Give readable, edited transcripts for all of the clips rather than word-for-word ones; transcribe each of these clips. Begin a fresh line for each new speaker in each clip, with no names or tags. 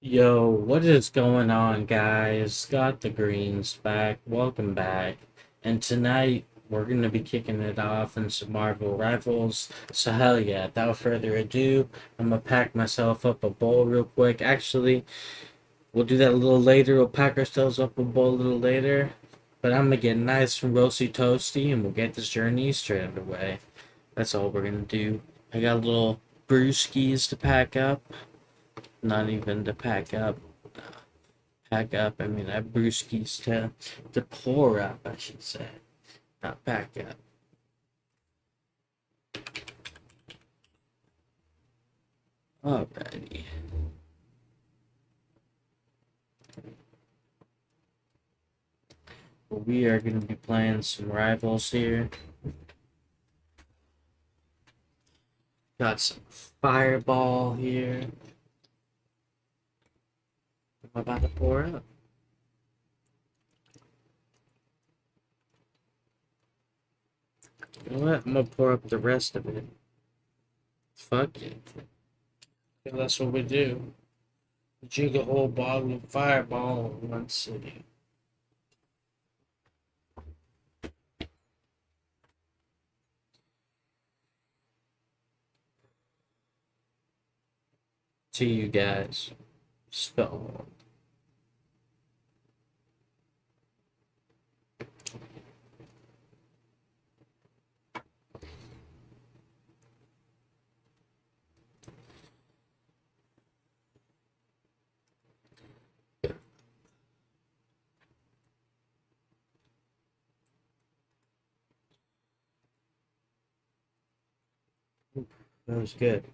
Yo, what is going on, guys? Scott the Green's back. Welcome back. And tonight we're gonna be kicking it off in some Marvel Rivals. So hell yeah! Without further ado, I'm gonna pack myself up a bowl real quick. Actually, we'll do that a little later. We'll pack ourselves up a bowl a little later. But I'm gonna get nice and roasty toasty, and we'll get this journey straight underway. That's all we're gonna do. I got little brewskis to pack up. Not even to pack up. Pack up. I mean, I have brewskis to pour up, I should say, not pack up. Alrighty. Well, we are going to be playing some rivals here. Got some fireball here. I'm about to pour up. You know what? I'm going to pour up the rest of it. Fuck it. Yeah, that's what we do. We drink a whole bottle of fireball in one sitting. To you guys. So, that was good.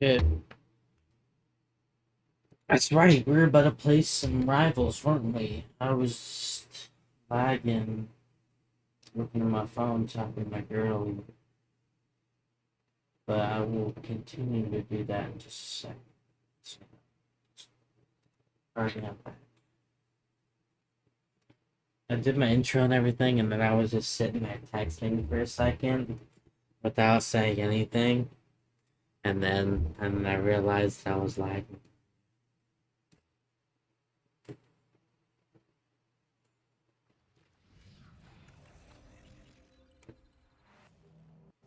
Shit. That's right, we were about to play some rivals, weren't we? I was just lagging, looking at my phone, talking to my girl, but I will continue to do that in just a second. Alright, I'm back. I did my intro and everything, and then I was just sitting there texting for a second without saying anything, and then I realized I was lagging.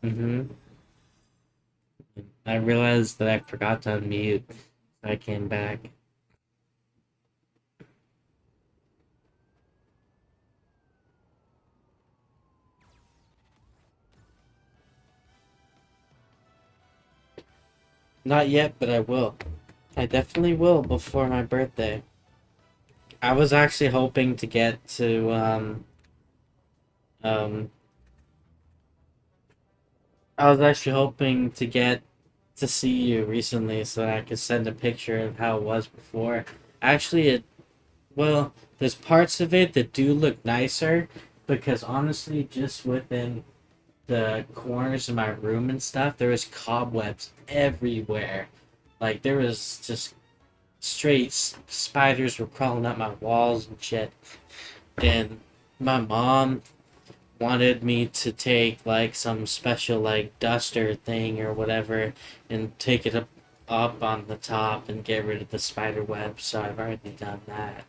Mm-hmm. I realized that I forgot to unmute. I came back. Not yet, but I will. I definitely will before my birthday. I was actually hoping to get to um I was actually hoping to get to see you recently so that I could send a picture of how it was before. Actually, well, there's parts of it that do look nicer because honestly, just within the corners of my room and stuff, there was cobwebs everywhere. Like there was just straight spiders were crawling up my walls and shit. And my mom wanted me to take like some special like duster thing or whatever and take it up on the top and get rid of the spider web. So I've already done that.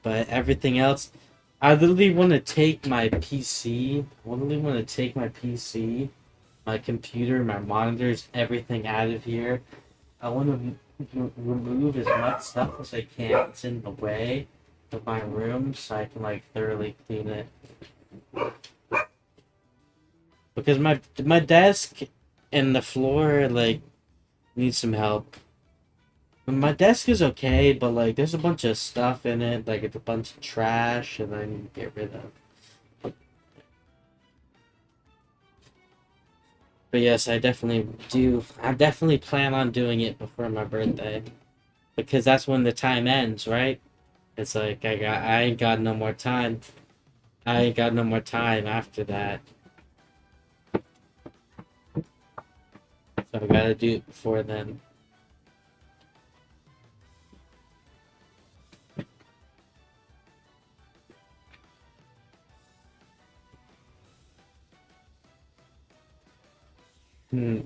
But everything else, I literally want to take my PC. I literally want to take my PC, my computer, my monitors, everything out of here. I want to remove as much stuff as I can that's in the way of my room so I can like thoroughly clean it. Because my desk and the floor like need some help. My desk is okay, but like there's a bunch of stuff in it, like it's a bunch of trash, and I need to get rid of. But yes, I definitely do. I definitely plan on doing it before my birthday because that's when the time ends, right? It's like I ain't got no more time. I ain't got no more time after that, so I gotta do it before then. Hmm.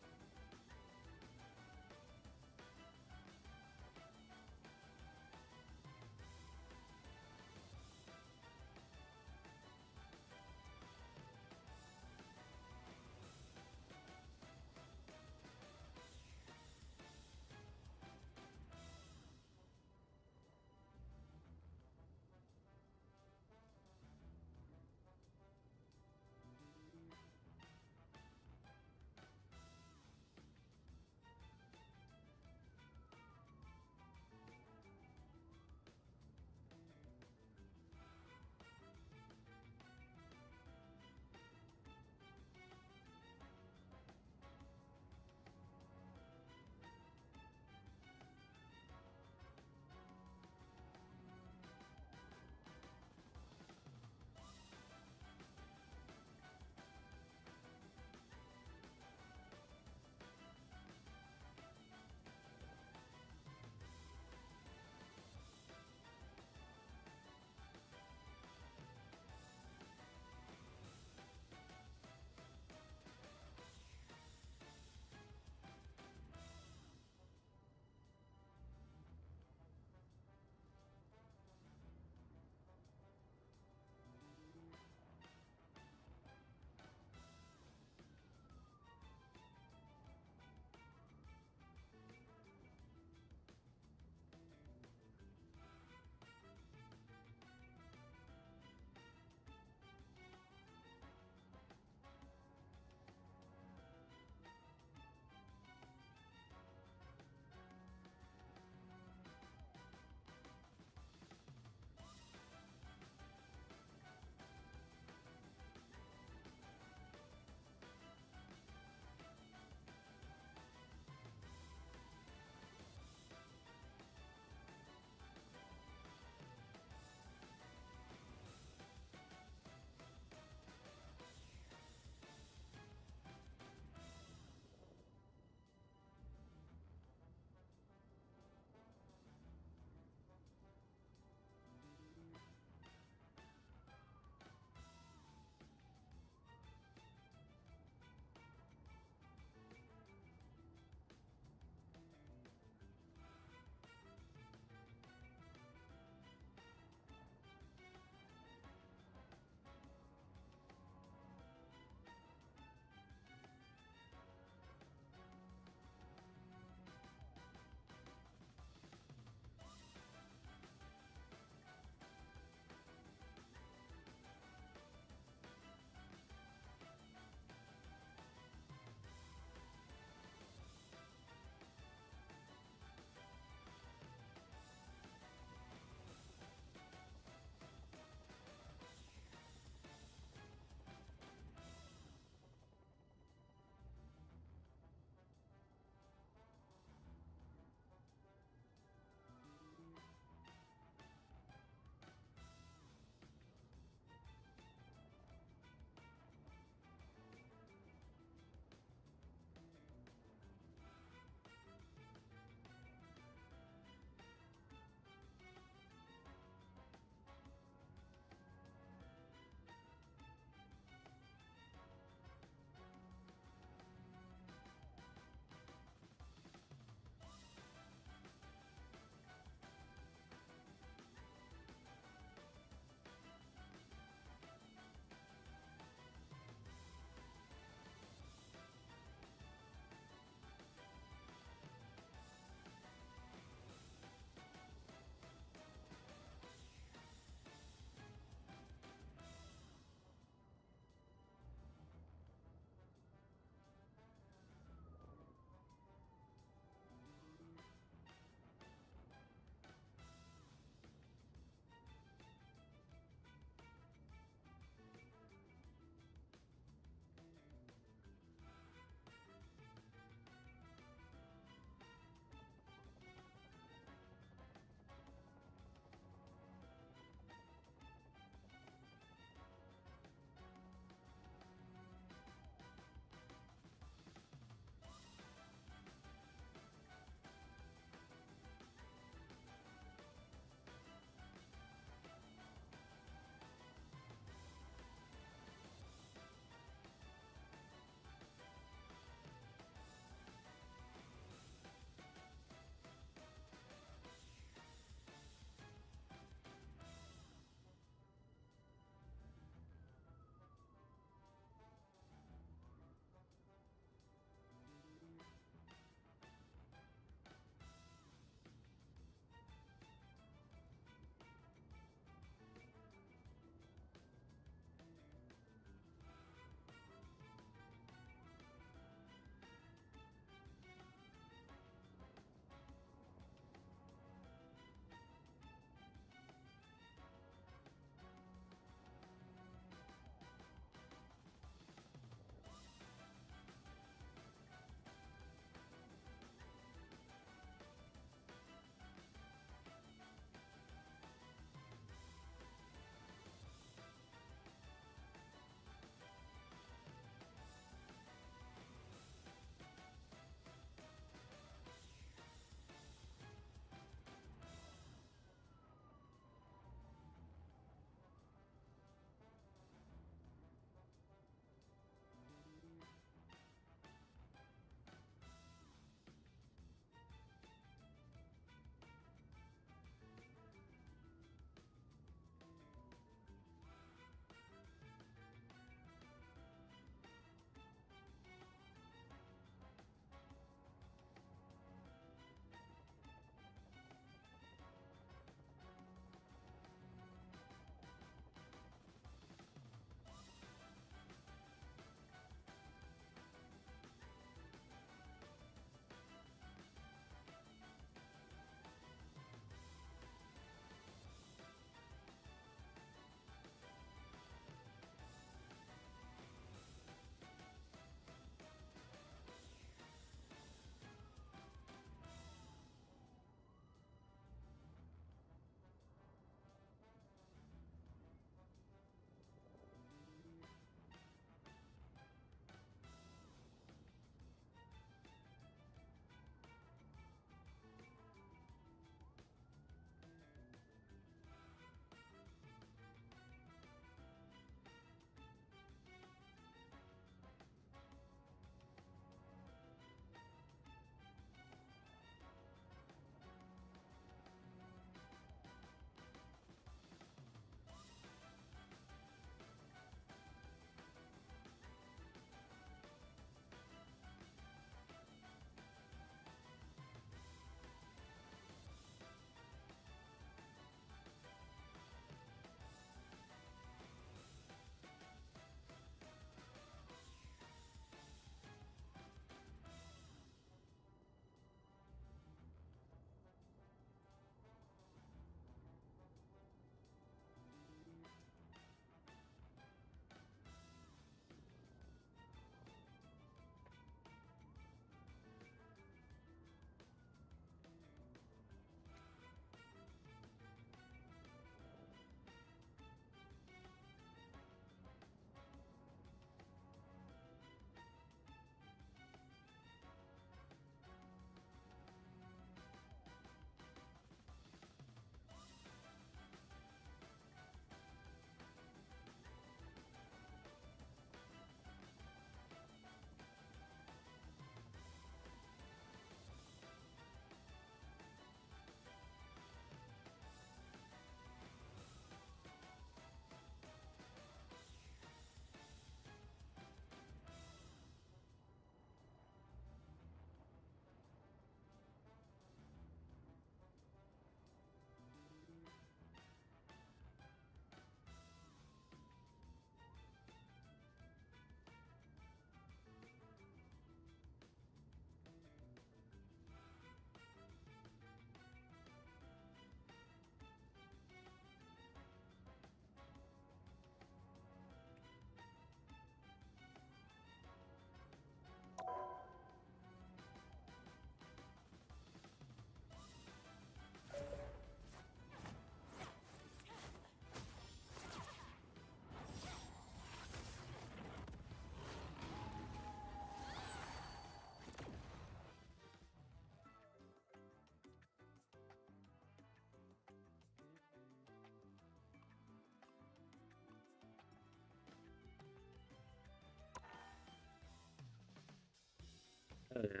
Oh yeah,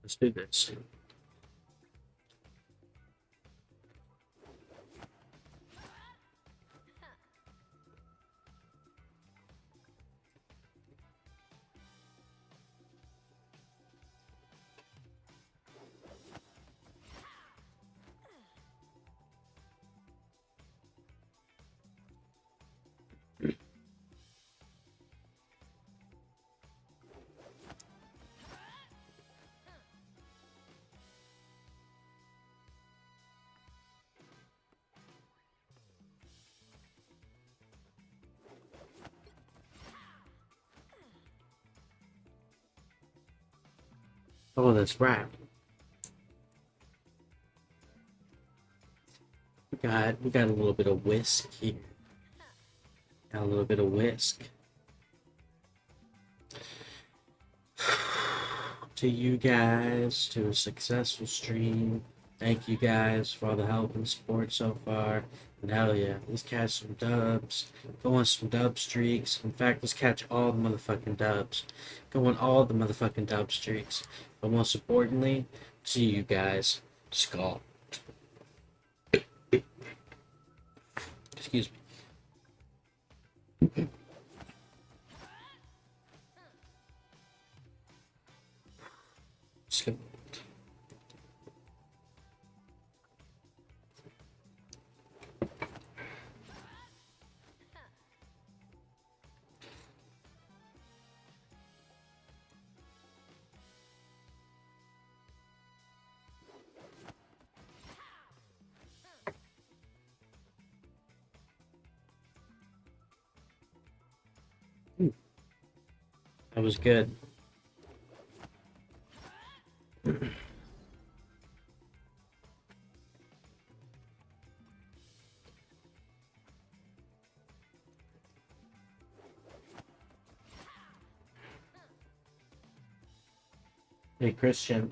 let's do this. Oh, that's right. We got a little bit of whisk here. Got a little bit of whisk. To you guys, to a successful stream. Thank you guys for all the help and support so far. And hell yeah, let's catch some dubs. Go on some dub streaks. In fact, let's catch all the motherfucking dubs. Go on all the motherfucking dub streaks. But most importantly, see you guys. Skull. Excuse me. Skip. That was good. Hey Christian,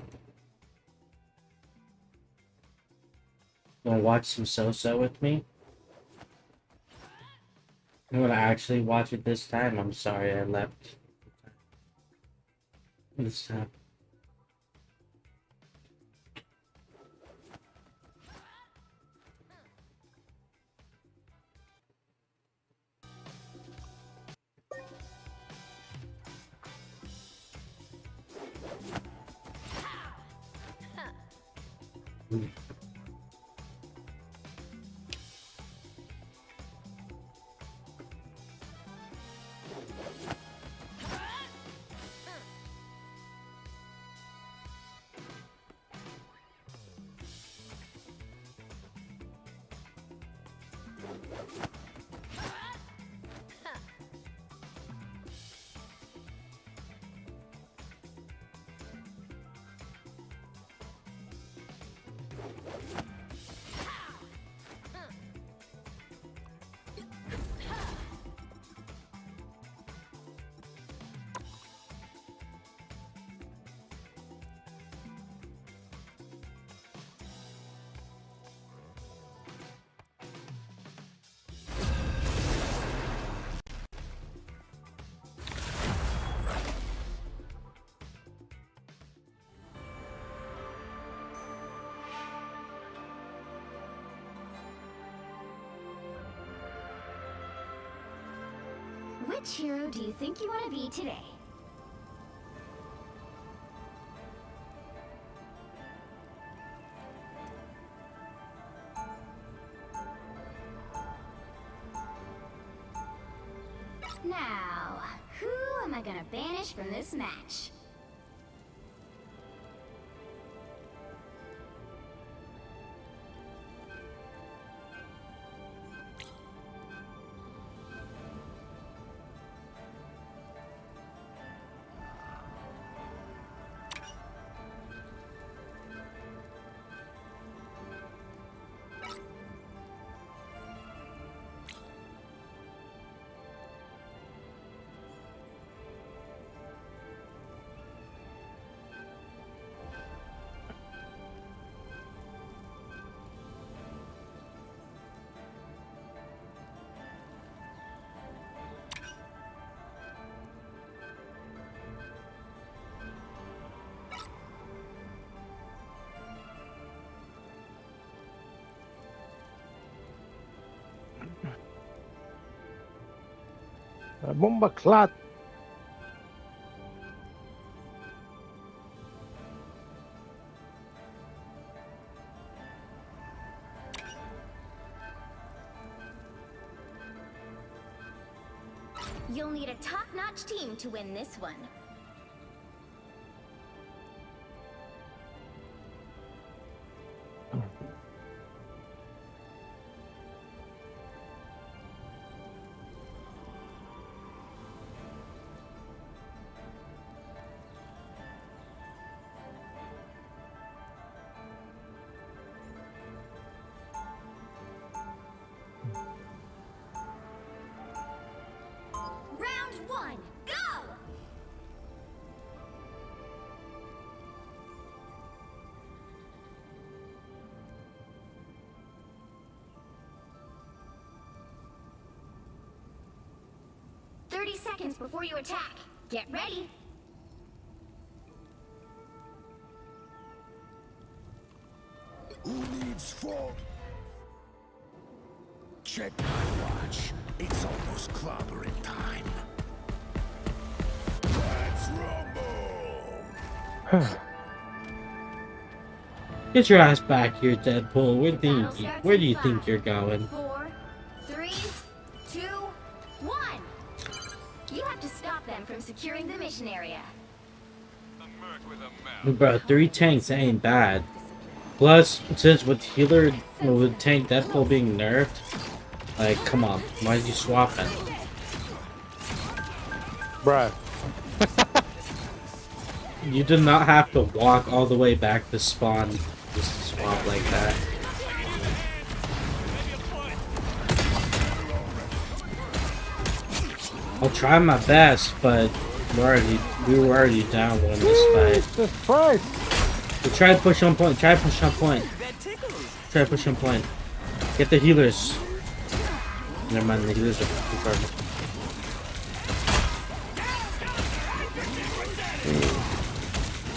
wanna watch some So-So with me? I'm gonna actually watch it this time. I'm sorry I left this time.
Which hero do you think you want to be today? Now, who am I gonna banish from this match?
Bomba clot.
You'll need a top-notch team to win this one. Round one, go! Seconds before you attack. Get ready.
Who needs frog? Check my watch. It's almost clobbering time. Let's rumble!
Get your ass back here, Deadpool. Where do you think you're going?
4, 3, 2, 1. You have to stop them from securing the mission area.
Bro, 3 tanks ain't bad. Plus, since with healer, with tank Deadpool being nerfed, like, come on, why is he swapping?
Bruh.
You did not have to walk all the way back to spawn just to swap like that. I'll try my best, but we were already down one this fight.
Jesus Christ.
So try to push on point. Try to push on point. Try to push on point. Get the healers. Never mind, the healers are retarded.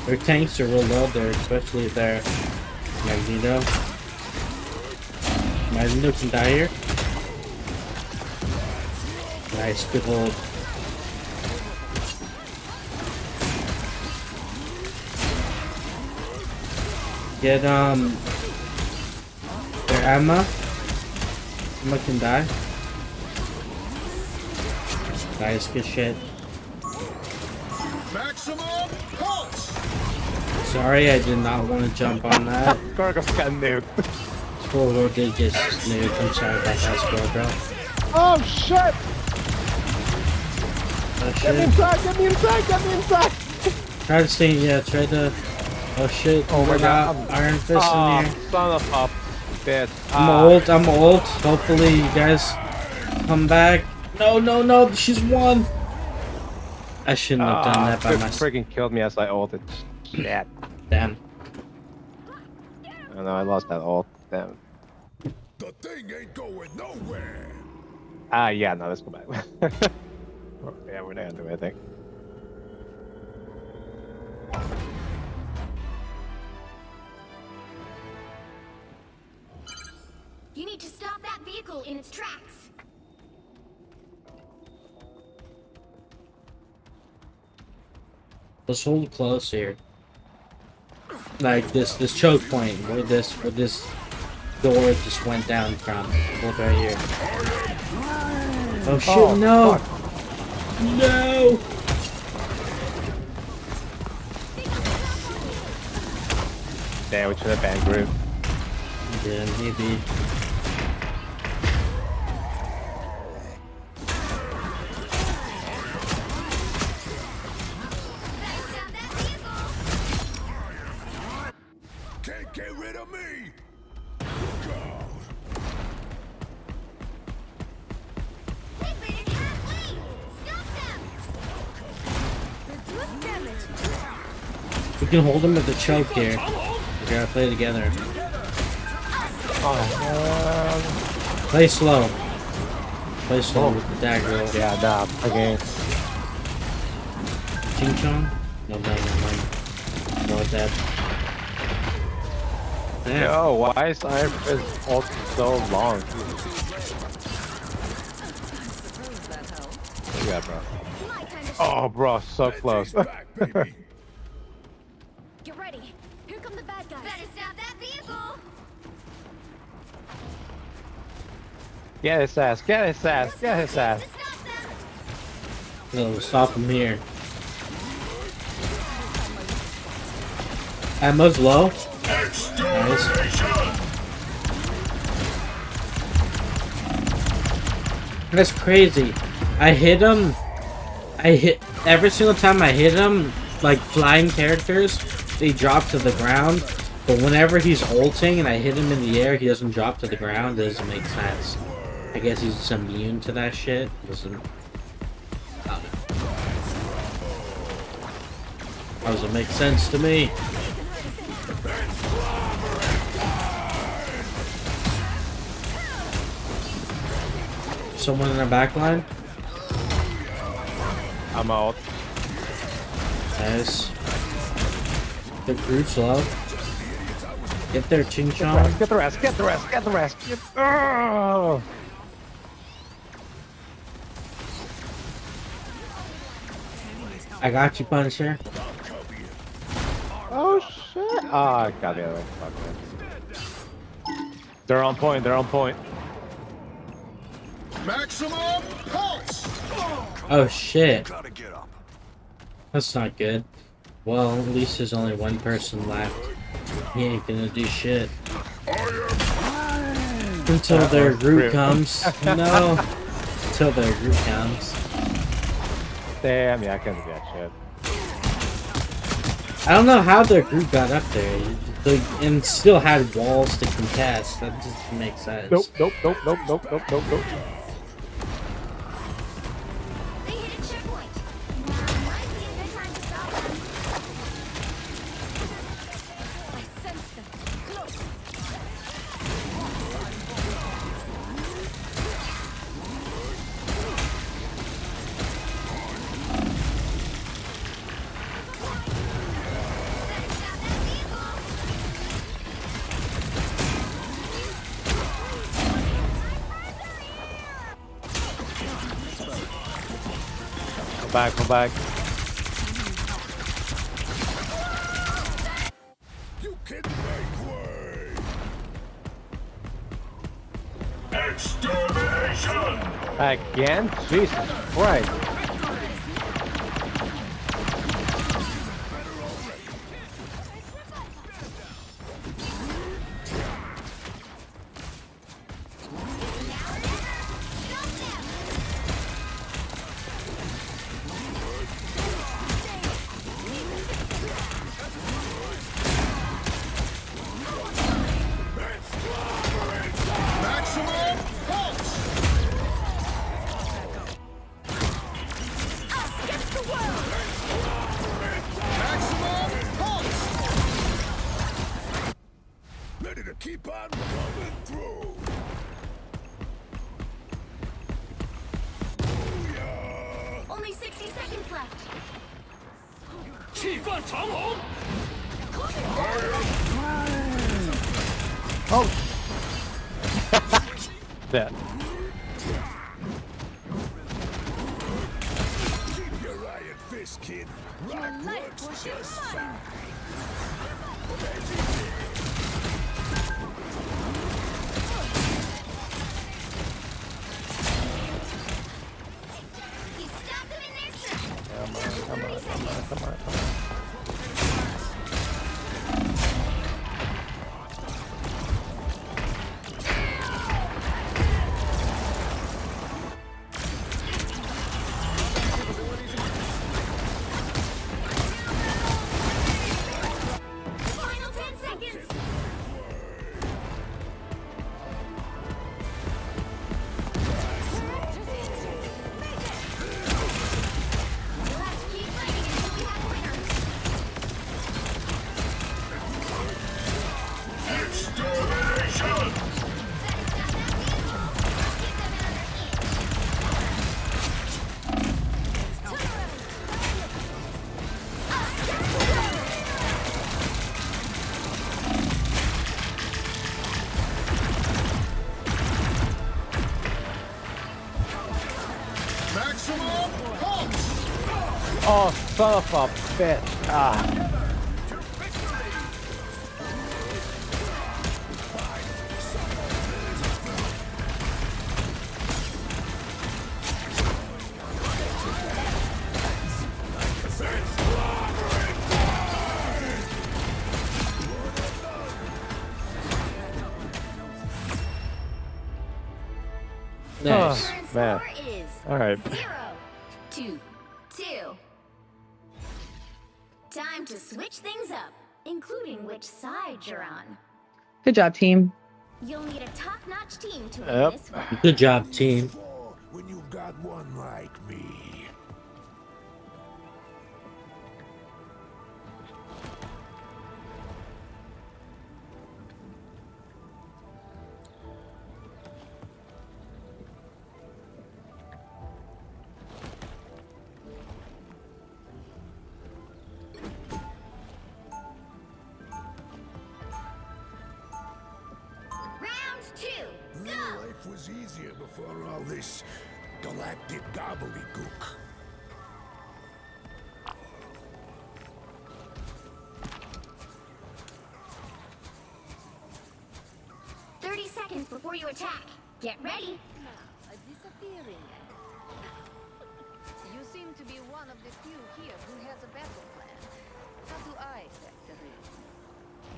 Their tanks are real low there, especially their Magneto. Magneto can die here. Nice, good hold. Get their Emma. Emma can die. Nice, good shit.
Maximum pulse!
Sorry, I did not want to jump on that.
Gorgo's got nuked.
Squirrel did get nuked. I'm sorry about that, Squirrel, bro.
Oh shit!
Oh
Get me
shit.
inside! Get me inside! Get me inside!
Try to stay, yeah, try to. Oh shit,
Oh my
we got
God.
Iron Fist in
Oh,
here.
son of a bitch.
I'm old. Hopefully you guys come back. No, no, no, she's won. I shouldn't have done that by myself.
Freaking killed me as I ulted. Shit.
Damn.
Oh no, I lost that ult. Damn.
The thing ain't going nowhere!
Ah, yeah, no, let's go back. Yeah, we're not gonna do anything.
You need to stop that vehicle in its tracks.
Let's hold close here. Like this choke point where this door just went down from. Hold right here. Oh shit,
Oh,
no!
fuck.
No!
Damn, we should have banned group.
Yeah, maybe.
Can't get rid of me!
They made it halfway! Stop them! Reduce damage.
We can hold him at the choke here. We gotta play together.
Oh,
Play slow. Play slow with the dagger.
yeah, nah, okay.
Ching chong? No, never mind. Go with that. Damn.
Yo, why is Iron Fist ult so long? bad, bro.
My time to
Oh, bro, so close.
Back, baby.
get ready. Here come the bad guys. Better stop that vehicle.
Get his ass, get his ass, get his ass.
To stop them.
No, stop him here. Ammo's low. Nice. That's crazy. I hit him. Every single time I hit him, like flying characters, they drop to the ground. But whenever he's ulting and I hit him in the air, he doesn't drop to the ground. It doesn't make sense. I guess he's immune to that shit. Doesn't. Doesn't make sense to me. Someone in our back line?
I'm out.
Nice. The group's low. Get there, Ching Chong.
Get the rest, get the rest, get the rest. Get... Oh!
I got you, Punisher.
Oh shit! Ah, oh, god damn it. Fuck, man. They're on point, they're on point.
Maximum pulse.
Oh shit.
Gotta get up.
That's not good. Well, at least there's only one person left. He ain't gonna do shit. Until their group comes. No. Until their group comes.
Damn, yeah, I can't do that shit.
I don't know how their group got up there. And still had walls to contest. That just makes sense.
Nope, nope, nope, nope, nope, nope, nope, nope.
They hit a checkpoint. Now might be a good time to stop them. I sense them. Close.
Come back.
You can make way.
Again? Jesus Christ.
Maximum pulse.
Us against the world.
Maximum pulse. Ready to keep on coming through. Booyah.
Only 60 seconds left.
Oh! Yeah.
Keep your iron fist, kid. Rock
life
works
was your
just
fun.
fine.
You stopped them in their tracks.
Come on.
Final 10 seconds. You'll have to keep fighting until we have winners.
Oh, son of a bitch. Ah.
Nice.
Current
man.
score is
All right.
0-2. Time to switch things up, including which side you're on.
Good job, team.
You'll need a top-notch team to win
Yep.
this one.
Good job, team.
When you've got one like me.
Round 2, go!
Life was easier before all this galactic gobbledygook.
Seconds before you attack. Get ready.
A disappearing act. You seem to be one of the few here who has a battle plan. How do I factor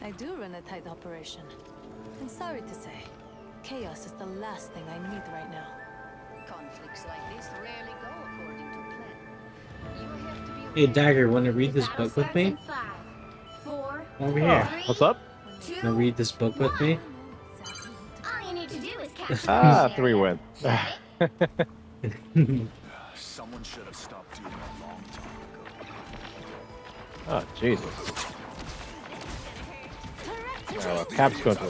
in?
I do run a tight operation. And sorry to say, chaos is the last thing I need right now.
Conflicts like this rarely go according to plan. You have to be
Hey, Dagger, want to read this
Battle
book with
starts
me?
in 5, 4,
Over here.
What's up?
2,
Want to read this book with me?
All you need to do is capture
Ah,
the
3 win.
Someone should have stopped doing a long time ago.
Oh, Jesus. Well, Cap's going to.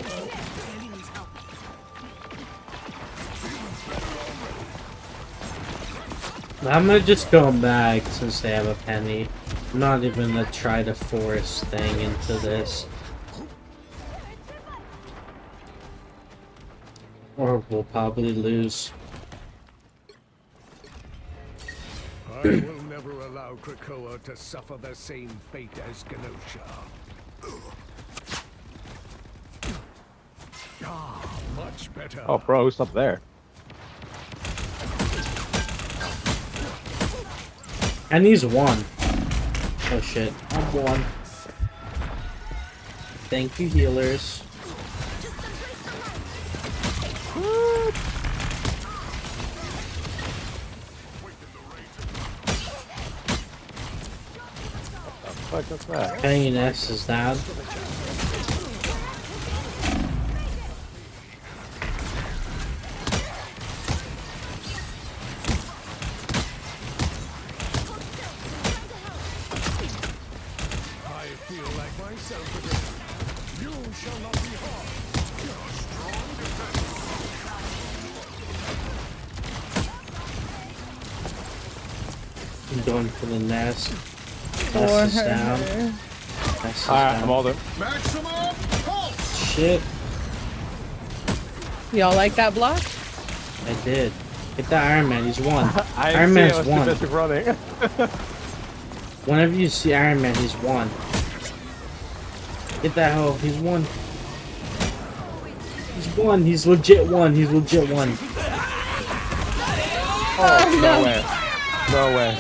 I'm gonna just go back since they have a penny. I'm not even gonna try to force thing into this. Or we'll probably lose.
I will never allow Krakoa to suffer the same fate as Genosha. Ah, much better.
Oh, bro, who's up there?
And he's one. Oh shit, I'm one. Thank you, healers.
What the fuck is that?
Penny S is down.
I feel like myself again. You shall not be harmed. Strong defense.
I'm going for the nest.
For
Nest is
her.
down. Nest is
Alright,
down.
I'm all there.
Maximum pulse.
Shit,
Y'all like that block?
I did. Get the Iron Man, he's one.
I
Iron
didn't see it, I
Man's
was too
one.
busy running.
Whenever you see Iron Man, he's one. Get that hoe, he's one. He's one, he's legit one, he's legit one.
Oh, no way. No way.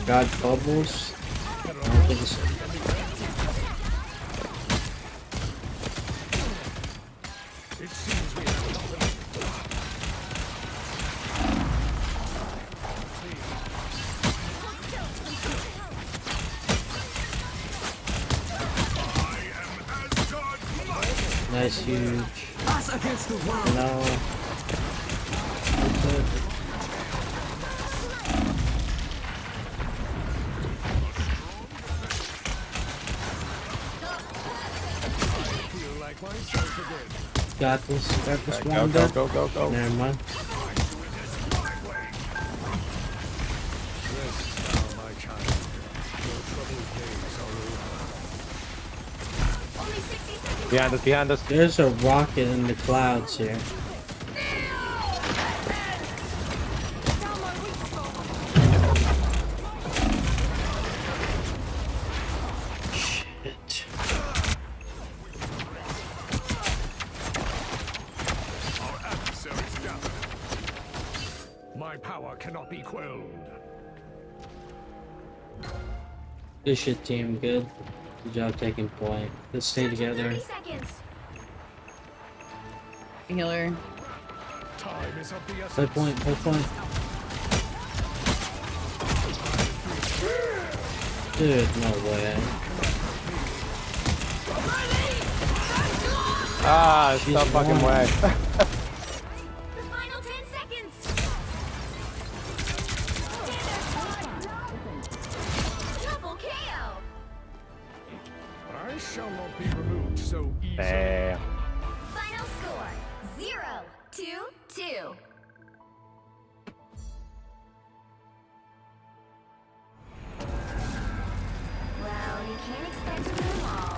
God bubbles. I don't think so.
It seems we have company.
Nice, huge. No.
Feel like myself again.
Got this
Go,
one.
go, go, go, go.
Never mind.
Rest now, my child. Your troubled days are over.
Only 60 seconds.
Behind us, behind us.
There's a rocket in the clouds here.
My power cannot be quelled.
Good shit, team. Good. Good job taking point. Let's stay
Down to
together.
30 seconds.
Healer.
Time is of the
Play
essence.
point. Play point. Dude, no way.
Ah, it's
She's
no fucking
won.
way.
The final 10 seconds. Double KO.
I shall not be removed so easily.
Damn.
Final score 0-2-2. Well, you can't expect to win them all.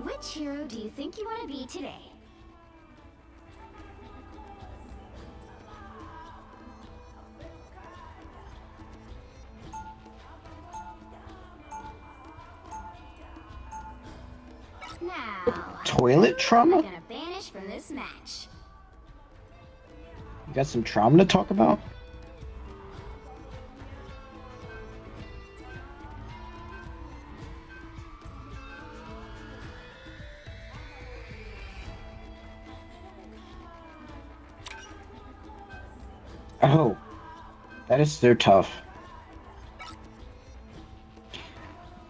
Which hero do you think you want to be today? Now,
Toilet
I'm
trauma?
gonna banish from this match.
You got some trauma to talk about? Oh, that is so tough.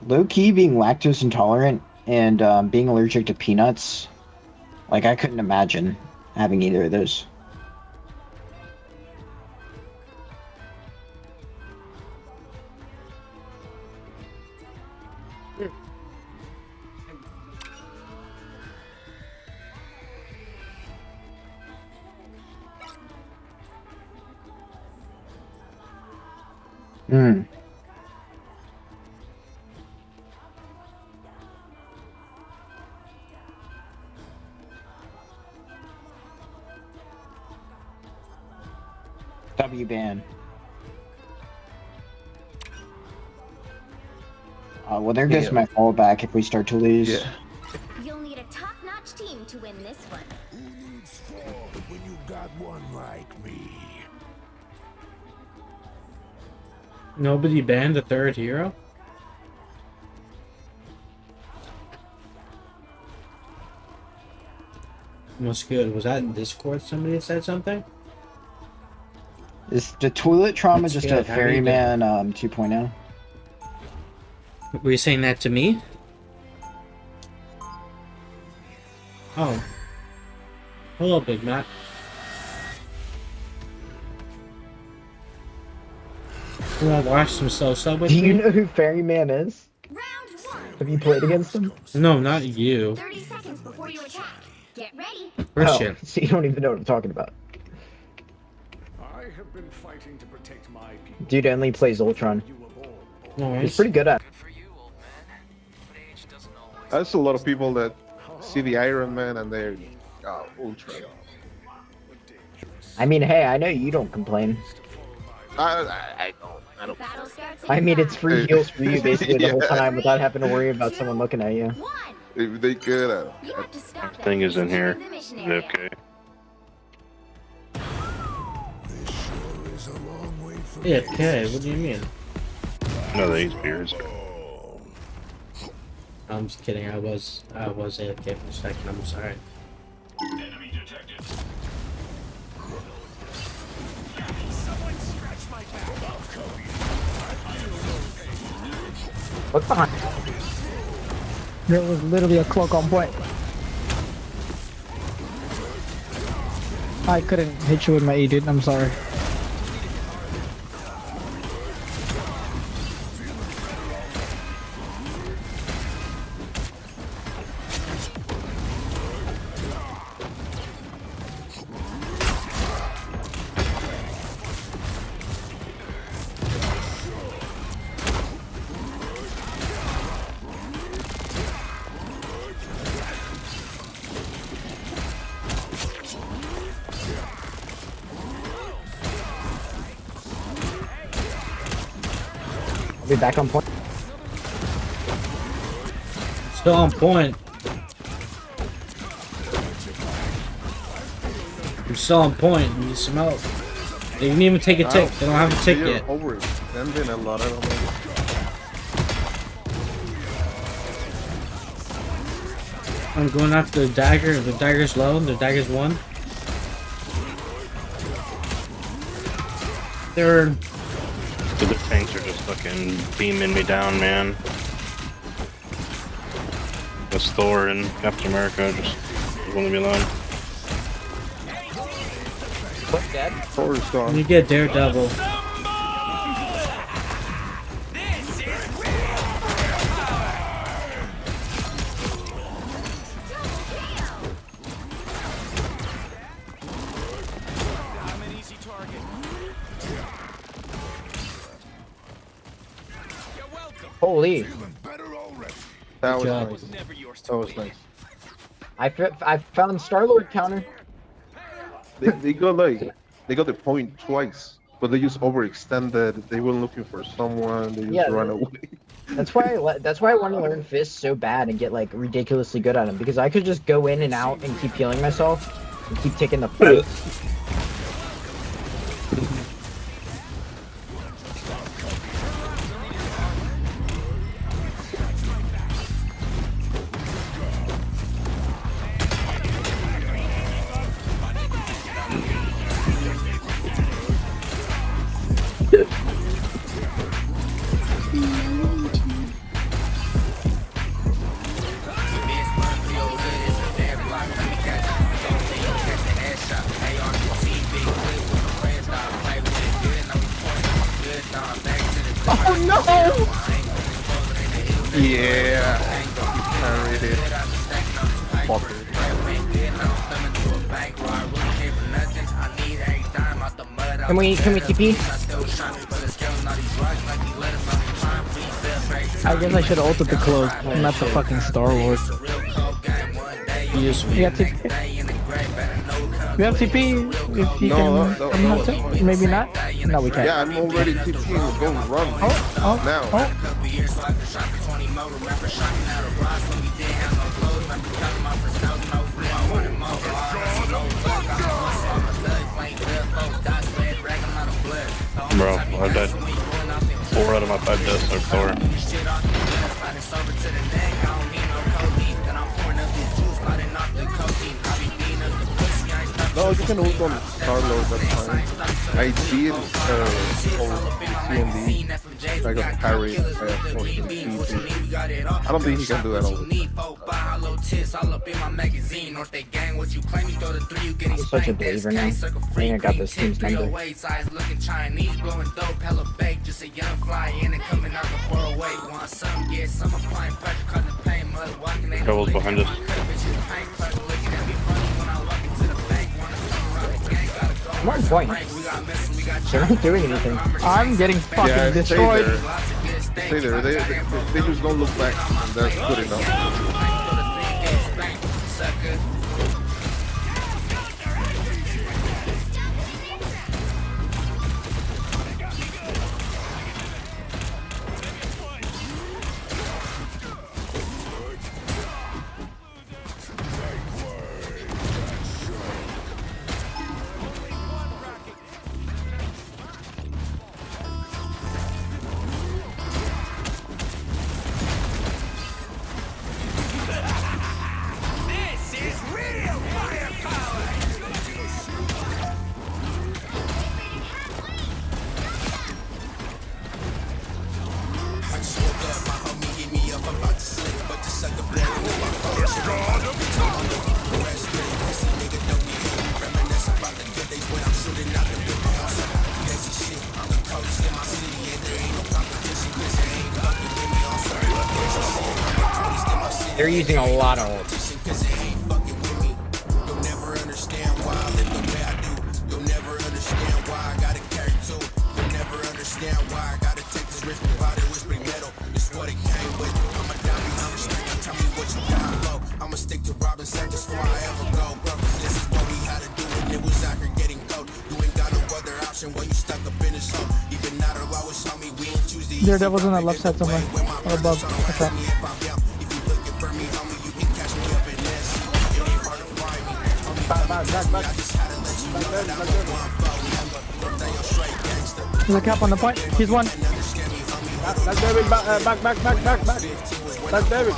Low-key being lactose intolerant and being allergic to peanuts, like I couldn't imagine having either of those. Hmm. W ban. Well, there goes
Yeah.
my fallback if we start to lose.
Yeah.
You'll need a top-notch team to win this one.
Who needs four when you got one like me?
Nobody banned the third hero? What's good? Was that in Discord somebody said something?
Is the toilet trauma
That's
just
good.
a
How do you do?
ferryman 2.0?
Were you saying that to me? Oh. Hello, Big Mac. You wanna watch some so-so with
Do you
me?
know who ferryman is?
Round one.
Have you played against him?
No, not you.
30 seconds before you attack. Get ready.
Christian.
Oh, so you don't even know what I'm talking about.
I have been fighting to protect my people.
Dude only plays Ultron.
You were born.
Nice.
He's pretty good at it.
There's a lot of people that see the Iron Man and they're ultra.
I mean, hey, I know you don't complain.
I don't.
Battle starts in
I mean, it's free
Hey.
heals for you basically the whole
Yeah.
time without having to worry about someone looking at you.
1.
If they could.
You have to stop them
Thing is
from
in here.
securing the mission area.
Okay.
This sure is a long way from
AFK? What do you mean?
No, these beers.
I'm just kidding. I was AFK for a second. I'm sorry.
What's behind? There was literally a cloak on point. I couldn't hit you with my E, dude. I'm sorry. I'll be back on point.
Still on point. I'm still on point. You need some help. They didn't even take a tick. They don't have a tick yet.
Overextending a lot. I don't know.
I'm going after the dagger. The dagger's low. The dagger's 1. They're
The tanks are just fucking beaming me down, man. That's Thor and Captain America just won't leave me alone.
What's dead?
Thor's gone.
you get Daredevil.
Holy.
Feeling better already.
That was
job.
nice. That was nice.
I found Star-Lord counter.
They got the point twice, but they just overextended. They were looking for someone. They just
Yeah,
ran away.
That's why I want to learn fists so bad and get like ridiculously good at them, because I could just go in and out and keep healing myself and keep taking the fights.
Yeah. He carried it. Fucker.
Can we TP?
I guess I should have ulted the close. I'm not the fucking Star Wars.
Use
We
me.
got TP. We have TP. If you
No,
can
no,
come
no,
up to-
it's fine.
maybe not. No, we can't.
Yeah, I'm already TPing. Go run.
Oh,
Now.
oh.
Bro, I died 4 out of my 5 deaths are Thor.
No, you can ult on Star-Lord, that's fine. I did on CMD. I got carried by a fucking TP. I don't think he can do that all the time.
I'm such a believer now. I think I got this team's number.
Devil's behind us.
One point. They're not doing anything.
I'm getting fucking
Yeah,
destroyed.
Stay there. They just don't look back. And that's good enough.
They're using a lot of ult.
Daredevil's on that left side somewhere. Or above. What's up? There's a cap on the point. He's one.
That's David. That's David.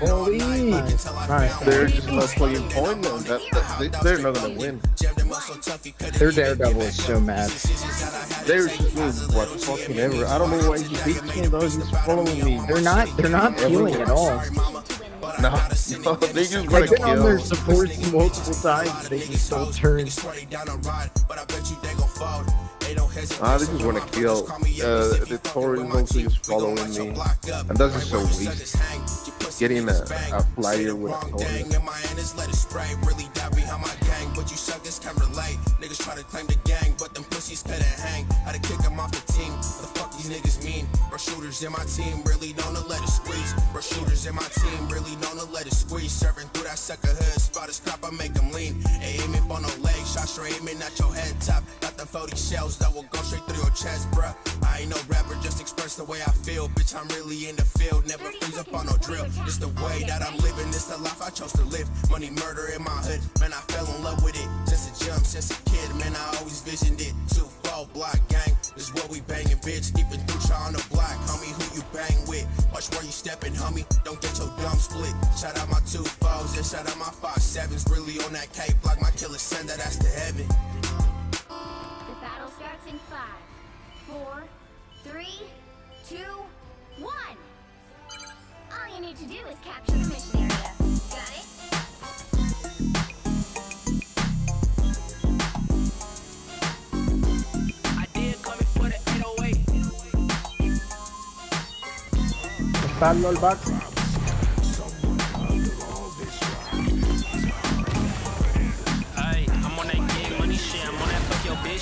Holy!
Nice.
They're just not playing point, and they're not gonna win.
Their Daredevil is so mad.
They're just doing what fucking ever. I don't know why he beats me though. He's following me.
They're not healing at all.
No, they just
I've
wanna
been on their
kill.
supports multiple times. They just don't turn.
They just wanna kill. The Thor is also just following me, and that's just so weak. Getting a flyer with a Thor.
Shooters in my team really don't let it squeeze. Bro, shooters in my team really don't let it squeeze. Serving through that sucker hood, spot is crap, I make them lean. Ain't aiming for no leg, shot straight aiming at your head top. Got the 40 shells that will go straight through your chest, bruh. I ain't no rapper, just express the way I feel. Bitch, I'm really in the field, never freeze up on no drill. It's the way that I'm living, it's the life I chose to live. Money, murder in my hood, man, I fell in love with it. Since a jump, since a kid, man, I always visioned it. 2-4 block gang, is what we banging, bitch. Even through try on the block, homie, who you bang with? Watch where you stepping, homie, don't get your dumb split. Shout out my 2-4s and shout out my 5-7s. Really on that K block, my killer send that ass to heaven.
The battle starts in 5, 4, 3, 2, 1. All you need to do is capture the mission area. Got it?
I did come in for the 808.
Back, lol, back.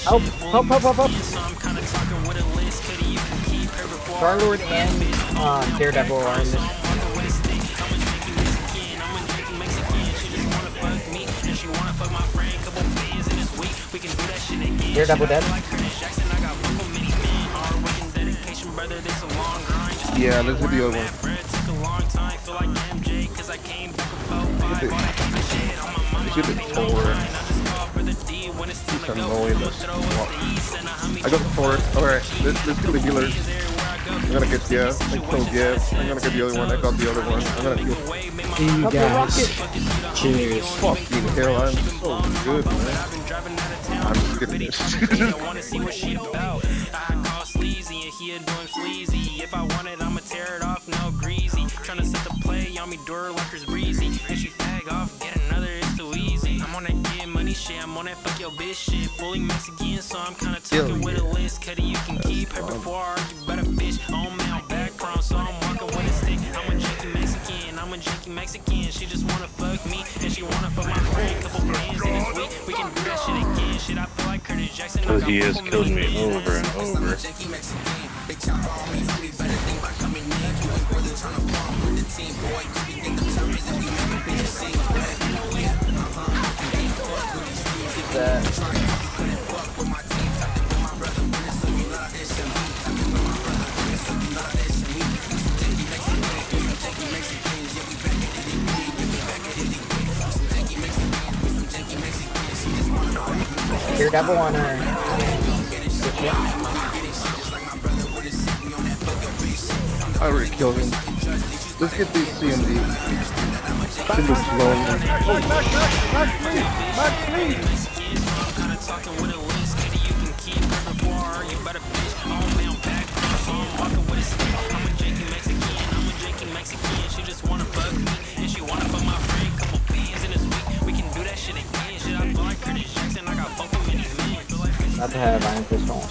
Help, help, help, help, help.
Star-Lord and Daredevil are in this. Daredevil dead.
Yeah, let's hit the other one. Let's hit the Thor. He's annoying as fuck. I got the Thor. Alright, let's kill the healers. I'm gonna get Jeff. I killed Jeff. I'm gonna get the other one. I got the other one. I'm gonna kill.
See you guys. Cheers.
Fucking hell, I'm so good, man. I'm just kidding this.
If I want it, I'ma tear it off, no greasy. Tryna set the play on me, door lockers breezy. If she fag off, get another, it's too easy. I'm on that get money shit, I'm on that fuck your bitch shit. Fully Mexican, so I'm kinda talking with a list. Cuddy, you can keep her before I argue, but a bitch on me, I'm background, so I'm walking with a stick. I'm a janky Mexican, I'm a janky Mexican. She just wanna fuck me, and she wanna fuck my friend. Couple bands in this week, we can do that shit again. Shit, I feel like Curtis Jackson.
Because he has killed me over and over.
Daredevil on her.
I already killed him. Let's get these CMD. Single slow.
Not to have Iron Fist on.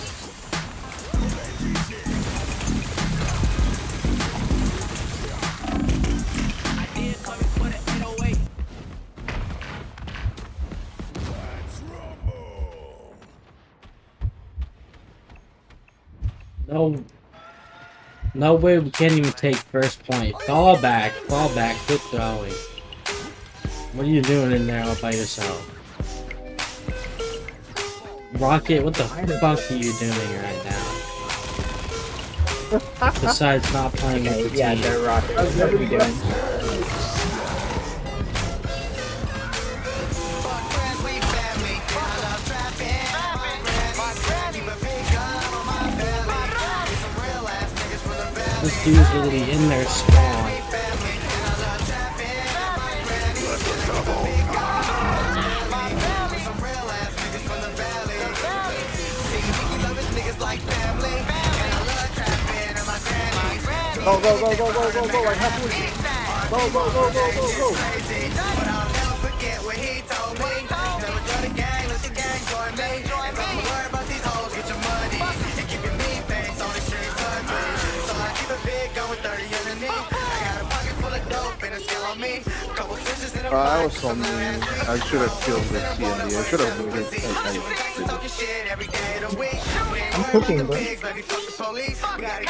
No way we can't even take first point. Fall back, quit throwing. What are you doing in there all by yourself? Rocket, what the fuck are you doing right now? Besides not playing with the
Yeah,
team.
they're Rocket. What are we doing?
This dude's really in their spawn.
Go, go, go, go, go, go, go. I have to. Go, go, go, go, go, go.
I was on me. I should have killed the CMD. I should have waited.
I'm cooking, bro.
Back.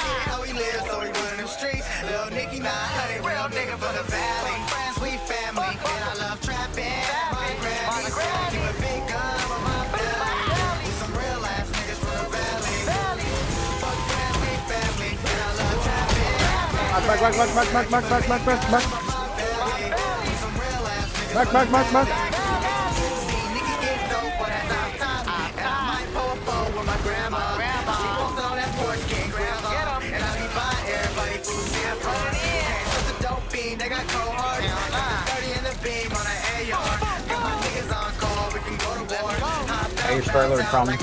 Are you Star-Lord problem?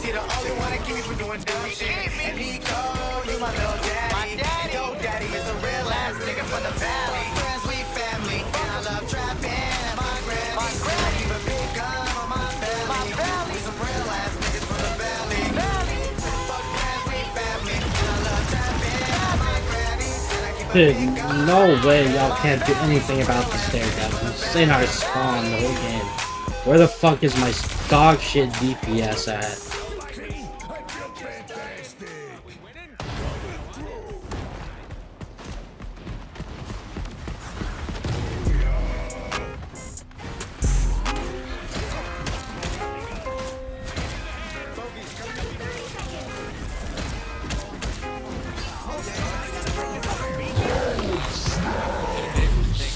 See the only one that keep me from doing dumb shit. And Nico, you my little daddy. And yo, daddy is a real ass nigga from the valley. Friends, we family. And I love trapping. And my granny. I keep a big gun on my belly. We some real ass niggas from the valley. Fuck friends, we family. And I love trapping. And my granny. And I keep a
Dude,
big gun.
no way y'all can't do anything about the stair devils. This ain't our spawn the whole game. Where the fuck is my dog shit DPS at?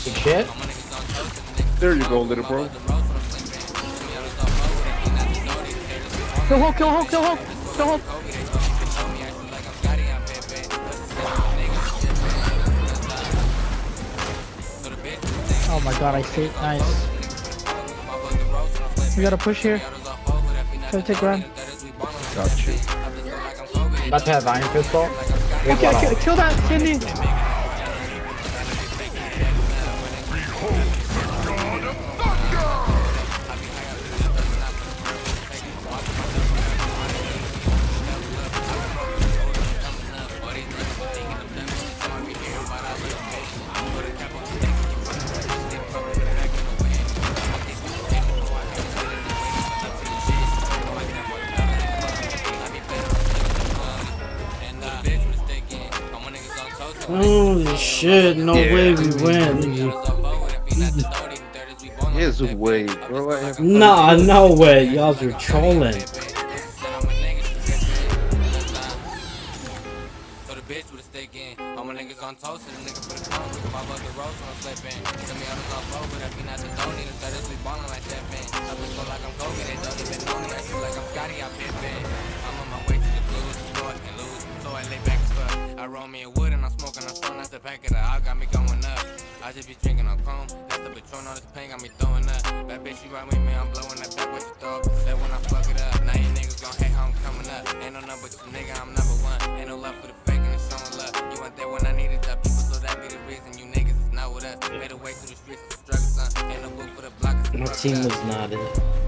Good shit.
There you go, little bro.
Kill Hulk, kill Hulk, kill Hulk, kill Hulk. Oh my god, I see. Nice. We gotta push here. Try to take ground.
Got you.
About to have Iron Fist ult.
Okay, kill that, Cindy.
Holy shit, no way we win.
Yes, way, bro. I have
Nah, no way. Y'all are trolling.
I roll me a wood and I'm smoking a strong, that's the pack of the I got me going up. I just be drinking on chrome, that's the Patron, all this pain got me throwing up. That bitch, you ride with me, I'm blowing that back, what you throw up. Say when I fuck it up, now you niggas gon' hate how I'm coming up. Ain't no number two, nigga, I'm number one. Ain't no love for the fake and it's showing love. You weren't there when I needed the people, so that be the reason you niggas is not with us. Made a way to the streets, it's a struggle, son. Ain't no book for the block, it's a
My
struggle,
team
son.
was not it.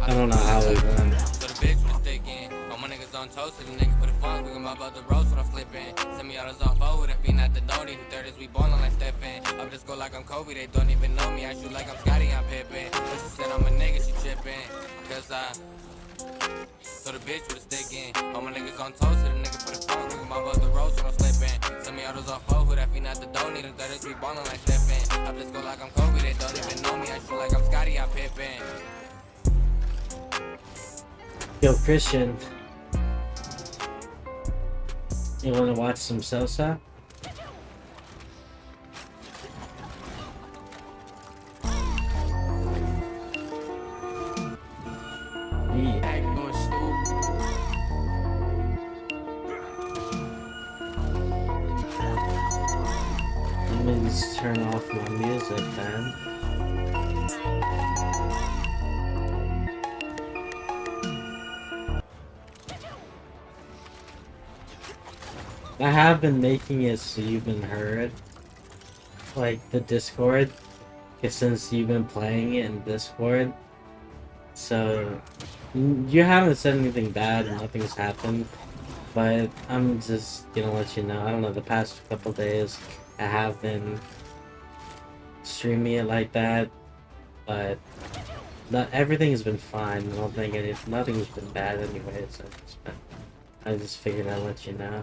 I don't know how we won.
So the bitch with a stick in. All my niggas on toast, so the niggas for the funds, we gon' mop out the roast when I'm slipping. Send me all those off forward, if he not the Donnie, the 30s, we ballin' like Stephen. Up just go like I'm Kobe, they don't even know me. I shoot like I'm Scotty, I'm Pippin. But she said I'm a nigga, she trippin'. Cause so the bitch with a stick in. All my niggas on toast, so the niggas for the funds, we gon' mop out the roast when I'm slipping. Send me all those off forward, if he not the Donnie, the 30s, we ballin' like Stephen. Up just go like I'm Kobe, they don't even know me. I shoot like I'm Scotty, I'm Pippin.
Yo, Christian. You wanna watch some Sosa? Yeah. Let me just turn off my music then. I have been making it so you've been heard. Like the Discord. Since you've been playing it in Discord. So you haven't said anything bad, nothing's happened. But I'm just gonna let you know, I don't know, the past couple days I have been streaming it like that, but everything has been fine. I don't think nothing's been bad anyway, so I just figured I'd let you know.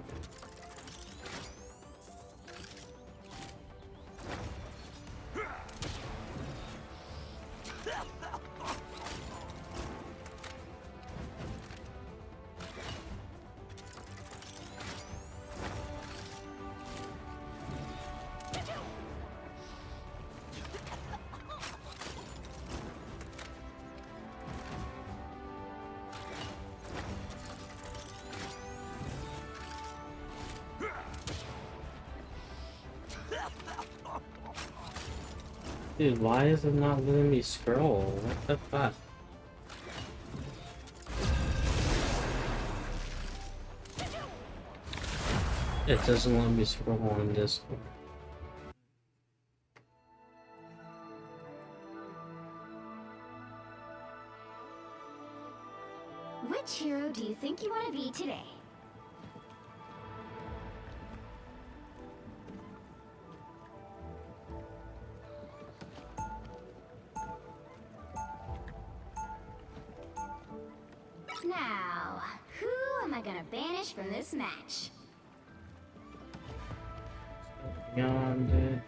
Dude, why is it not letting me scroll? What the fuck? It doesn't let me scroll on Discord.
Which hero do you think you want to be today? Now, who am I gonna banish from this match?
Beyond it.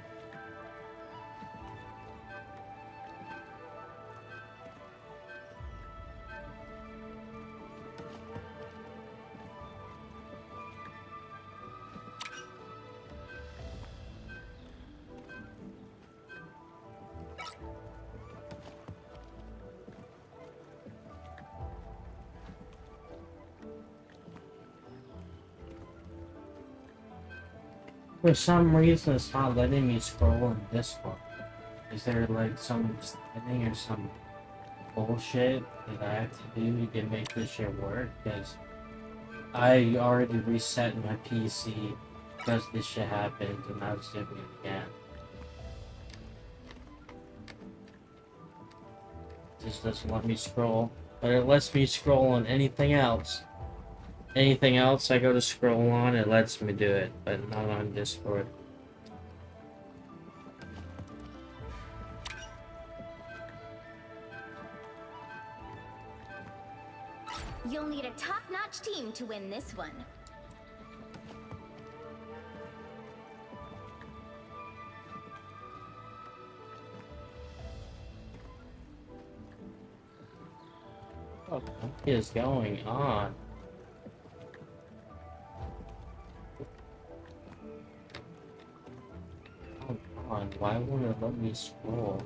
For some reason, it's not letting me scroll on Discord. Is there like some setting or some bullshit that I have to do to make this shit work? Because I already reset my PC because this shit happened and I was doing it again. Just doesn't let me scroll, but it lets me scroll on anything else. Anything else I go to scroll on, it lets me do it, but not on Discord.
You'll need a top-notch team to win this one.
What is going on? Come on, why won't it let me scroll?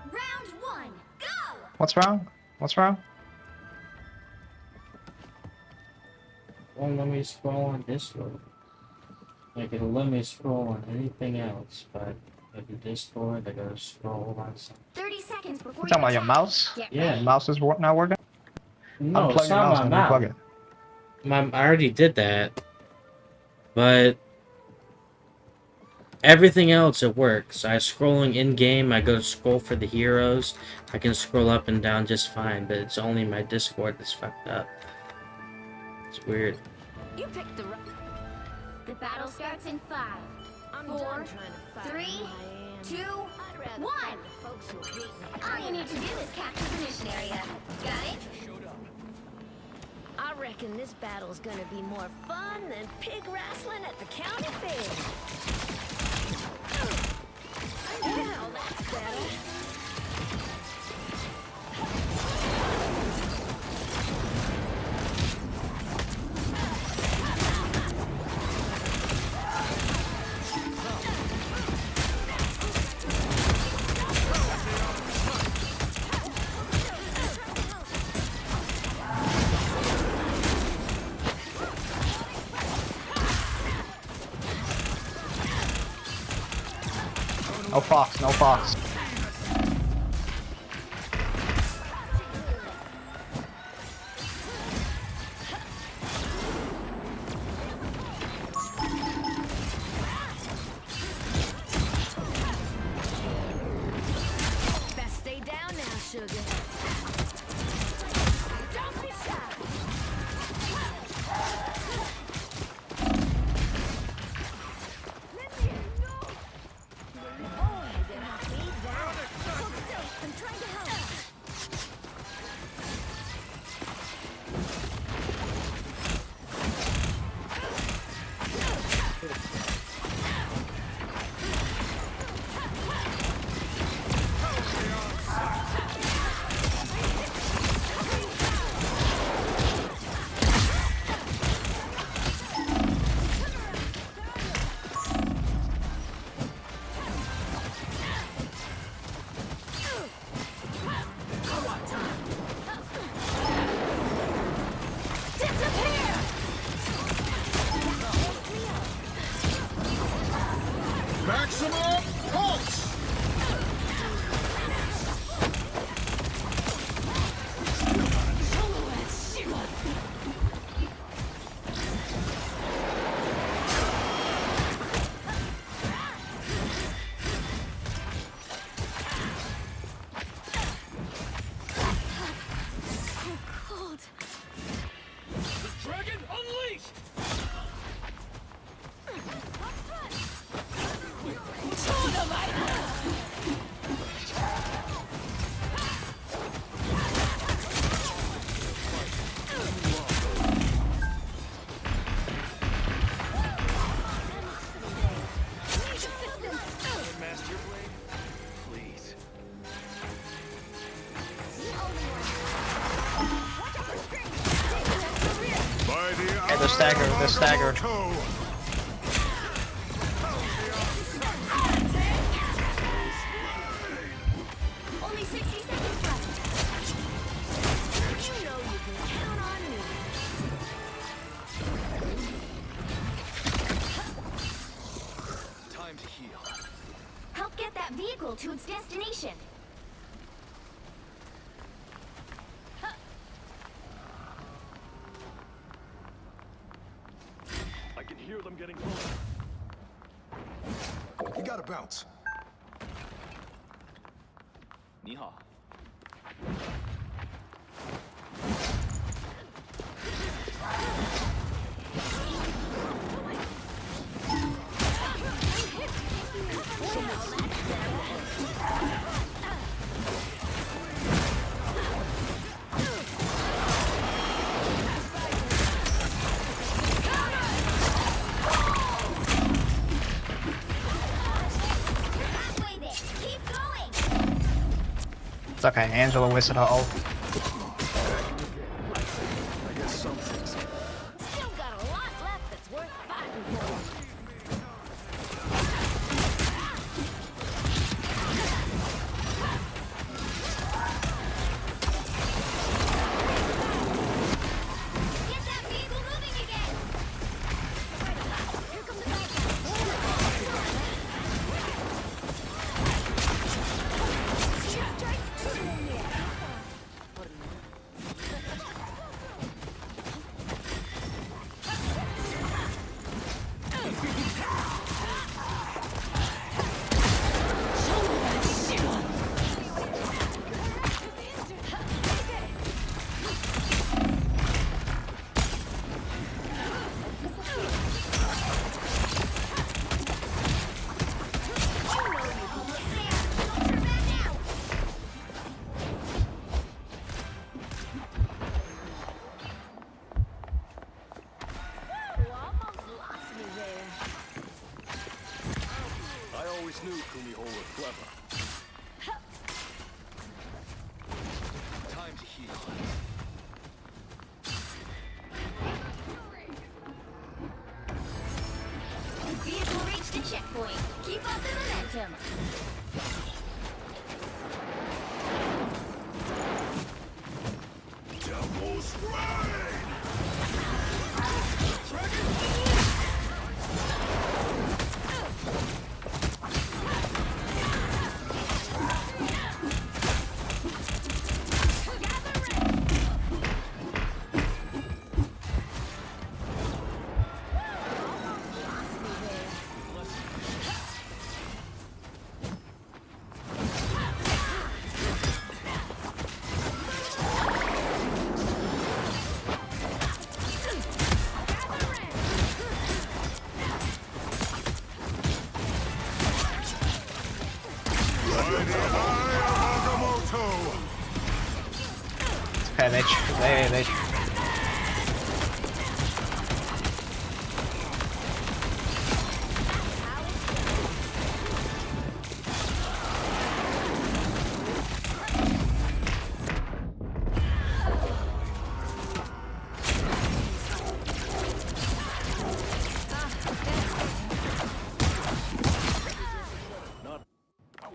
Round one, go!
What's wrong? What's wrong?
Won't let me scroll on Discord. Like it'll let me scroll on anything else, but with the Discord, I gotta scroll on something.
30 seconds before
You talking about your
attack.
mouse?
Get
Yeah.
ready.
Mouse is not working?
No,
Unplug
it's
your
not
mouse
my
and
mouse.
unplug it.
I already did that, but everything else it works. I scrolling in game. I go to scroll for the heroes. I can scroll up and down just fine, but it's only my Discord that's fucked up. It's weird.
You picked the right.
The battle starts in 5,
I'm
4,
done trying to fight
3,
who I am.
2,
I'd rather
1.
fight the folks who hate me.
All you need to do is capture the mission area. Got it?
I reckon this battle's gonna be more fun than pig wrestling at the county fair. Now that's better.
No fox, no fox.
Best stay down now, sugar. Don't be shy. Boy, did I need that. Hold still. I'm trying to help.
Disappear!
Maximum pulse!
They're staggered. They're staggered.
Only 60 seconds left. You know you can count on me.
Time to heal.
Help get that vehicle to its destination.
I can hear them getting closer. You gotta bounce. 你好。
Halfway there. Keep going.
It's okay. Angela wasted her ult.
I guess some things.
Still got a lot left that's worth fighting for. Get that vehicle moving again. Here comes the
I always knew Kumiho was clever. Time to heal.
vehicle reached the checkpoint. Keep up the momentum.
Devil's Reign!
Okay, they.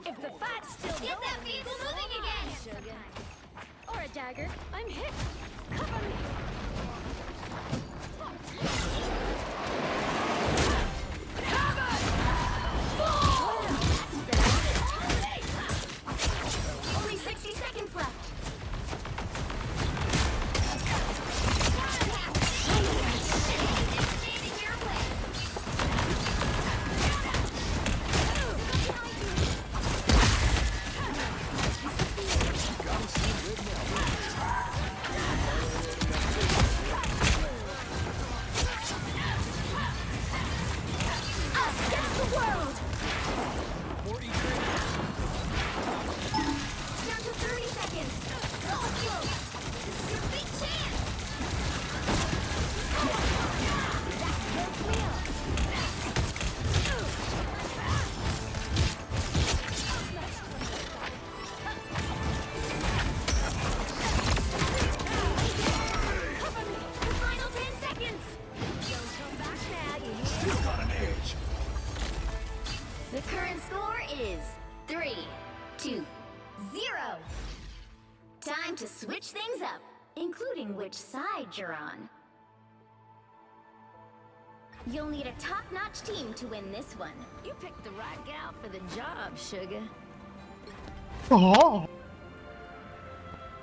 If the fight's still get that vehicle moving again. Or a dagger. I'm hit. Cover me. The current score is 3-2-0. Time to switch things up, including which side you're on. You'll need a top-notch team to win this one.
You picked the right gal for the job, sugar.
Oh.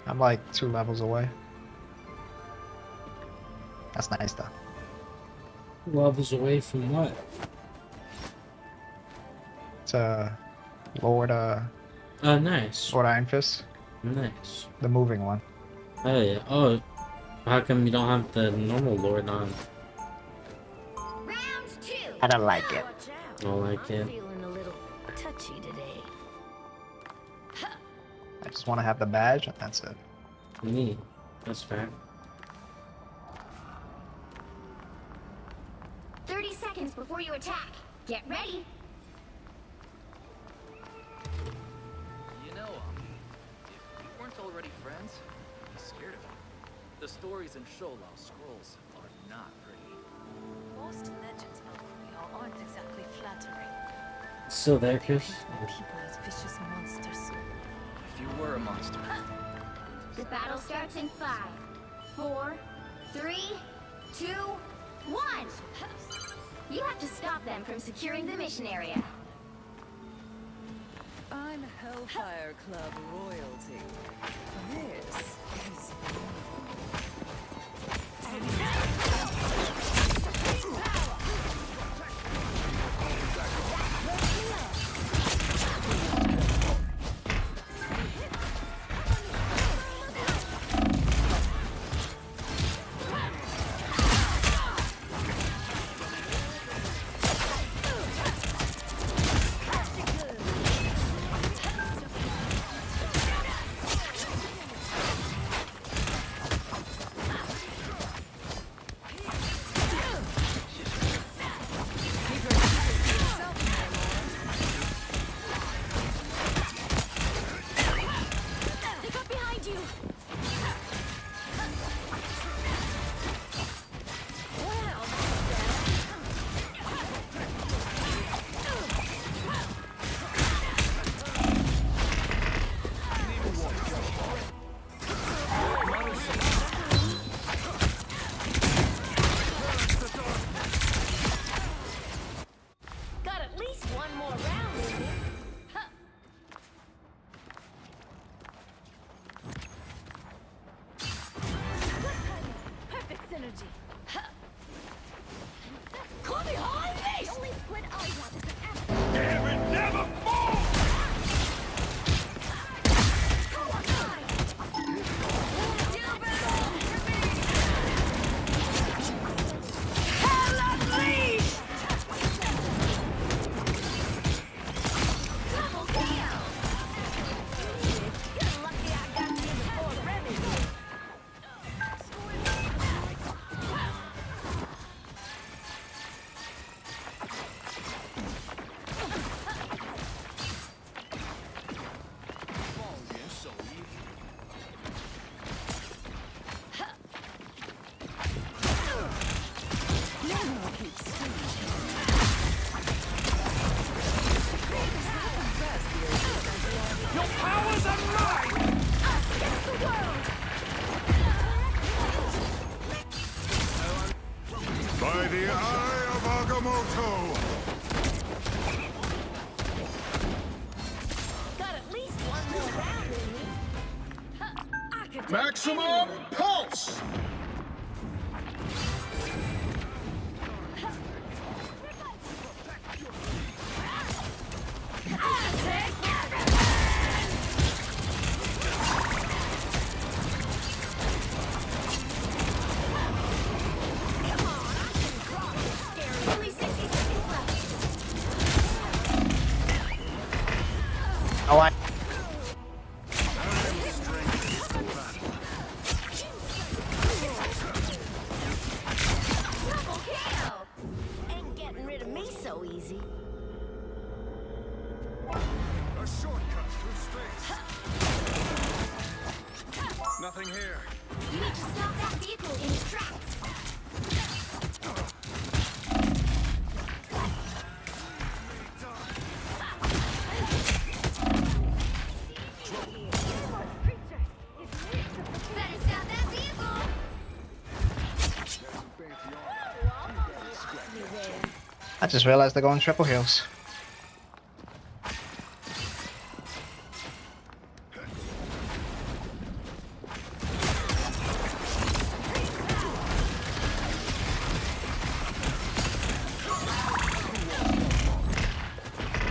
I'm like 2 levels away. That's nice though.
Levels away from what?
It's Lord
Oh, nice.
Lord Iron Fist,
Nice.
the moving one.
Oh, yeah. Oh, how come you don't have the normal Lord on?
Round 2.
I don't like it.
Watch out.
Don't like
I'm
it.
feeling a little touchy today.
I just want to have the badge and that's it.
Me. That's fair.
30 seconds before you attack. Get ready.
You know, if we weren't already friends, I'd be scared of you. The stories in Sholau scrolls are not pretty.
Most legends about Kuyo aren't exactly flattering.
Still there,
They
Chris?
paint people as vicious monsters.
If you were a monster,
The battle starts in 5, 4, 3, 2, 1. You have to stop them from securing the mission area.
I'm Hellfire Club royalty. This is
They got behind you. Got at least one more round in you. Huh.
perfect synergy.
Come behind me! The only squid I want is an apple.
By the eye of Agamotto!
Got at least one more round in me. Huh. I could do
Maximum pulse!
Only 60 seconds left.
Oh, I.
Double kill! Ain't getting rid of me so easy.
A shortcut through space. Nothing here.
You need to stop that vehicle in its tracks.
I just realized they're going triple heals.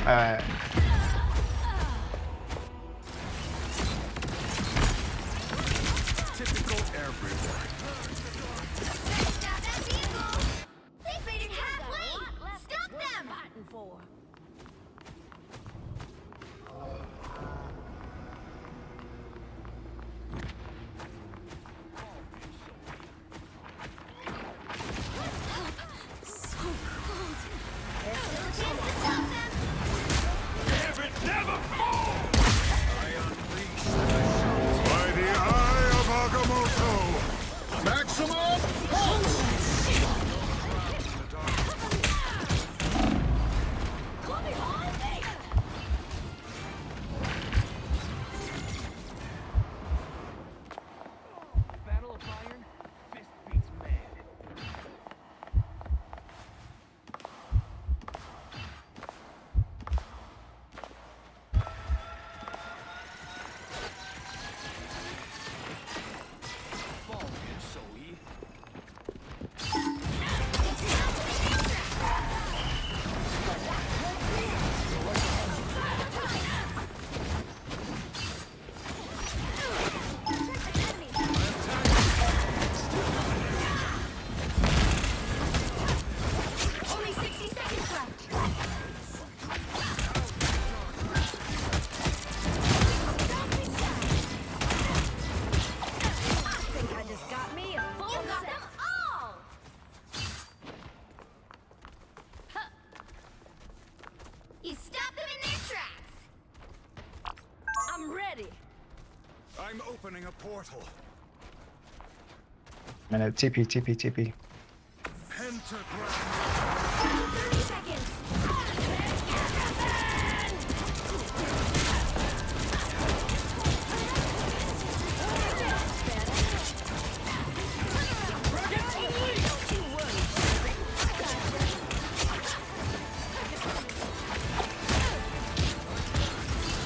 Alright.
Typical everywhere.
Stop that vehicle! They made it halfway! Stop them! So cold. There's still a chance to stop them!
By the eye of Agamotto! Maximum pulse!
Battle of Iron, fist beats man. Falcon Shoei.
Only 60 seconds left! You got them all! You stopped them in their tracks!
I'm ready.
I'm opening a portal.
Minute, TP, TP, TP.
Pentagram.
30 seconds!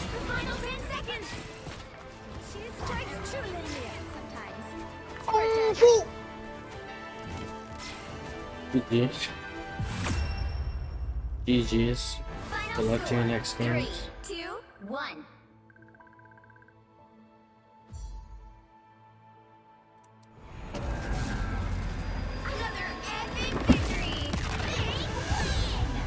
The final 10 seconds! She strikes true sometimes.
GG's. GG's.
Final
Good luck to your
score,
next
3,
games.
2, 1. Another epic victory! Game win!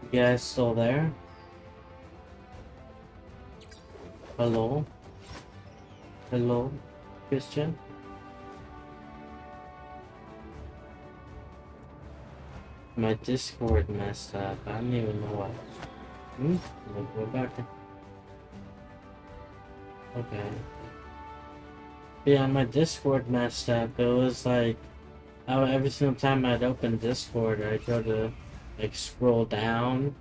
You guys still there? Hello? Hello? Christian? My Discord messed up. I don't even know why. Let's go back. Okay. Yeah, my Discord messed up. It was like, every single time I'd open Discord, I'd go to like scroll down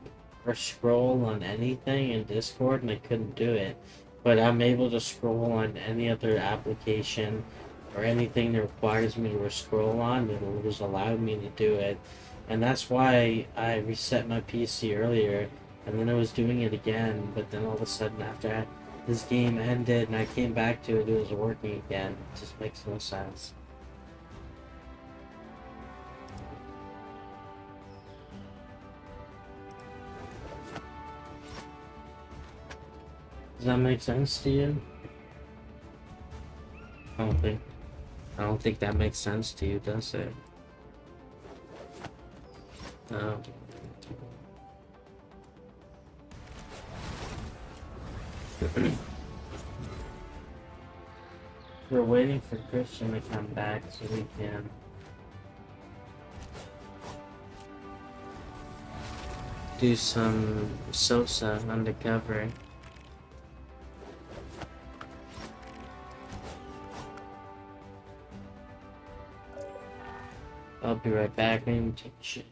or scroll on anything in Discord and I couldn't do it. But I'm able to scroll on any other application or anything that requires me to scroll on, it will just allow me to do it. And that's why I reset my PC earlier and then I was doing it again, but then all of a sudden after this game ended and I came back to it, it was working again. It just makes no sense. Does that make sense to you? I don't think that makes sense to you, does it? No. We're waiting for Christian to come back so we can do some Sosa undercover. I'll be right back and take a shit.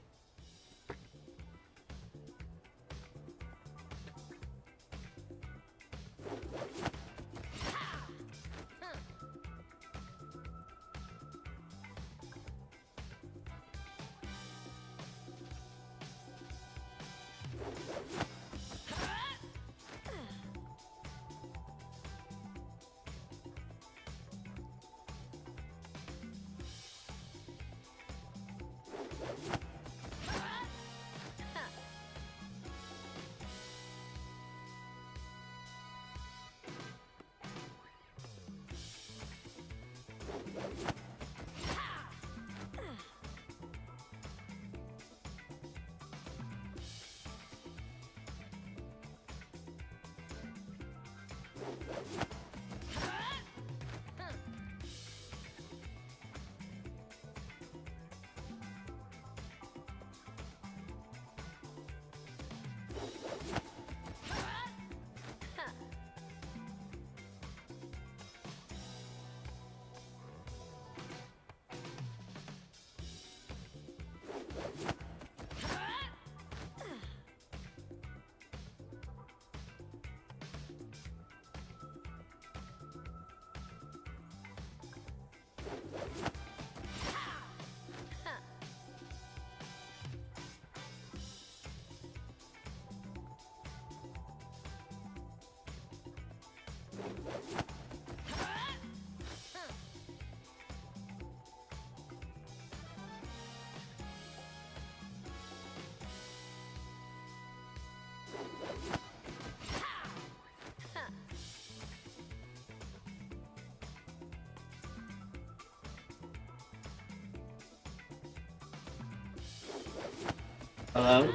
Hello?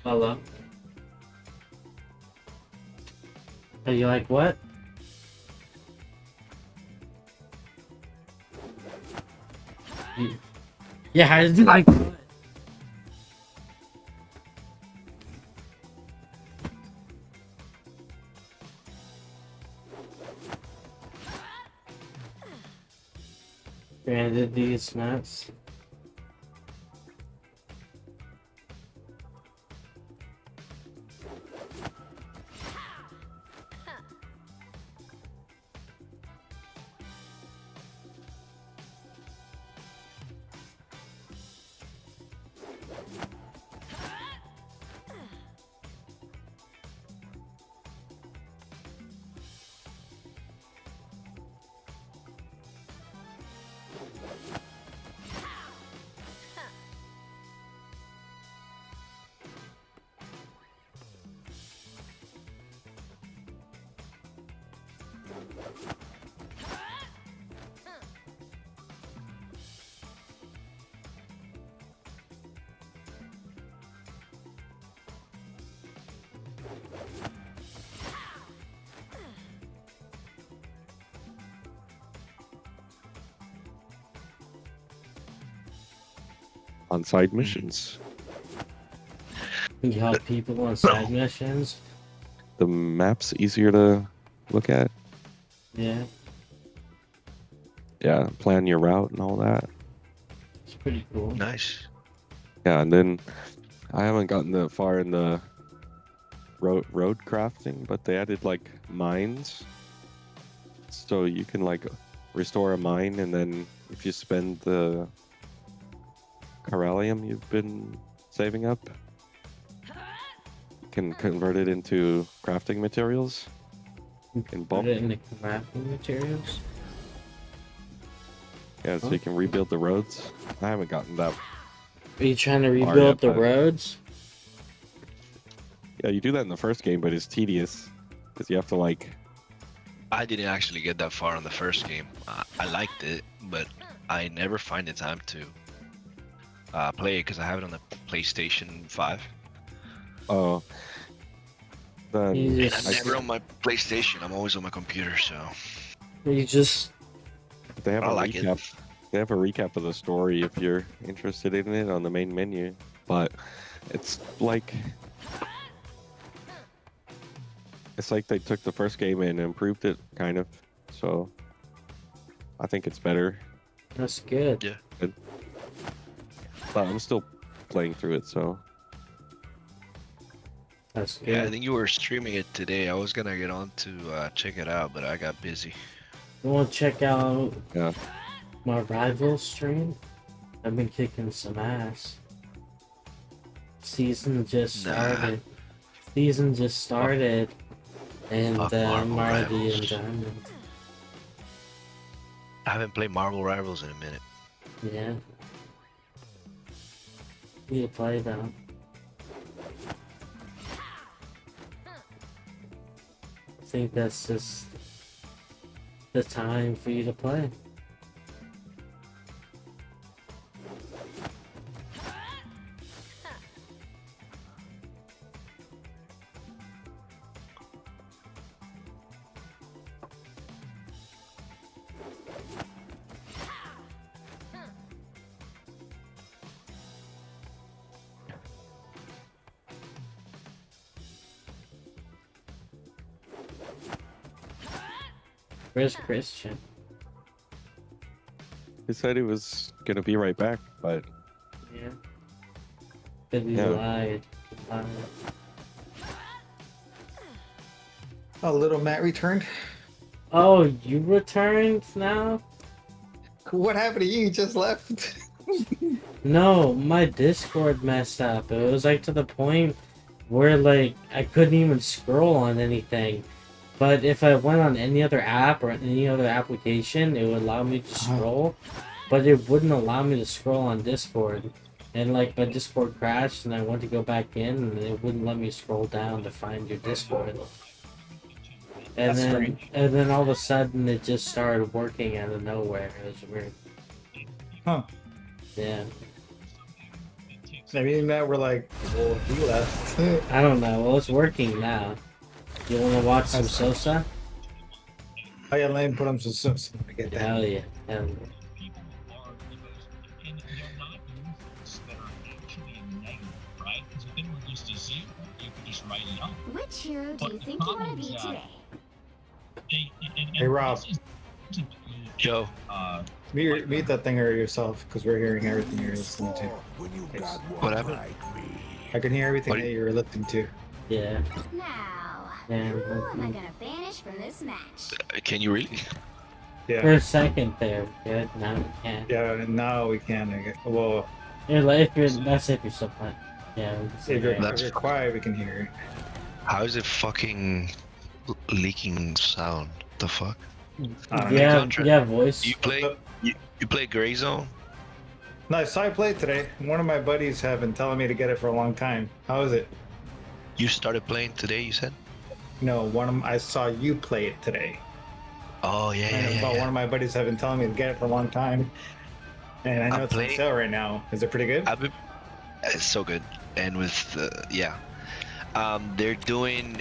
Hello? Are you like, what? Yeah, I was like, what? Granted these nuts.
On side missions.
You help people on side missions?
The map's easier to look at.
Yeah,
Yeah, plan your route and all that.
it's pretty cool.
Nice.
Yeah, and then I haven't gotten that far in the road crafting, but they added like mines, so you can like restore a mine, and then if you spend the Corallium you've been saving up, you can convert it into crafting materials in bulk.
Put it in the crafting materials?
Yeah, so you can rebuild the roads. I haven't gotten that.
Are you trying to
Far
rebuild
yet,
the
but-
roads?
Yeah, you do that in the first game, but it's tedious because you have to like.
I didn't actually get that far in the first game. I liked it, but I never find the time to play it because I have it on the PlayStation 5.
Oh. Then
You
And
just,
I'm never on my PlayStation. I'm always on my computer, so
you just
they have
I
a
like it.
recap. They have a recap of the story if you're interested in it on the main menu, but it's like they took the first game and improved it kind of. So I think it's better.
that's good.
Yeah.
Good. But I'm still playing through it, so.
That's good.
Yeah, I think you were streaming it today. I was gonna get on to check it out, but I got busy.
You want to check out
Yeah.
my rival stream? I've been kicking some ass. Season just started. Season just started. And I'm already in Diamond.
I haven't played Marvel Rivals in a minute.
Yeah. You play though. I think that's just the time for you to play. Where's Christian?
He said he was gonna be right back, but
Yeah. But he
Yeah.
lied.
Oh, little Matt returned.
Oh, you returned now?
What happened to you? You just left.
No, my Discord messed up. It was like to the point where like I couldn't even scroll on anything. But if I went on any other app or any other application, it would allow me to scroll. But it wouldn't allow me to scroll on Discord. And like my Discord crashed and I went to go back in and it wouldn't let me scroll down to find your Discord. And
That's
then
strange.
and then all of a sudden it just started working out of nowhere. It was weird.
Huh.
Yeah.
Maybe Matt were like, well, he left.
I don't know. Well, it's working now. You want to watch some Sosa?
Oh yeah, let me put on some sauce. Let me get that.
Hell yeah. Hell yeah.
Which hero do you think you want to be today?
Hey Rob,
Yo,
meet that thing or yourself, because we're hearing everything you're listening to.
what happened?
I can hear everything
What?
that you're listening to.
Yeah.
Now,
Yeah.
who am I gonna banish from this match?
Can you really?
Yeah.
For a second there. Good. Now we can.
Yeah, and now we can. Well,
Yeah, like, if you're, that's if you're still playing. Yeah. we can
if
see
you're,
that.
if you're quiet, we can hear it.
How is it fucking leaking sound? The fuck?
I don't know.
Yeah.
Contra-
Yeah. Voice.
You play? You play Gray Zone?
Nice. So I played today. One of my buddies have been telling me to get it for a long time. How is it?
You started playing today? You said?
No, I saw you play it today.
Oh yeah,
And
yeah,
but
yeah.
one of my buddies have been telling me to get it for a long time. And I know
I'm
it's on
playing-
sale right now. Is it pretty good?
I've been, it's so good, and with yeah, they're doing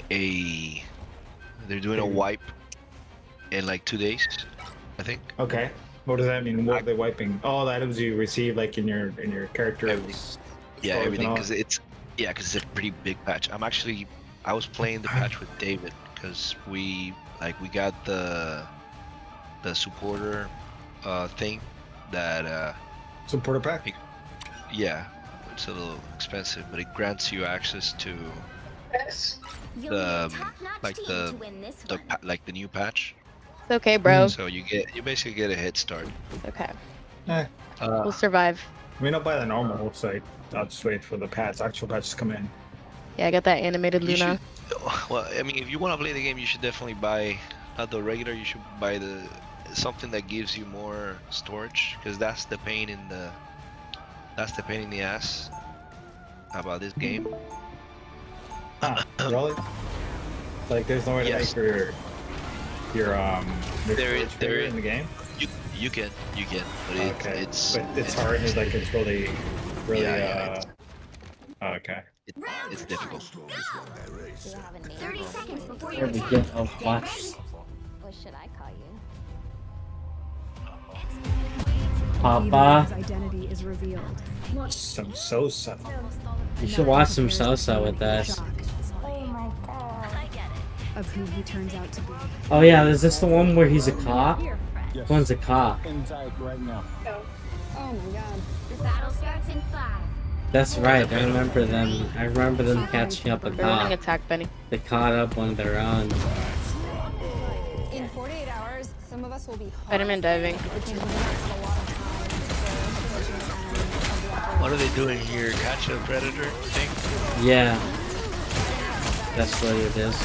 a wipe in like 2 days, I think.
Okay. What does that mean? What are they wiping? All the items you receive, like in your character's
Everything. Yeah,
storage and
everything,
all?
because it's a pretty big patch. I was playing the patch with David because we got the supporter thing that
Supporter pack.
yeah, it's a little expensive, but it grants you access to
You'll need a top-notch
like
team
the
to win this
the
one.
like the new patch.
It's okay, bro.
So you basically get a head start.
Okay.
Eh,
We'll survive.
I mean, I'll buy the normal, so I'll just wait for the actual patches to come in.
Yeah, I got that animated
You
Luna.
should, well, I mean, if you want to play the game, you should definitely buy not the regular. You should buy something that gives you more storage, because that's the pain in the ass about this game.
Huh, really? Like, there's no way to
Yes.
make your
There is-
storage bigger in the game?
You can, but
Okay.
it's
But it's hard, it's like, it's really,
Yeah,
okay.
it's difficult.
30 seconds before you
There we
attack.
go. Oh, watch.
What should I call you?
Papa.
identity is revealed.
Some Sosa.
You should watch some Sosa with us.
Of who he turns out to be.
Oh yeah, is this the one where he's a cop?
Yes.
One's a cop.
Inside right now.
Oh my god.
The battle starts in 5.
That's right. I remember them. I remember them catching up with
They're running
Doc.
attack, Benny.
They caught up on their own.
In 48 hours, some of us will be
Spider-Man diving.
What are they doing here? Catch a predator thing?
Yeah, that's what it is.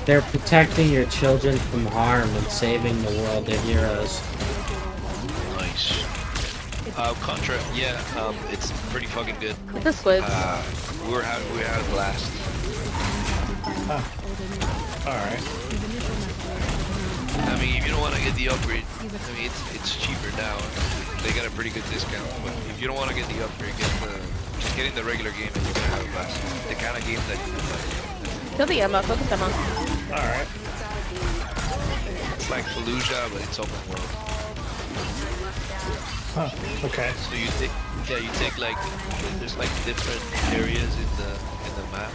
They're protecting your children from harm and saving the world. They're heroes.
Nice. Contra, yeah, it's pretty fucking good.
With the squids.
We had a blast.
Alright.
I mean, if you don't want to get the upgrade, I mean, it's cheaper now. They got a pretty good discount. But if you don't want to get the upgrade, just get in the regular game and you're gonna have a blast. The kind of game that you like.
Kill the Emma. Focus Emma.
Alright.
It's like Fallujah, but it's open world.
Huh. Okay.
So you take like there's like different areas in the map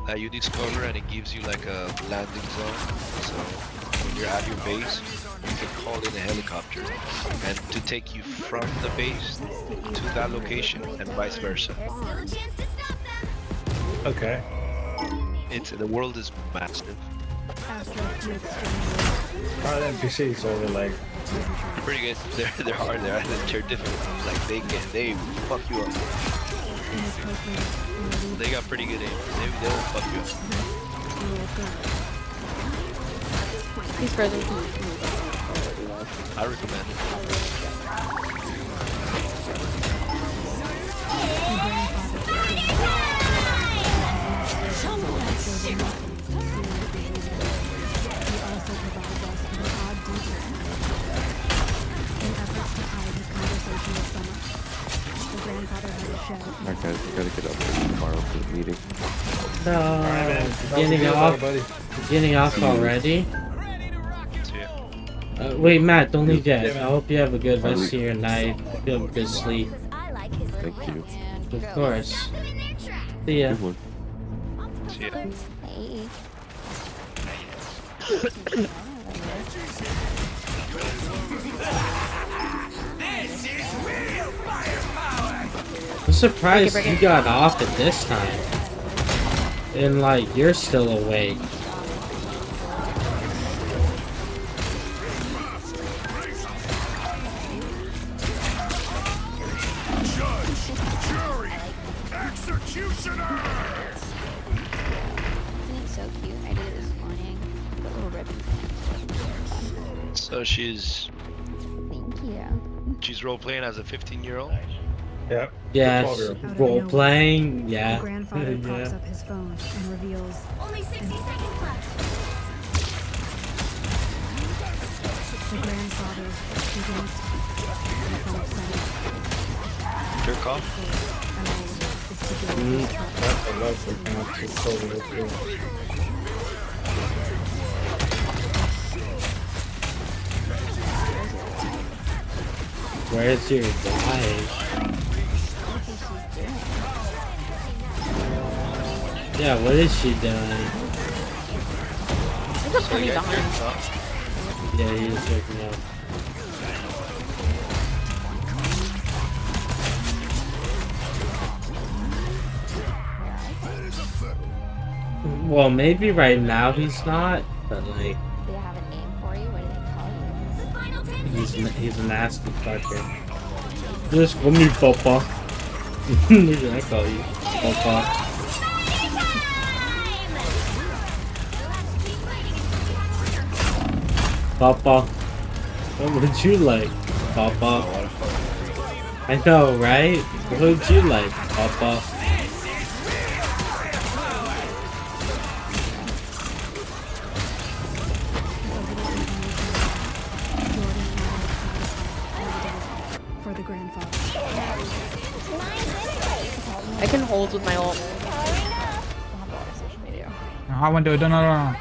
that you discover, and it gives you like a landing zone. So when you're at your base, you can call in a helicopter and to take you from the base to that location and vice versa.
Okay.
The world is massive.
Are the NPCs or like
Pretty good. They're hard. They're difficult. Like they fuck you up. They got pretty good aim. They'll fuck you up.
He's frozen.
I recommend it.
Alright guys, we gotta get up there tomorrow for the meeting.
No, getting off already.
See ya.
Wait, Matt, don't leave yet. I hope you have a good rest of your night. You have a good sleep.
Thank you.
Of course. See ya.
Good one.
See ya.
I'm surprised you got off at this time. And like, you're still awake.
So she's
Thank you.
role playing as a 15-year-old.
yeah.
Yeah, role playing.
The
Yeah.
grandfather pops
Yeah.
up his phone and reveals
Only 60 seconds left.
the grandfather begins in front of Sunny.
Jerk off.
That's a love for cannot be totally true.
Where's your wife? Yeah, what is she doing?
There's a pony behind.
Yeah, he's looking up. Well, maybe right now he's not, but like,
Do they have a name for you? What do they call you? The final 10 seconds.
he's a nasty fucker. Just call me Papa. What should I call you? Papa. Papa. What would you like, Papa? I know, right? What would you like, Papa?
for the grandfather.
I can hold with my ult.
I want to do no.
I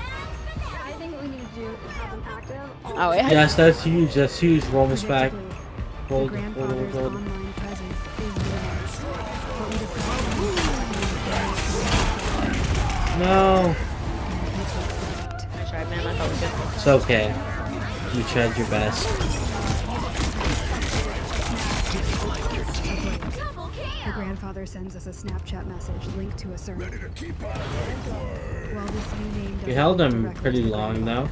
think what we need to do is have them active.
Oh, yeah.
Yes, that's huge. That's huge. Roll this back.
Predictably,
Hold,
the
hold,
grandfather's
hold.
online presence is minimized. But we decided
No.
I tried, man. I thought we could.
It's okay. You tried your best.
grandfather sends us a Snapchat message linked to a server. While this new name
We
doesn't
held
link
him
directly
pretty
to the
long though.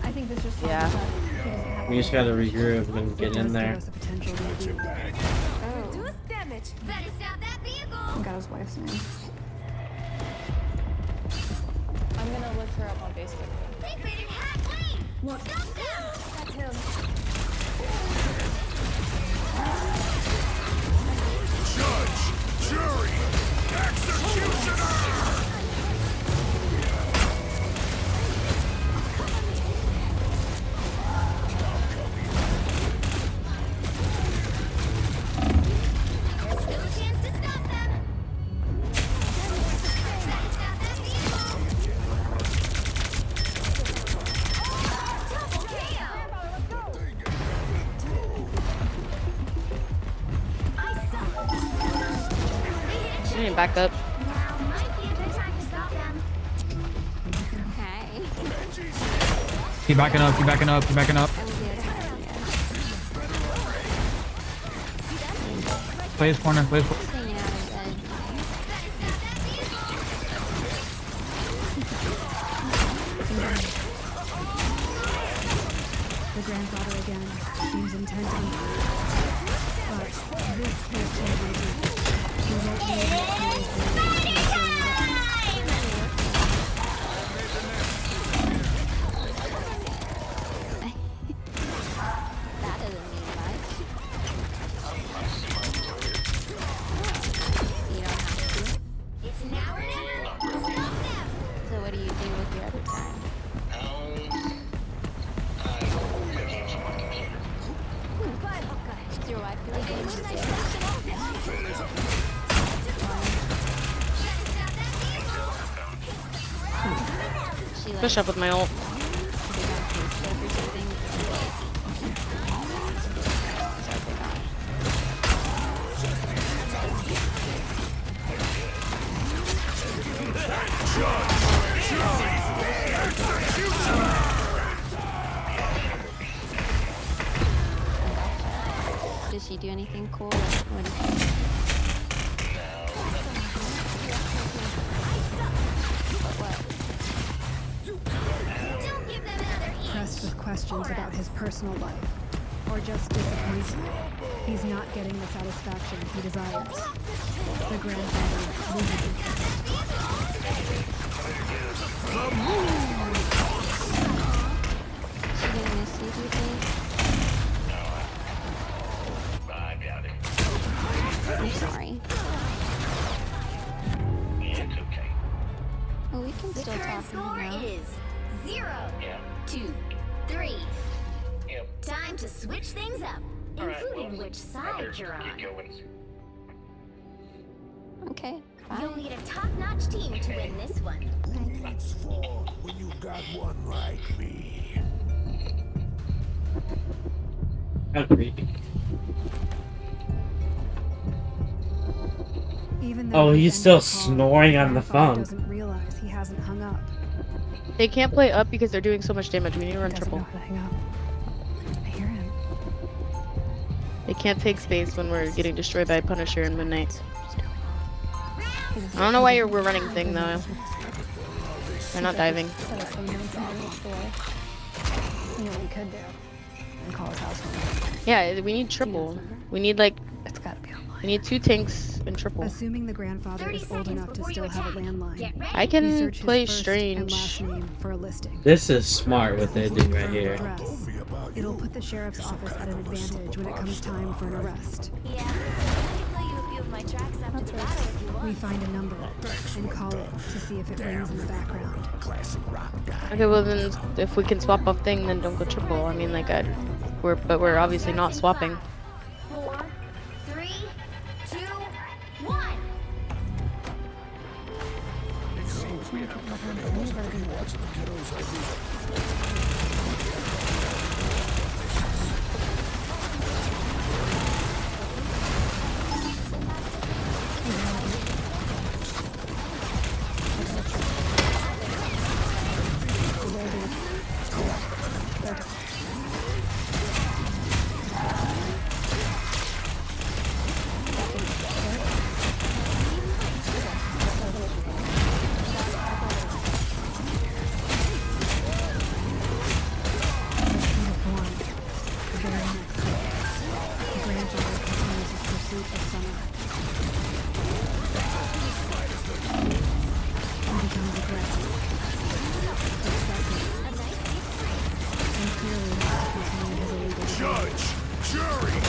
I think this just
Yeah.
We just gotta regroup and get
It
in
does
there.
give us a potential lead.
Reduce damage.
Better stop that vehicle.
Got his wife's name.
I'm gonna look her up on Facebook.
They figured halfway. Stop them.
That's him.
Judge, jury, executioner!
There's still a chance to stop them. Better stop that vehicle. Double KO. I suck.
I need back up.
Now might be a good time to stop them.
Hey.
Keep backing up, keep backing up, keep backing up. Play his corner, play his corner.
Hanging out in bed.
The grandfather again seems intent on but this can't change it. He won't leave this
That doesn't mean much. You don't have to.
It's now or never. Stop them.
So what do you do with your other time? But, oh gosh, is your wife really good?
Looks like that's it all. Better stop that vehicle.
She
Push up with my ult.
Did she do anything cool? What did she do?
Don't give them another inch.
pressed with questions about his personal life, or just disappointed. He's not getting the satisfaction he desires. The grandfather loses interest.
She didn't miss you, do you think? I'm sorry.
It's okay.
Well, we can
The
still
current
talk
score
now.
is 0, 2, 3. Time to switch things up, including which side you're on.
Okay,
You'll
fine.
need a top-notch team to win this one.
That's for when you've got one like me.
How creepy.
Even though
Oh,
he's
he's
ended
still
the call,
snoring on the
grandfather
phone.
Doesn't realize he hasn't hung up.
They can't play up because they're doing so much damage. We need to run
Doesn't know
triple.
how to hang up. I hear him.
They can't take space when we're getting destroyed by Punisher and Midnight. I don't know why we're running thing though. They're not diving.
Set up some notes on the store. You know what we could do? And call his house phone.
Yeah, we need triple. We need like,
It's gotta be online.
we need 2 tanks and triple.
Assuming the grandfather
30
is old
seconds
enough to
before you
still have a
attack.
landline.
Get ready.
I can
Research his
play
first and last
strange.
name for a listing.
This is smart what they do right
Confirm
here.
address. It'll put the sheriff's office at an advantage when it comes time for an arrest.
Yeah, I can play you a few of my tracks after the battle if you want.
We find a number and call it to see if it rings in the background.
Okay, well then, if we can swap off thing, then don't go triple. I mean, like, but we're obviously not swapping.
4, 3, 2, 1.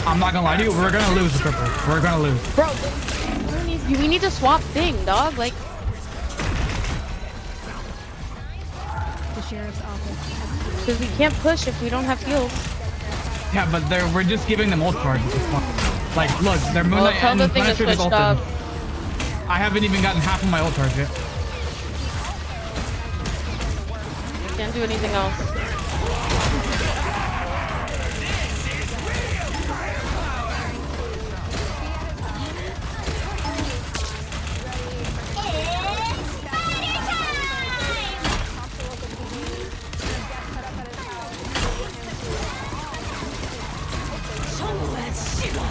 I'm not gonna lie to you, we're gonna lose the purple. We're gonna lose.
Bro, we need to swap thing, dog. Like,
The sheriff's office.
because we can't push if we don't have heals.
Yeah, but we're just giving them ult cards. Like, look, their Moon
Well,
Knight
tell
and
the thing to
Punisher is
switch
ulted.
up.
I haven't even gotten half of my ult cards yet.
Can't do anything else.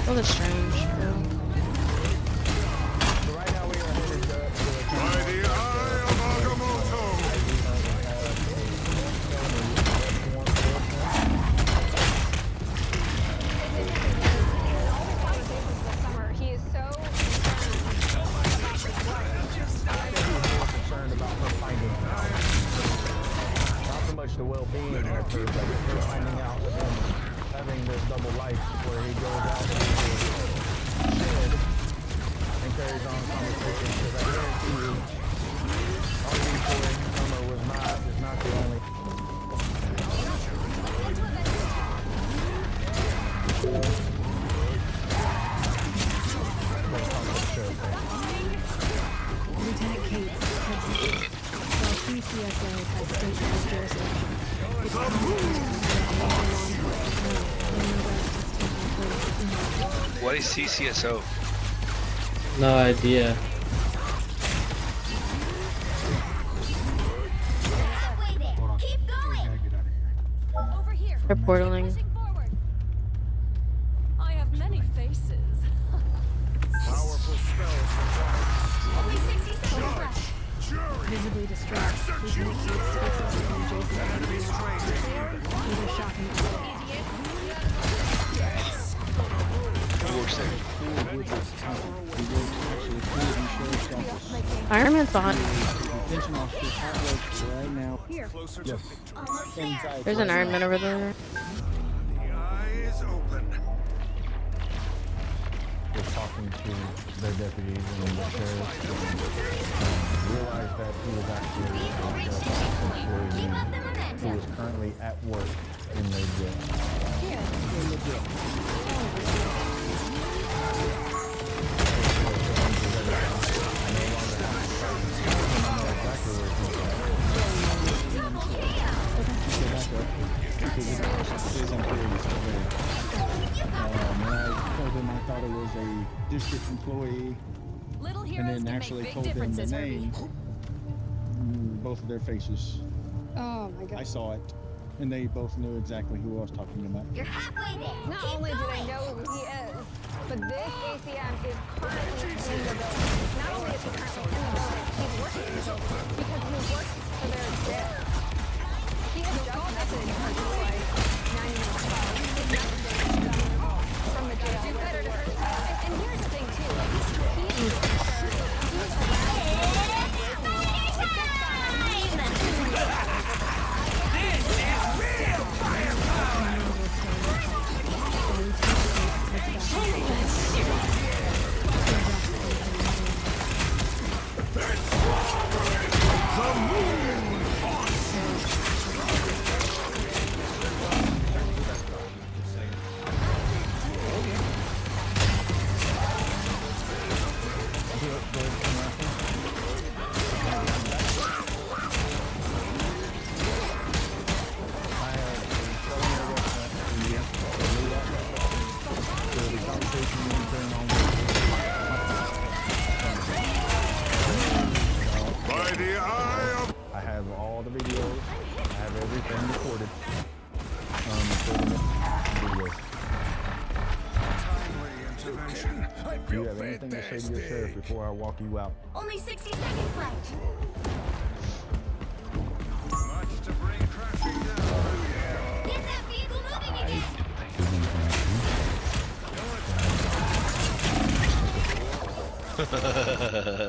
Oh, that's strange.
He is so
concerned about her finding not so much the well-being of her, but her finding out of him having this double life where he goes out into the shed and carries on conversations. Because I guarantee you, our boy Summer is not the only.
Lieutenant Cates has while CCSO has state-wide jurisdiction. Its
What is CCSO?
No idea.
They're portaling.
I have many faces.
Powerful spells
Only 60 seconds left.
visibly distraught. Lieutenant Cates speaks up to Jason with a shocking
Iron Man's behind.
Right now.
Here.
Yes.
There's an Iron Man over there.
Was talking to their deputies and the sheriff and realized that he was actually an employee who was currently at work in their jail. In the jail. I told him I thought it was a district employee,
Little
and
heroes
then
can
actually
make big
told them the
differences, Herbie.
name. Both of their faces.
Oh my god.
I saw it, and they both knew exactly who I was talking about.
You're halfway there.
Not
Keep
only do they
going.
know who he is, but this ACM is currently in the building. Not only is he currently in the building, he's working in the building because he works for their jail. He has just messaged her to like 90 minutes ago. His messaging from the jail. And here's the thing too, I have all the videos. I have everything recorded. Do you have anything to say to your sheriff before I walk you out?
Only 60 seconds left. Get that vehicle moving again.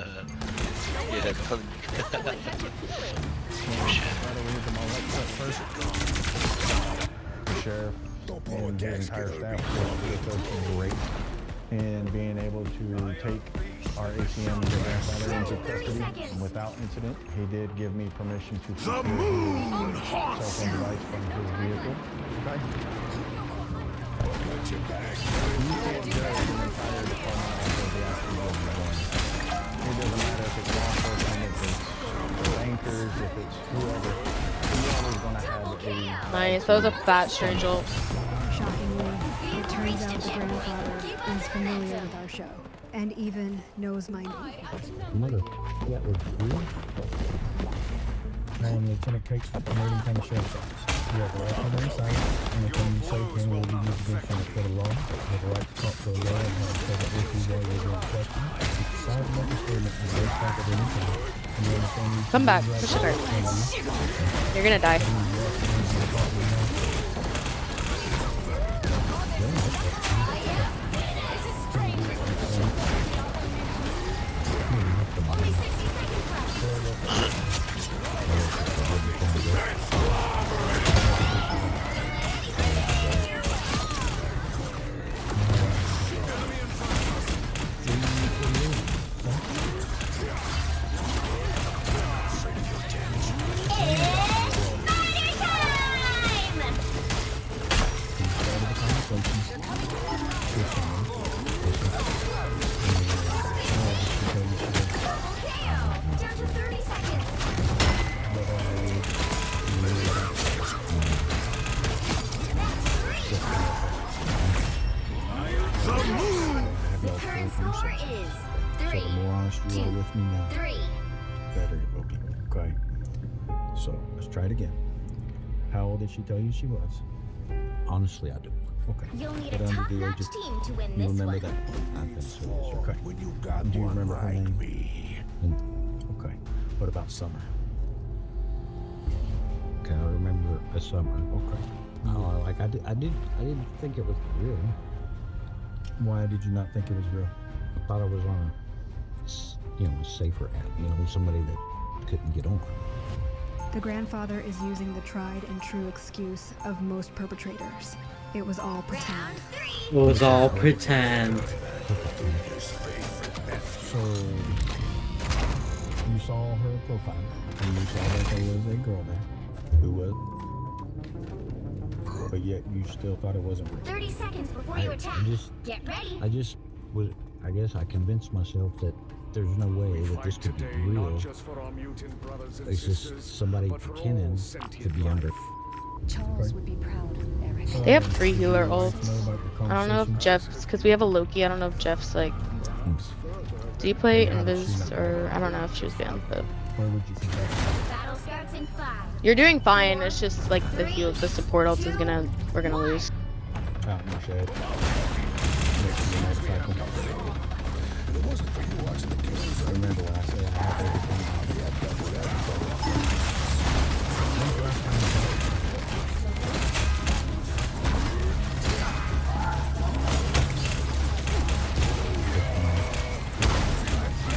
Yeah, come.
The sheriff and the entire staff with us great. And being able to take our ACM and the grandfather into custody without incident, he did give me permission to secure his cell phone device from his vehicle. Okay? You can't judge an entire department off of the actions of one. It doesn't matter if it's law enforcement, if it's bankers, if it's whoever. You're always going to have a...
Nice, that was a fat stray jolt.
Shockingly, it turns out the grandfather is familiar with our show and even knows my name.
Mother, that was weird. Now, when Lieutenant Cake's promoting kind of sheriff's office, you have the right to remain silent, and if you say him will be used against you in a court of law. You have the right to talk to a lawyer and have a present with you while you're being questioned. If you decide to make a statement, you may stop at any time. And you understand you
Come back, push start. You're gonna die.
You are with me now. Better, okay. So let's try it again. How old did she tell you she was? Honestly, I do. Okay.
You'll need
But
a
under the
top-notch
age of,
team to win
you
this
remember
one.
that? I've been serious. Okay. Do you remember her name? Okay. What about Summer? Okay, I remember a Summer. Okay. No, like I didn't think it was real. Why did you not think it was real? I thought it was on a safer app, somebody that couldn't get on.
The grandfather is using the tried and true excuse of most perpetrators. It was all pretend.
It was all pretend.
So, you saw her profile, and you saw that there was a girl there who was, but yet you still thought it wasn't real.
30 seconds before you attack. Get ready.
I guess I convinced myself that there's no way that this could be real. It's just somebody pretending to be under.
Charles would be proud, Eric.
They have 3 healer ults. I don't know if Jeff's, because we have a Loki, I don't know if Jeff's like, do you play Invis, or I don't know if she was banned, but.
Battle starts in 5.
You're doing fine, it's just like the support ult is we're gonna lose.
Out in the shed. Remember when I said I have everything.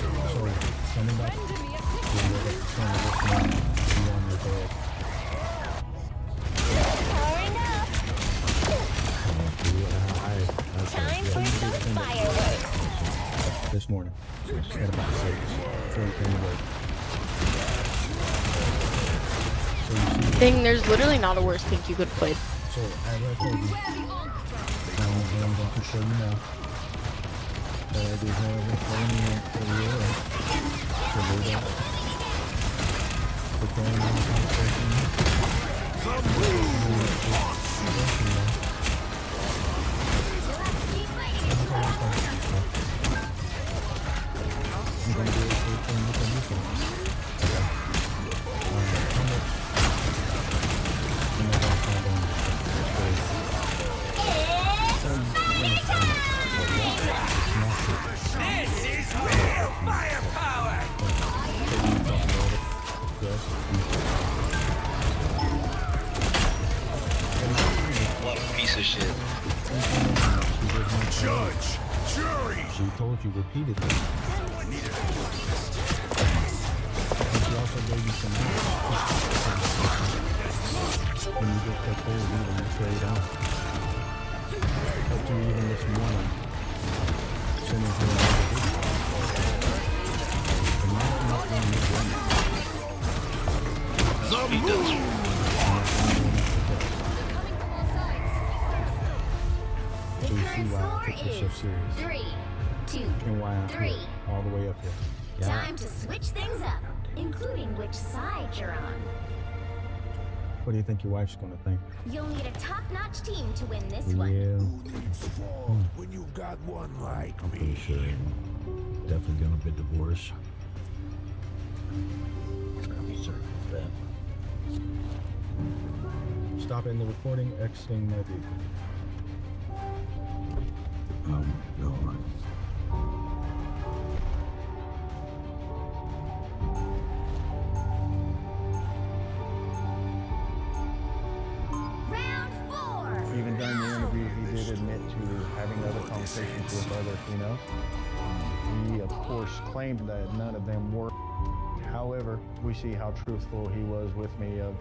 So, coming back, this morning. At about 6.
Thing, there's literally not a worse pink you could have played.
So, as I told you, I'm going to show you now. I do have a phone for you. So, do that. Preparing on the conversation. I'm going to do it for
What a piece of shit.
Judge, jury. She told you repeatedly. And she also gave you some money. When you get that cold, you trade on. Up to even this morning. Sending him so you see why I took this so serious.
3, 2,
And why I'm
3.
here, all the way up here. Yeah.
Time to switch things up, including which side you're on.
What do you think your wife's gonna think?
You'll need a top-notch team to win this one.
Yeah.
When you've got one like
I'm pretty sure definitely gonna be divorced. I'm certain of that. Stopping the recording, exiting my vehicle. No.
Round 4.
Even during the interview, he did admit to having other conversations with other females. He, of course, claimed that none of them were. However, we see how truthful he was with me of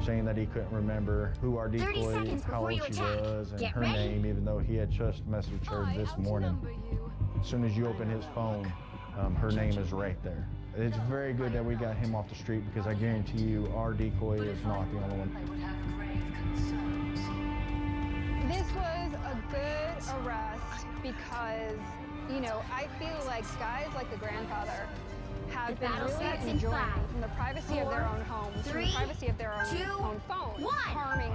saying that he couldn't remember who our
30
decoy,
seconds
how
before
old
you
she
attack.
was, and
Get
her
ready.
name, even though he had just messaged her this morning. As soon as you open his phone, her name is right there. It's very good that we got him off the street because I guarantee you our decoy is not the only one.
This was a good arrest because, you know, I feel like guys like the grandfather have
The
been
battle
really
starts in
enjoying
5,
from the privacy of their
4,
own homes, from
3,
the privacy of their own
2,
phones,
1.
harming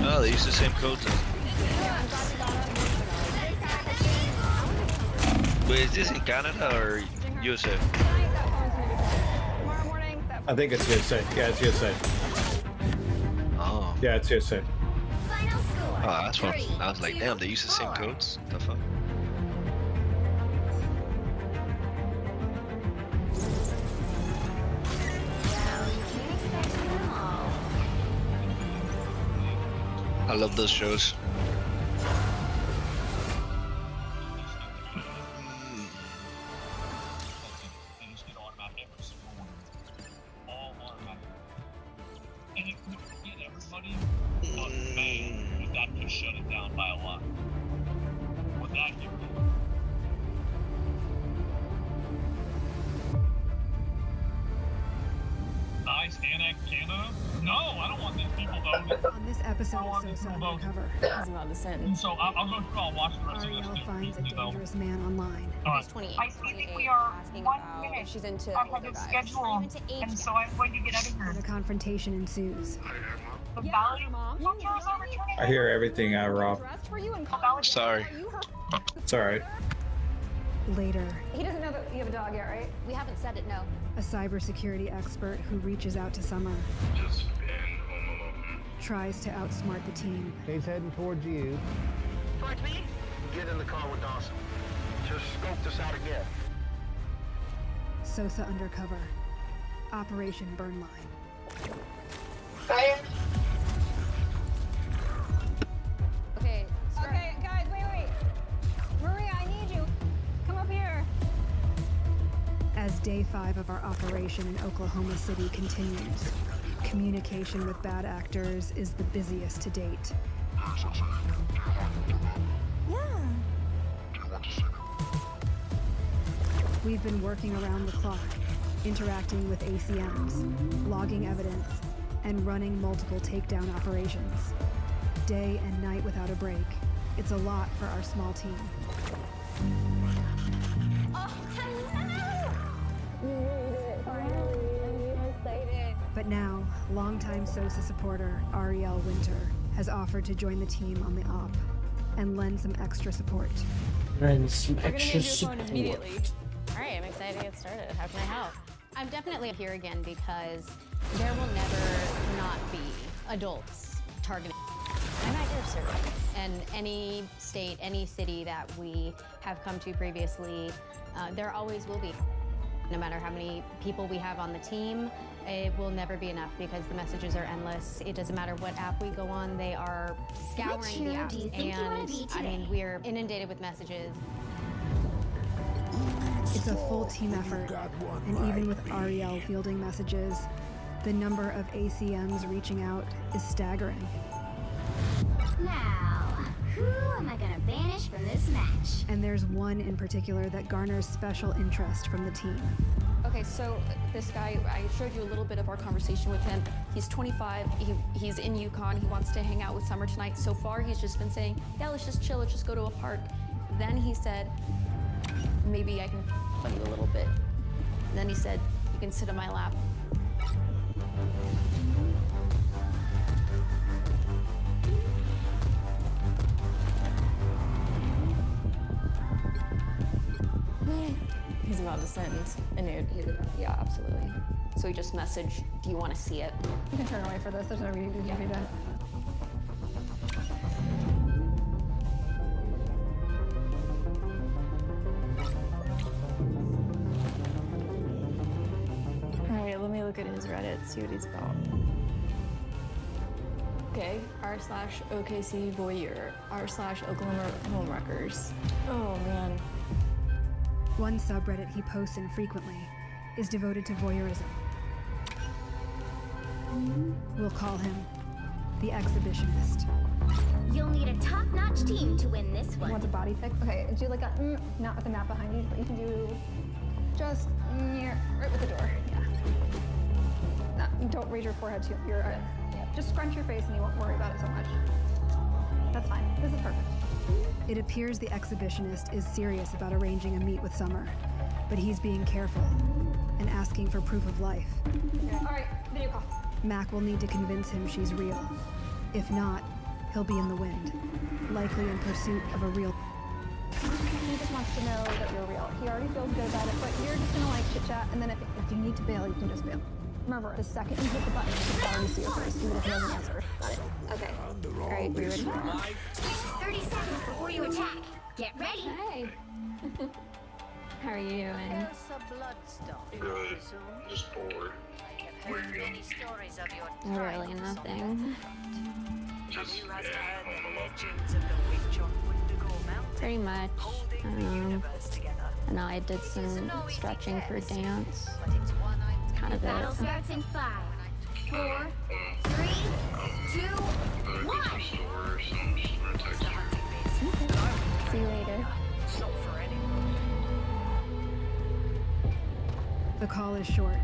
Oh, they use the same codes. Wait, is this in Canada or USA?
tomorrow morning. That
I think it's USA. Yeah, it's USA.
Oh.
Yeah, it's USA.
Final score.
Oh, that's what
3,
I was like.
2,
Damn, they use the same
4.
codes. The fuck?
Well, you can't expect to win them all.
I love those shows.
And if we get everybody on May, would that just shut it down by a lot? Would that get rid of it? Nice, Annex Canada? No, I don't want these people though.
On this episode of Sosa Undercover,
He's about to send. So I'll go through, I'll watch the rest of
Ariel
this.
finds a dangerous man online.
Alright.
28.
I think we are 1 minute
She's into
ahead of schedule, and so I'm going to get out of here.
And a confrontation ensues.
The ballet hunters are returning.
I hear everything, Rob.
dressed for you and
Sorry.
It's alright.
Later,
He doesn't know that you have a dog yet, right?
We haven't said it, no.
a cybersecurity expert who reaches out to Summer
Just been home alone.
tries to outsmart the team.
He's heading towards you.
Towards me? Get in the car with Dawson. Just scope this out again.
Sosa Undercover. Operation Burnline.
Okay, guys, wait. Maria, I need you. Come up here.
As day 5 of our operation in Oklahoma City continues, communication with bad actors is the busiest to date. We've been working around the clock, interacting with ACMs, logging evidence, and running multiple takedown operations. Day and night without a break. It's a lot for our small team. But now, longtime Sosa supporter Ariel Winter has offered to join the team on the op and lend some extra support.
And some
We're gonna
extra
need your phone
support.
immediately. All right, I'm excited to get started. How can I help? I'm definitely here again because there will never not be adults targeting. I'm at your service. And any state, any city that we have come to previously, there always will be. No matter how many people we have on the team, it will never be enough because the messages are endless. It doesn't matter what app we go on, they are scouring the
hero
app.
do you think you wanna
And
be
I mean,
today?
we're inundated with messages.
It's a full team effort, and even with Ariel fielding messages, the number of ACMs reaching out is staggering.
Now, who am I gonna banish from this match?
And there's one in particular that garners special interest from the team.
Okay, so this guy, I showed you a little bit of our conversation with him. He's 25, he's in Yukon, he wants to hang out with Summer tonight. So far, he's just been saying, yeah, let's just chill, let's just go to a park. Then he said, maybe I can f you a little bit. And then he said, you can sit on my lap.
He's about to send a nude.
Yeah, absolutely. So he just messaged, do you want to see it?
You can turn away for this. There's no reason to do that.
Alright, let me look at his Reddit, see what he's about. Okay, r/OKC voyeur, r/Oklahoma homewreckers. Oh man.
One subreddit he posts in frequently is devoted to voyeurism. We'll call him the Exhibitionist.
You'll need a top-notch team to win this
You
one.
want a body pick? Okay, do like a not with the map behind you, but you can do just near, right with the door. Yeah. No, don't raise your forehead too. Yeah, just scrunch your face and you won't worry about it so much. That's fine. This is perfect.
It appears the Exhibitionist is serious about arranging a meet with Summer, but he's being careful and asking for proof of life.
Okay. All right, video call.
Mac will need to convince him she's real. If not, he'll be in the wind, likely in pursuit of a real.
He just wants to know that you're real. He already feels good about it, but you're just gonna like chit chat, and then if you need to bail, you can just bail. Remember, the second you hit the button, he's already see your face, even if he doesn't answer. Got it? Okay. All right, you ready?
30 seconds before you attack. Get ready.
Hey. How are you doing?
Good. Just bored. Where you going?
Oh, really? Nothing.
Just, yeah, home alone.
Pretty much. And I did some stretching for dance. It's kind of
Battle
it.
starts in 5, 4, 3, 2, 1.
See you later.
The call is short,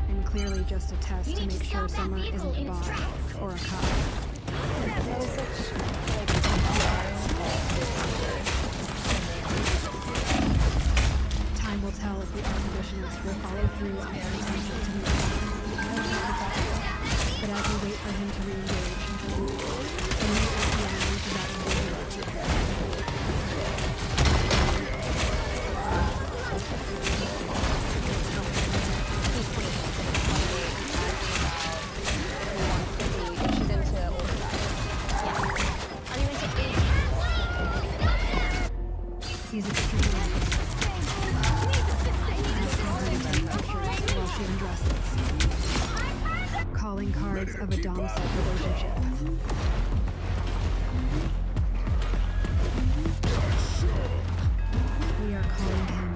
and clearly just a test to make sure Summer isn't a bot or a cop. Time will tell if the Exhibitionist will follow through on his intention to meet Summer. But as we wait for him to re-engage, a new ACM reaches out to He's extremely while she undresses. Calling cards of a dom-sub relationship. We are calling him.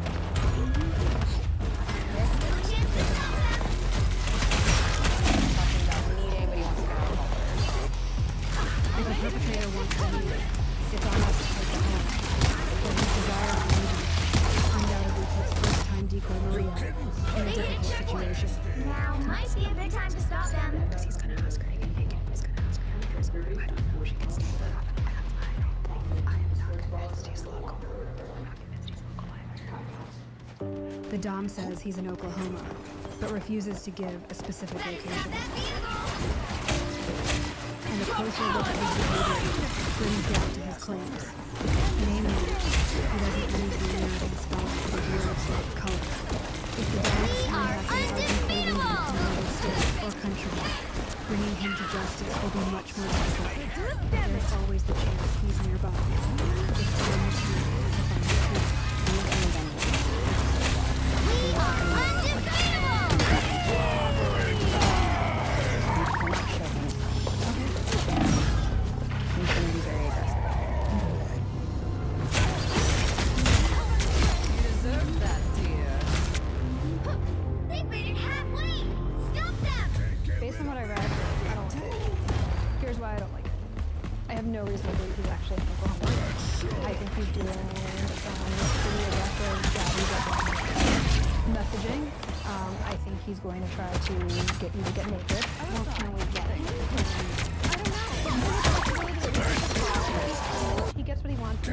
If a perpetrator wants to meet, it's on us to take it home. But his desire for meeting undoubtedly puts first-time decoy Maria in a difficult situation.
Now might be a good time to stop them.
He's gonna ask her to get naked. He's gonna ask her to kiss her. I don't know if she can stay for that. I am not convinced he's local. I'm not convinced he's local either. The Dom says he's in Oklahoma, but refuses to give a specific location. And a closer look at his behavior brings doubt to his claims. Namely, he doesn't use the American spell for the Europe color. If the Dom's contacting our decoy leads in another state or country, bringing him to justice will be much more difficult. There's always the chance he's nearby. It's time to find the truth.
We are undefeatable!
He's gonna be very aggressive.
he's doing pretty aggressive messaging. I think he's going to try to get you to get naked. Or can we get it? He gets what he wants.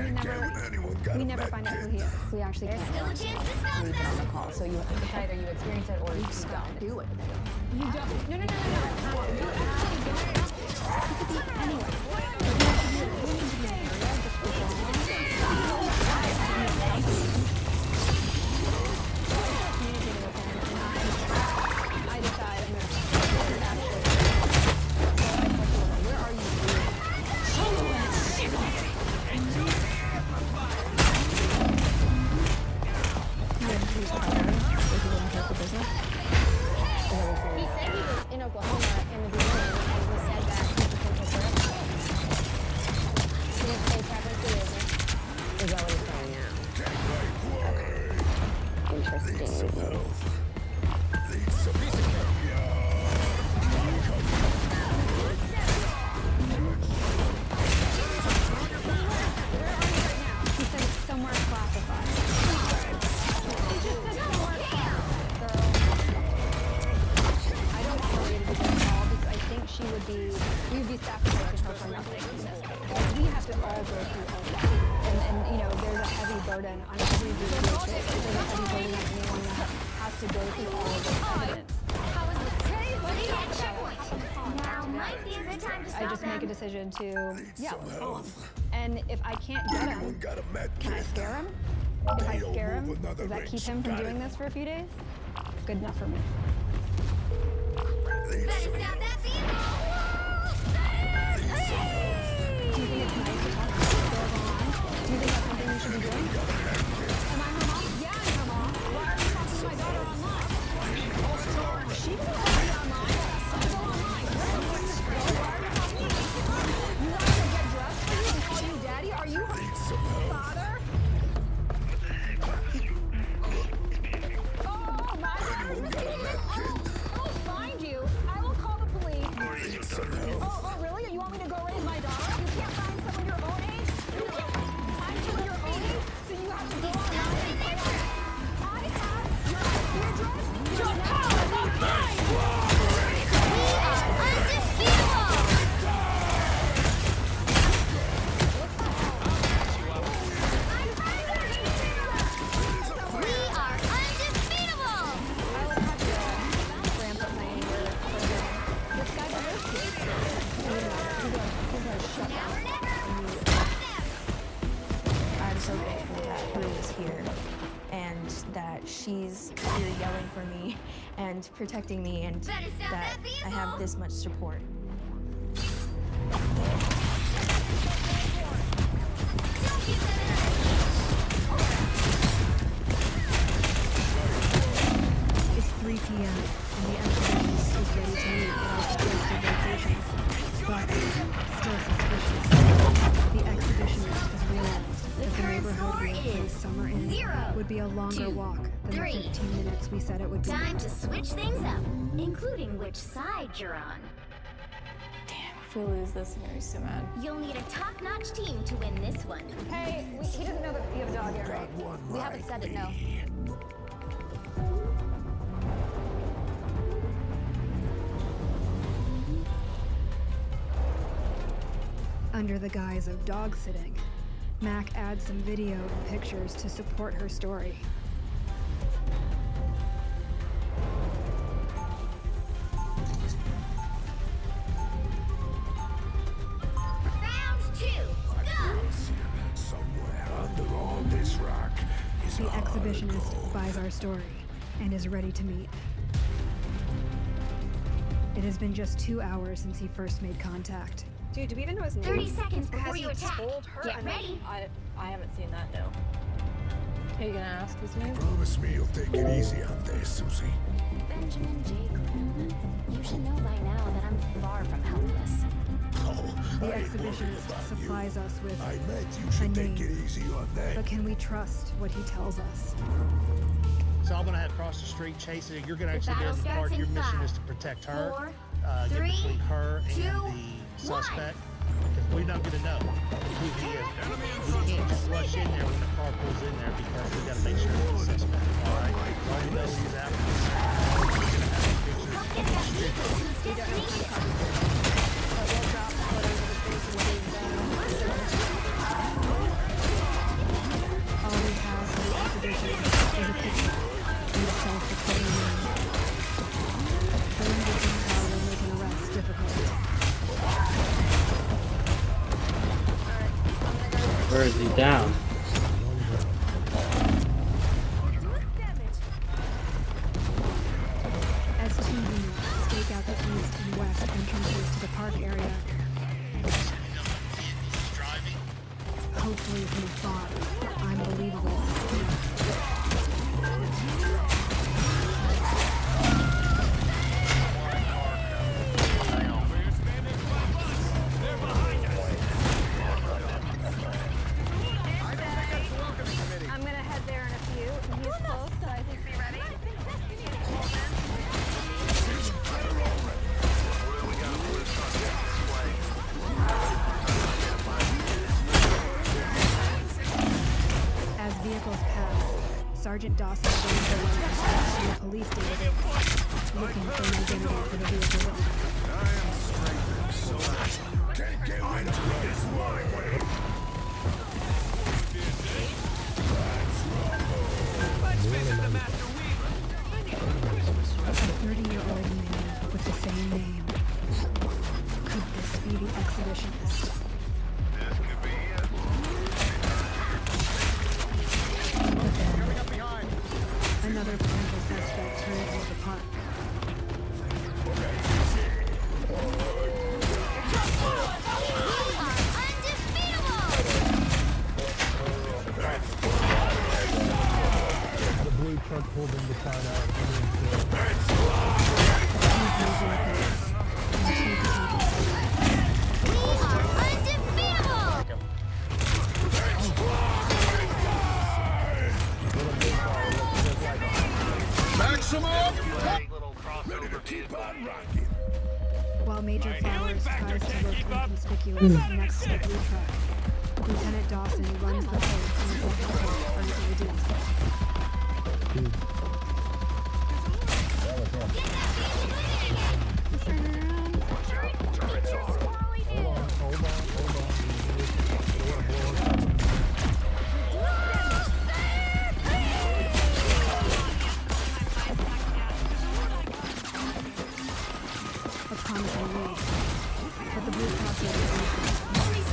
We never find out who he is. We actually
There's still a chance to stop
leave it on the call. So it's either you experience it or you don't do it. You don't. No. You actually don't. It could be anywhere.
He said he was in Oklahoma in the beginning, and he said that he could take his birth. He didn't say Travis is.
Is that what he's saying now? Interesting.
He said it's somewhere classified. It just said somewhere classified.
I don't want Maria to be involved because I think we would be sacrificing her for nothing in this case. We have to all go through all that. And you know, there's a heavy burden on every video. There's a heavy burden on anyone that has to go through all of this evidence.
Now might be a good time to stop
I just make a
them.
decision to yell. And if I can't get him, can I scare him? If I scare him, does that keep him from doing this for a few days? Good enough for me.
Better stop that vehicle!
Do you think it's nice to talk to girls online? Do you think that's something we should be doing? Am I her mom? Yeah, I'm her mom. Why are you talking to my daughter online? She can already be online. I'll go online. Why are you talking to me? You want me to get dressed for you and call you daddy? Are you her father? Oh, my God is misbehaving? I'll find you. I will call the police. Oh, really? You want me to go raise my daughter? You can't find someone your own age? You can't find someone your own age? So you have to go online and play on. I have your IP address. Your power is mine.
We are undefeatable!
I would have to ramp up my anger further. This guy's a risky. He's gonna shut down.
I'm so grateful that Rue is here and that she's here yelling for me and protecting me and that I have this much support.
It's 3 p.m. and the exhibitionist is ready to meet at our suggested locations, but still suspicious. The exhibitionist has realized that the neighborhood we have placed Summer in
0,
would be a longer
2,
walk than
3.
the 15 minutes we said it would be.
Time to switch things up, including which side you're on.
If we lose this, I'm gonna be so mad.
You'll need a top-notch team to win this one.
Hey, he doesn't know that you have a dog yet, right?
We haven't said it, no.
Under the guise of dog sitting, Mac adds some video and pictures to support her story.
Round 2, go!
Somewhere under all this rock is
The exhibitionist buys our story and is ready to meet. It has been just 2 hours since he first made contact.
Dude, do we even know his name?
30 seconds before
Has
you
he
attack.
told her?
Get ready.
I haven't seen that, no. Are you gonna ask his name?
Promise me you'll take it easy out there, Susie.
Benjamin J. Grimm. You should know by now that I'm far from helpless.
Oh,
The
I
exhibitionist supplies us with
I meant you
a
should take
name,
it easy on
but
that.
can we trust what he tells us?
So I'm gonna head across the street chasing it. You're gonna actually be
battle
in the park.
starts in
Your mission
5,
is to protect her.
4,
Get
3,
between her
2,
and the suspect. Because we're not gonna know who he is. We can't just rush push in there when the car pulls in there because we gotta make sure it's a suspect. Alright? All you know he's after us. We're gonna have the pictures on the street.
We don't know when cars are but we'll drop photos of his face and what he's done.
All we have for the exhibition is a picture and a self-declared name. Filling the detail will make an arrest difficult.
Where is he down?
As two units stake out the east and west entrances to the park area, hopefully from afar, unbelievable.
I'm gonna head there in a few. He's close, so I think be ready.
As vehicles pass, Sergeant Dawson brings the license to the police database, looking for an identity for the vehicle owner. A 30-year-old man with the same name. Could this be the exhibitionist? Another potential suspect turns into the park.
The blue truck pulled in to find out.
While Major Flowers tries to look inconspicuous next to the blue truck, Lieutenant Dawson runs the hood and the second truck for an ID. A promising lead, but the blue crossover is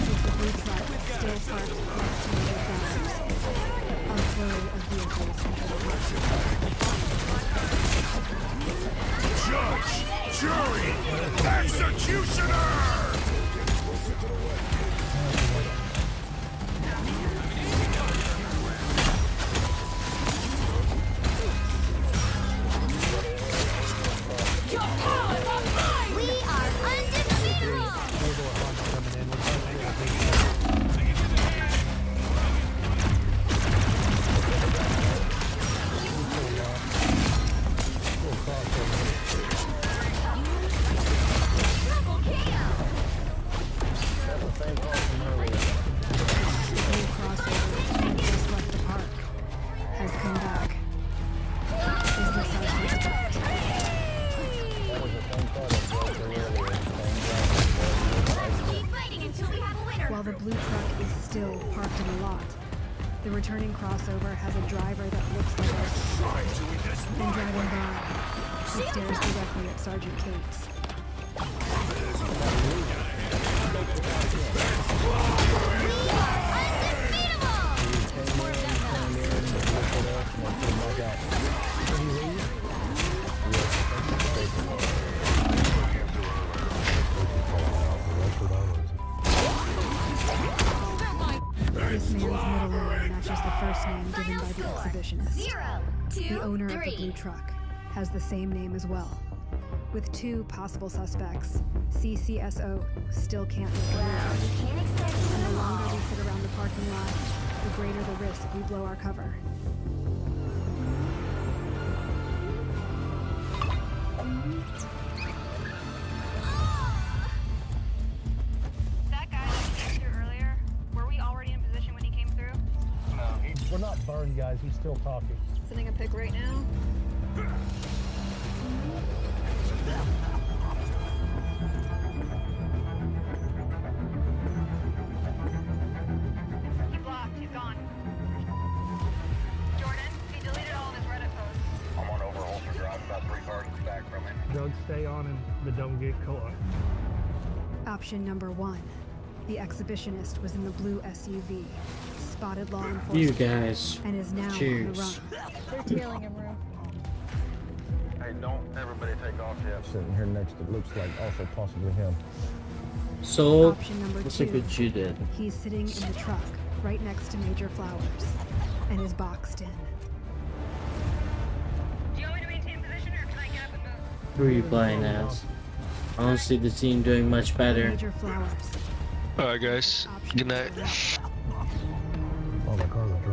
with the blue truck still parked next to Major Flowers. A flurry of vehicles enter the park.
Judge, jury, executioner!
We are undefeatable!
The blue crossover that just left the park has come back. Is this our suspect?
Keep fighting until we have a winner!
While the blue truck is still parked in the lot, the returning crossover has a driver that looks like our suspect. And driving by, he stares directly at Sergeant Cates. This man's middle name matches the first name given by the exhibitionist.
0, 2,
The owner of the
3.
blue truck has the same name as well. With two possible suspects, CCSO still can't make a move. And the longer we sit around the parking lot, the greater the risk we blow our cover.
That guy that came through earlier,
We're not burned, guys. He's still talking.
Sending a pic right now. He blocked. He's gone. Jordan, he deleted all of his Reddit posts.
I'm on over Holster Drive, about 3 cars back from it.
Doug, stay on him, but don't get caught.
Option number 1. The exhibitionist was in the blue SUV, spotted law enforcement,
You guys.
and is now
Cheers.
on the run.
They're tailing him, Rue.
Hey, don't everybody take off yet.
Sitting here next to looks like also possibly him.
So,
Option number
let's
2.
look what you did.
He's sitting in the truck right next to Major Flowers and is boxed in.
Do you want me to maintain position or can I get up and move?
Who are you playing as? I don't see the team doing much better.
Major Flowers.
Alright, guys. Good night.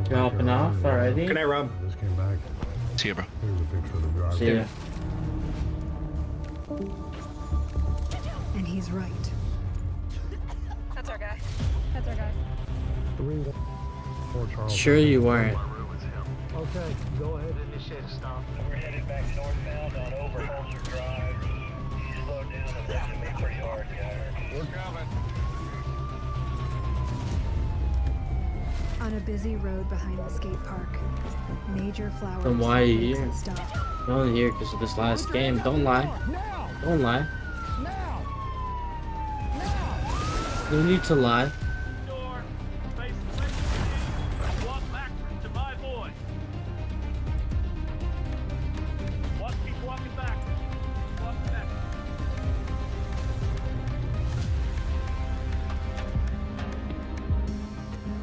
You hopping off already?
Good night, Rob.
Just came back.
See ya, bro.
Here's a picture of the driver.
See ya.
And he's right.
That's our guy. That's our guy.
3-4 Charles.
Sure you weren't.
Okay, go ahead.
Initiate a stop. We're headed back northbound on over Holster Drive. You slowed down and lifted me pretty hard, guy. We're coming.
On a busy road behind the skate park, Major Flowers
Then why are you
makes
here?
the stop.
You're only here because of this last game. Don't lie. Don't lie. No need to lie.
Door. Face the face. Walk backwards to my boy. Keep walking back. Walk back.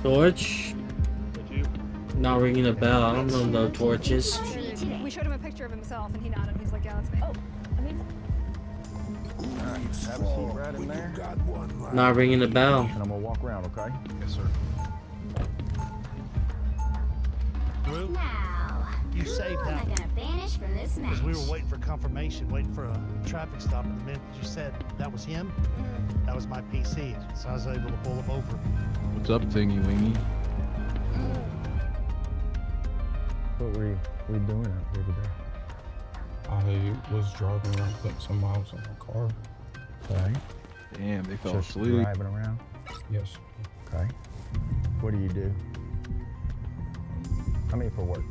Torch? Not ringing a bell. I don't know no torches.
We showed him a picture of himself and he nodded. He's like, yeah, that's me. Oh, amazing.
Alright, have a seat right in there.
Not ringing a bell.
And I'm gonna walk around, okay?
Yes, sir.
Now,
You saved
who am
that
I gonna banish from this match?
because we were waiting for confirmation, waiting for a traffic stop, and the minute you said that was him, that was my PC, so I was able to pull him over.
What's up, Thingy Wingy?
What were you doing out here today?
I was driving around, putting some miles on my car.
Okay.
Damn, they fell
Just
asleep.
driving around?
Yes.
Okay. What do you do? I mean, for work.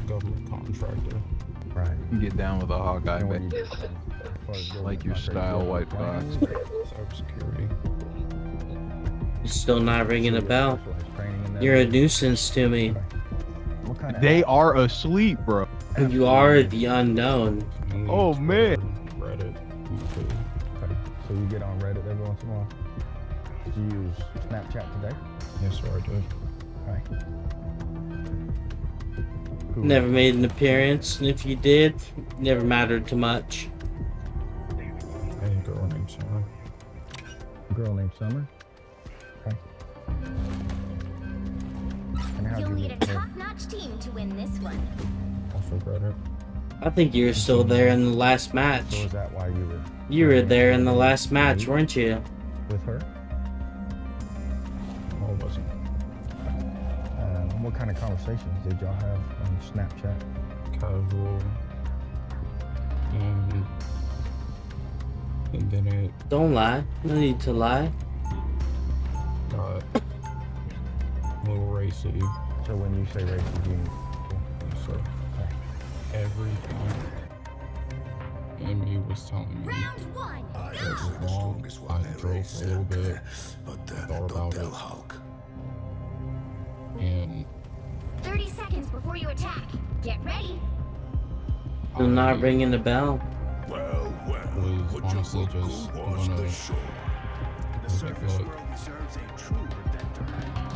Government contractor.
Right.
You get down with a Hawkeye,
And what do
baby.
you do? As far as government
Like your
contractor,
style,
you
White
have
Fox.
Cybersecurity.
You're still not ringing a bell.
specialized training in that?
You're a nuisance to me.
What kind of
They are asleep, bro.
You are the unknown.
Oh, man.
Reddit. YouTube.
Okay. So you get on Reddit every once in a while? Did you use Snapchat today?
Yes, sir, I did.
Okay. Who-
Never made an appearance, and if you did, never mattered too much.
A girl named Summer.
A girl named Summer? Okay. And how'd
You'll
you
need a
meet her?
top-notch team to win this one.
Also Reddit.
I think you were still there in the last
So
match.
is that why you were
You were there in the last match, weren't you?
with her?
Oh, wasn't.
What kind of conversations did y'all have on Snapchat?
Casual. And then it
Don't lie. No need to lie.
got a little racy.
So when you say racy, do you mean
Yes, sir. Every time Amy was telling me
Round one.
that it was wrong, I drove a little bit, thought about it, and
30 seconds before you attack. Get ready.
Still not ringing the bell.
was honestly just gonna look.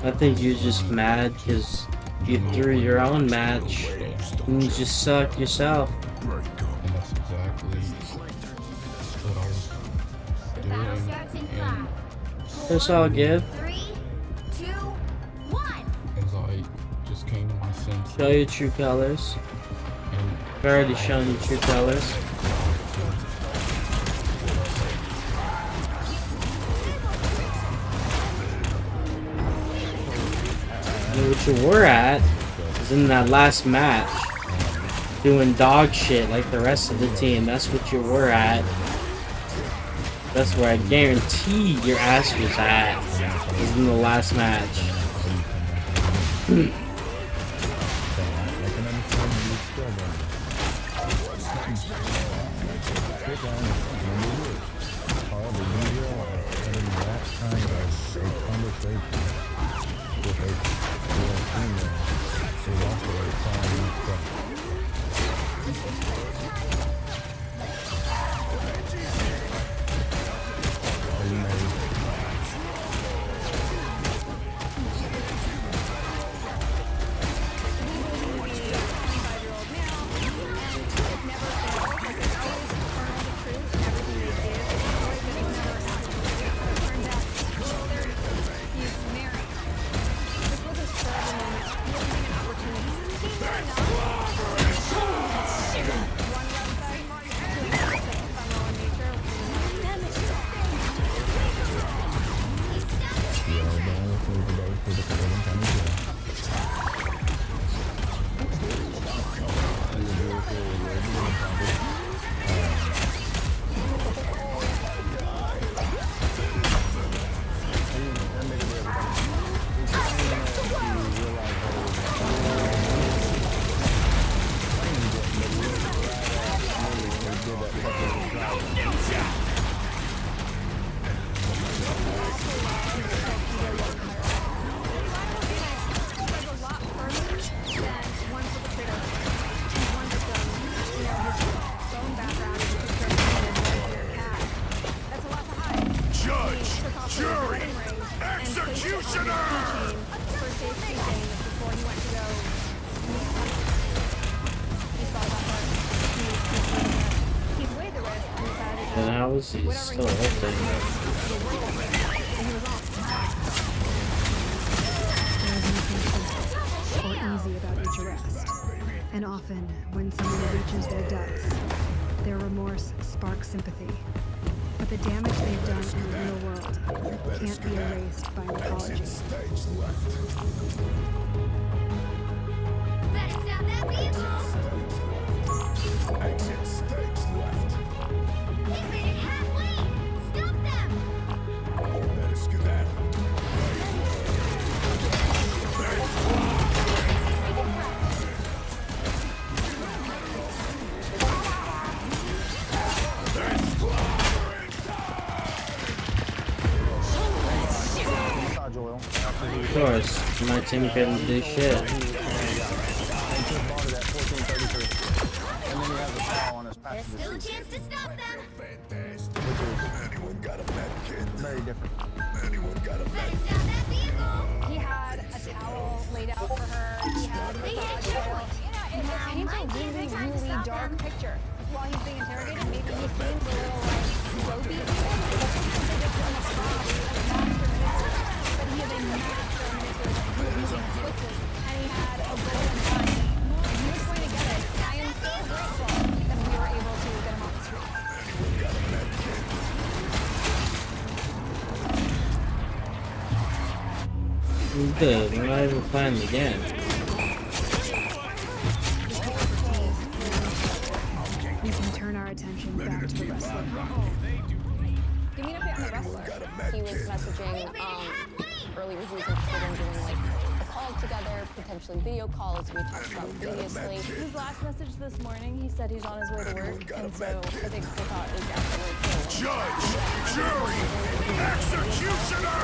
I think you're just mad because you threw your own match and you just suck yourself.
And that's exactly what I was
Battle
doing.
starts in
And
5,
That's all good.
3, 2, 1.
as I just came to my senses,
Show your true colors.
and
I've already shown you true colors. what you were at is in that last match, doing dog shit like the rest of the team. That's what you were at. That's where I guarantee your ass was at. Is in the last match.
However, you realize that in that kind of a conversation with a female is also a sign of trust. Are you married?
And how is he still lifting?
Or easy about each arrest. And often, when someone reaches their depths, their remorse sparks sympathy. But the damage they've done in the real world can't be erased by an apology.
Better stop that vehicle!
Exit stage left.
They made it halfway! Stop them!
Better skedaddle.
Of course, my team couldn't do shit.
There's still a chance to stop them!
Anyone got a med kit?
Very different.
Anyone got a med
Better stop that vehicle!
He had a towel laid out for her. He had a
They hit a
massage
checkpoint.
oil. It paints a really, really dark picture. While he's being interrogated, maybe he seems a little like dopey. But sometimes they just want to stop a master manipulator. But he is a master manipulator. He was using twisted, and he had a golden gun. And he was going to get it. I am so grateful that we were able to get him off the streets.
Good, we're not even playing the game.
We can turn our attention back to the wrestler.
Give me an update on the wrestler.
He was messaging earlier. He was interested in doing like a call together, potentially video call, as we talked about previously.
His last message this morning, he said he's on his way to work, and so I think the thought is afterwards.
Judge, jury, executioner!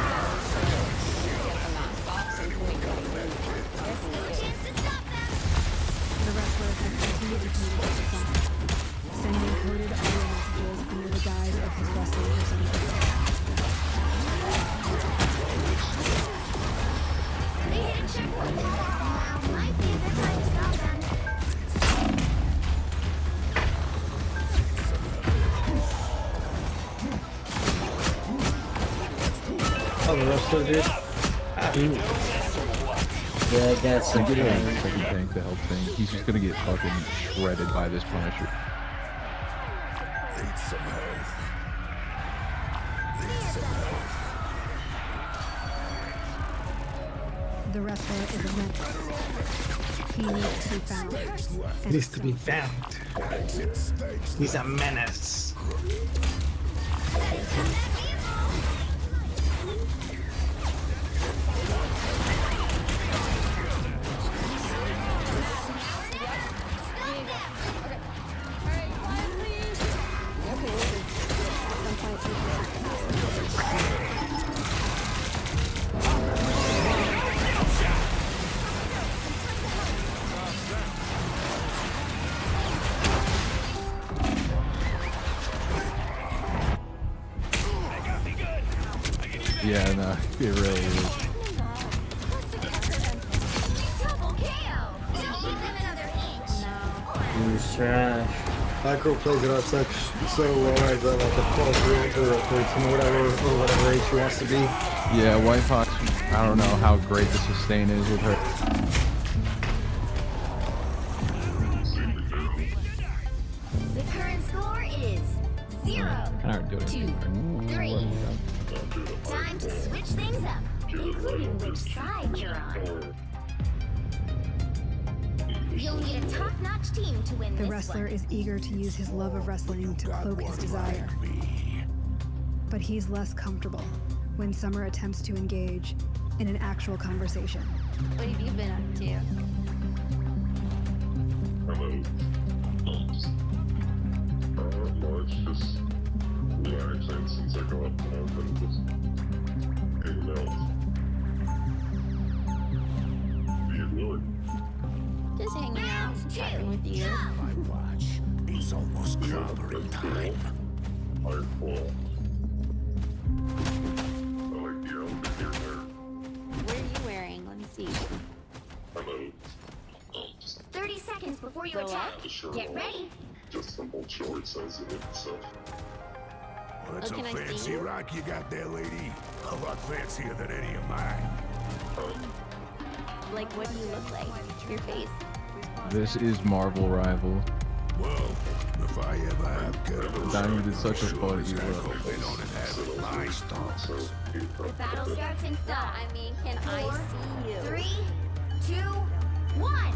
The wrestler has continued to communicate with someone, sending coded audio messages under the guise of his wrestling persona.
They hit a checkpoint! Now might be a good time to stop them.
Oh, the wrestler did? Yeah, I guess
I
I'm
get
doing.
a second tank to help thing. He's just gonna get fucking shredded by this Punisher.
Need some health. Need some health.
The wrestler is a menace. He needs to be found.
Needs to be found. He's a menace.
Yeah, no, it really is.
He's trash.
That girl plays it out so well as like a 12 or a 13 or whatever age she wants to be.
Yeah, White Fox, I don't know how great the sustain is with her.
The current score is 0-2-3. Time to switch things up, including which side you're on. You'll need a top-notch team to win
The
this
wrestler
one.
is eager to use his love of wrestling to cloak his desire. But he's less comfortable when Summer attempts to engage in an actual conversation.
What have you been up to?
It's just relaxing since I got home and just hanging out. Being willing.
Just hanging out, talking with you.
It's almost clobbering time. I fall. I like the element here there.
What are you wearing? Let me see.
I'm
30 seconds before you
Go
attack.
Sure.
Get ready.
Just simple shorts as it itself.
What's a fancy
rock you got there, lady? A lot fancier than any of mine.
Like, what do you look like? Your face.
This is Marvel Rival.
Well, if I ever have good
Diamond is such a funny look.
they don't have my stocks.
The battle starts in 5.
I mean, can I see you?
3, 2, 1.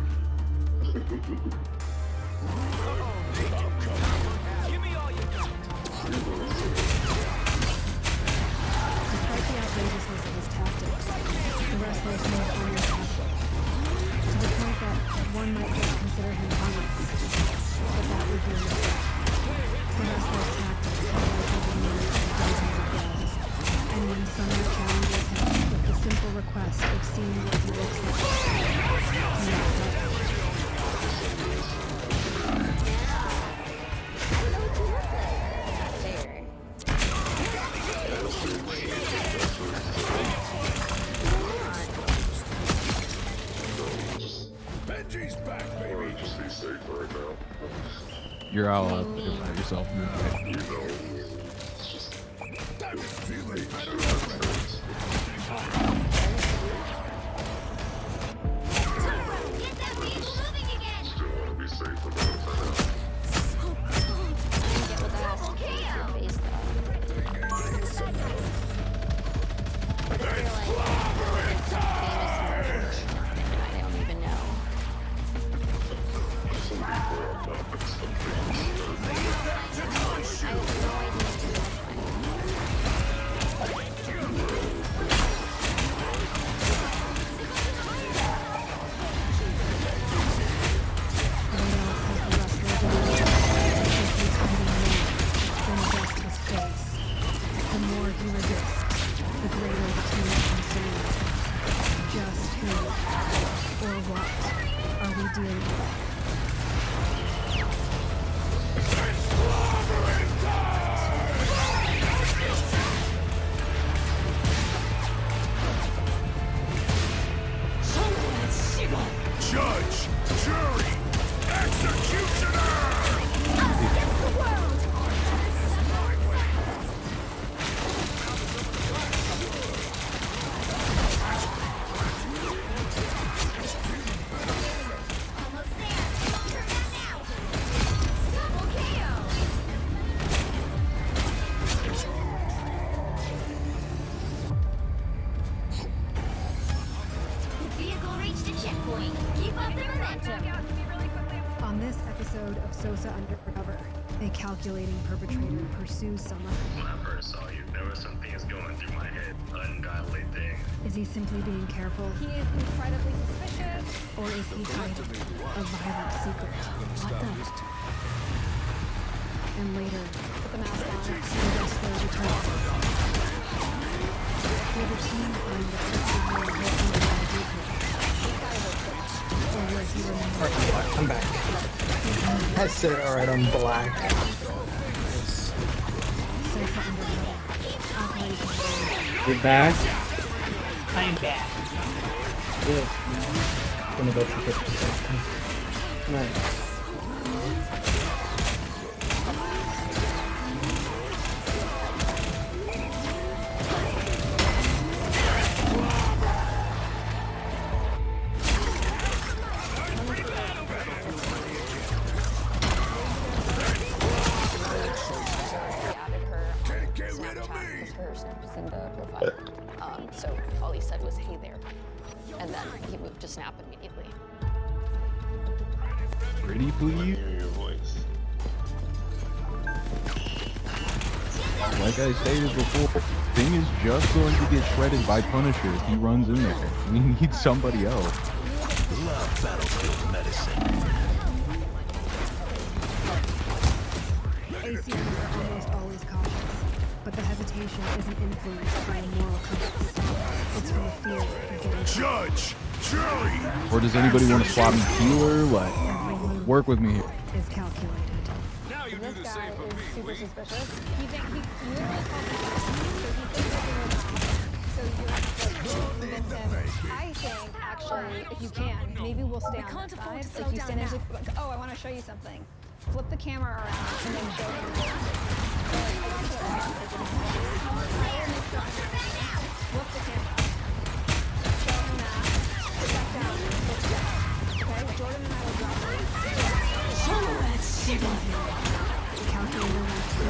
Despite the outrageousness of his tactics, the wrestler seems almost happy. To the point that one might just consider him harmless. But that would be a mistake. The wrestler's tactics are likely to be used in dozens of games. And when Summer challenges him with the simple request of seeing what he looks like, he acts up.
Benji's back, baby. Just be safe right now.
You're all out there by yourself.
You know, it's just I'm just feeling better already.
Get that vehicle moving again.
Still want to be safe about it.
Get what that has to do with your face, though. I feel like it's some famous merch. I don't even know. I have no idea.
On this episode of Sosa Undercover, a calculating perpetrator pursues Summer.
When I first saw you, there were some things going through my head. Ungodly things.
Is he simply being careful?
He is incredibly suspicious.
Or is he hiding a violent secret? What the? And later,
Put the mask on.
the wrestler returns. Will the team find the twisted man held under by Dooku? Or will he remember?
I'm back. I said, alright, I'm black.
Sosa Undercover. Operation.
You're back?
I'm back.
Good.
Gonna go for 50%.
Nice.
In the profile. So all he said was, "Hey there," and then he moved to Snap immediately.
Pretty please.
Hear your voice.
Like I stated before, Thing is just going to get shredded by Punisher if he runs in there. We need somebody else.
Love battlefield medicine.
ACMs are almost always cautious, but the hesitation isn't influenced by a moral compass. It's from a fear of getting
Judge! Jury!
Or does anybody want to swap me healer? Like, work with me here.
is calculated.
This guy is super suspicious. He literally so you have to convince him. I think, actually, if you can, maybe we'll stay on this side. Like you stand there, like, oh, I want to show you something. Flip the camera around and then show him. Flip the camera. Show him that. Put that down. Put that. Okay, Jordan and I will drop it.
Calculator wants to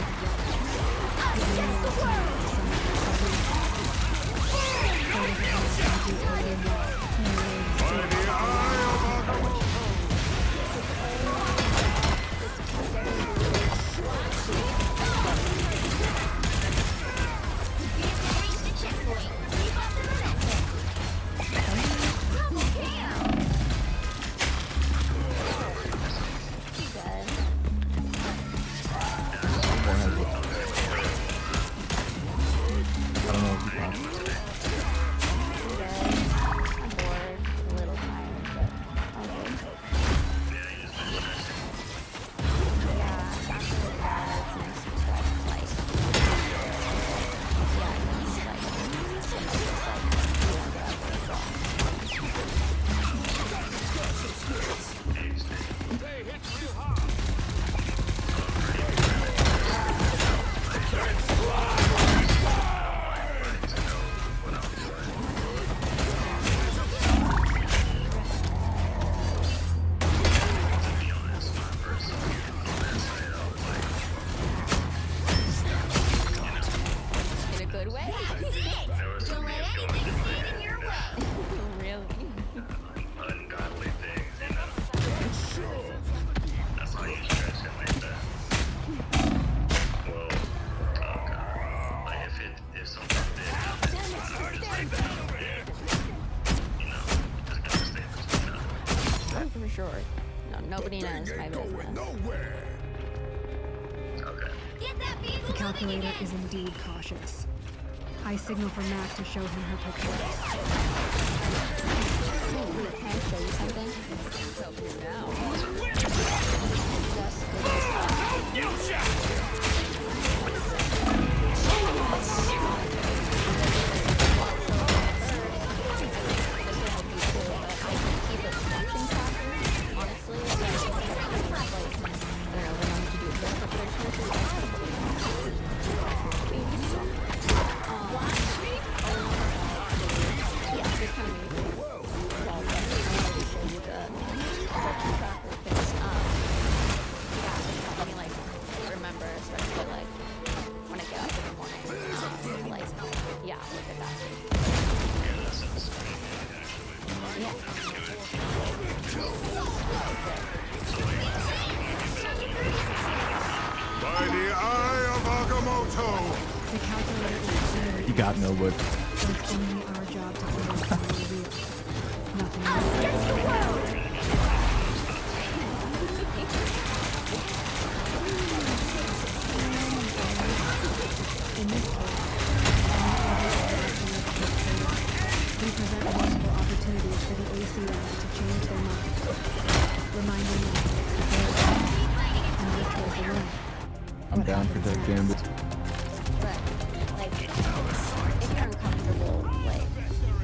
I don't know if you can.
In a good way.
Don't let anything stand in your way.
Really?
Ungodly things, you know. That's why you stretch it like that. Well, God. Like if something did happen, I would just like that over here. You know, just gotta stay between us.
For sure. No, nobody knows my business.
Okay.
The calculator is indeed cautious. I signal for Mac to show him her pictures.
Can I show you something?
By the eye of Agamotto!
The calculator is clearly
You got no wood.
but it's only our job to understand the real. Nothing else. In this case, we present multiple opportunities for the ACM to change their mind, reminding them that it's their choice and their choice alone.
I'm down for that gambit.
But, like, if you're uncomfortable, like,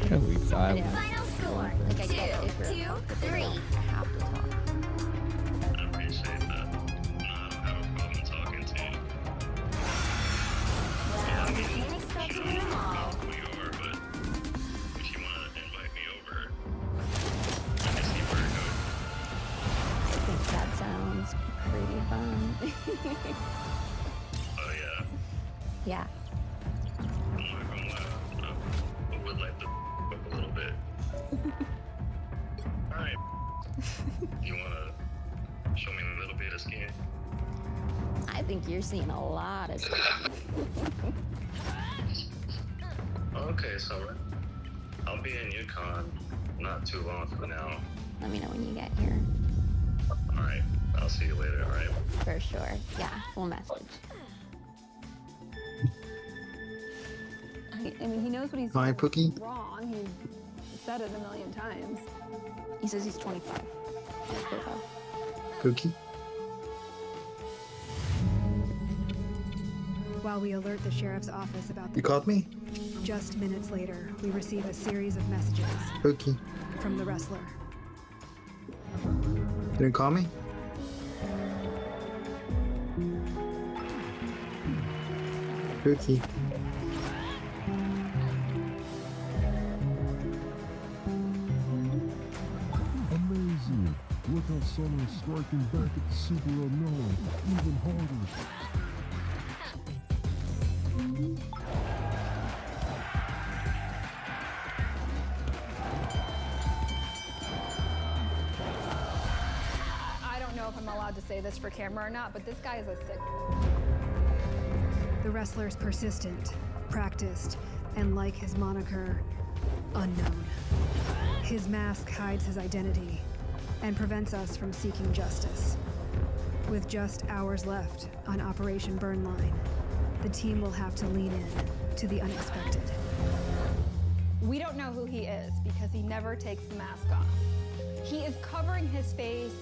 Can we dive?
like I get it if you're uncomfortable, you have to talk.
I appreciate that. I don't have a problem talking to you. Yeah, I mean, you know who you are, but if you want to invite me over, I can see where it goes.
I think that sounds pretty fun.
Oh yeah,
Yeah.
I'm not gonna lie. I would like to fuck a little bit. Alright. You wanna show me a little bit of skin?
I think you're seeing a lot of stuff.
Okay, Summer. I'll be in Yukon not too long from now.
Let me know when you get here.
Alright, I'll see you later, alright?
For sure. Yeah, we'll message. I mean, he knows what he's
Hi,
doing
Pookie.
wrong. He's said it a million times. He says he's 25. on his profile.
Pookie?
While we alert the sheriff's office about the
You called me?
just minutes later, we receive a series of messages
Pookie.
from the wrestler.
Didn't call me? Pookie.
Amazing. Look how Summer's striking back at the super unknown, even harder.
I don't know if I'm allowed to say this for camera or not, but this guy is a sick.
The wrestler's persistent, practiced, and like his moniker, unknown. His mask hides his identity and prevents us from seeking justice. With just hours left on Operation Burnline, the team will have to lean in to the unexpected.
We don't know who he is because he never takes the mask off. He is covering his face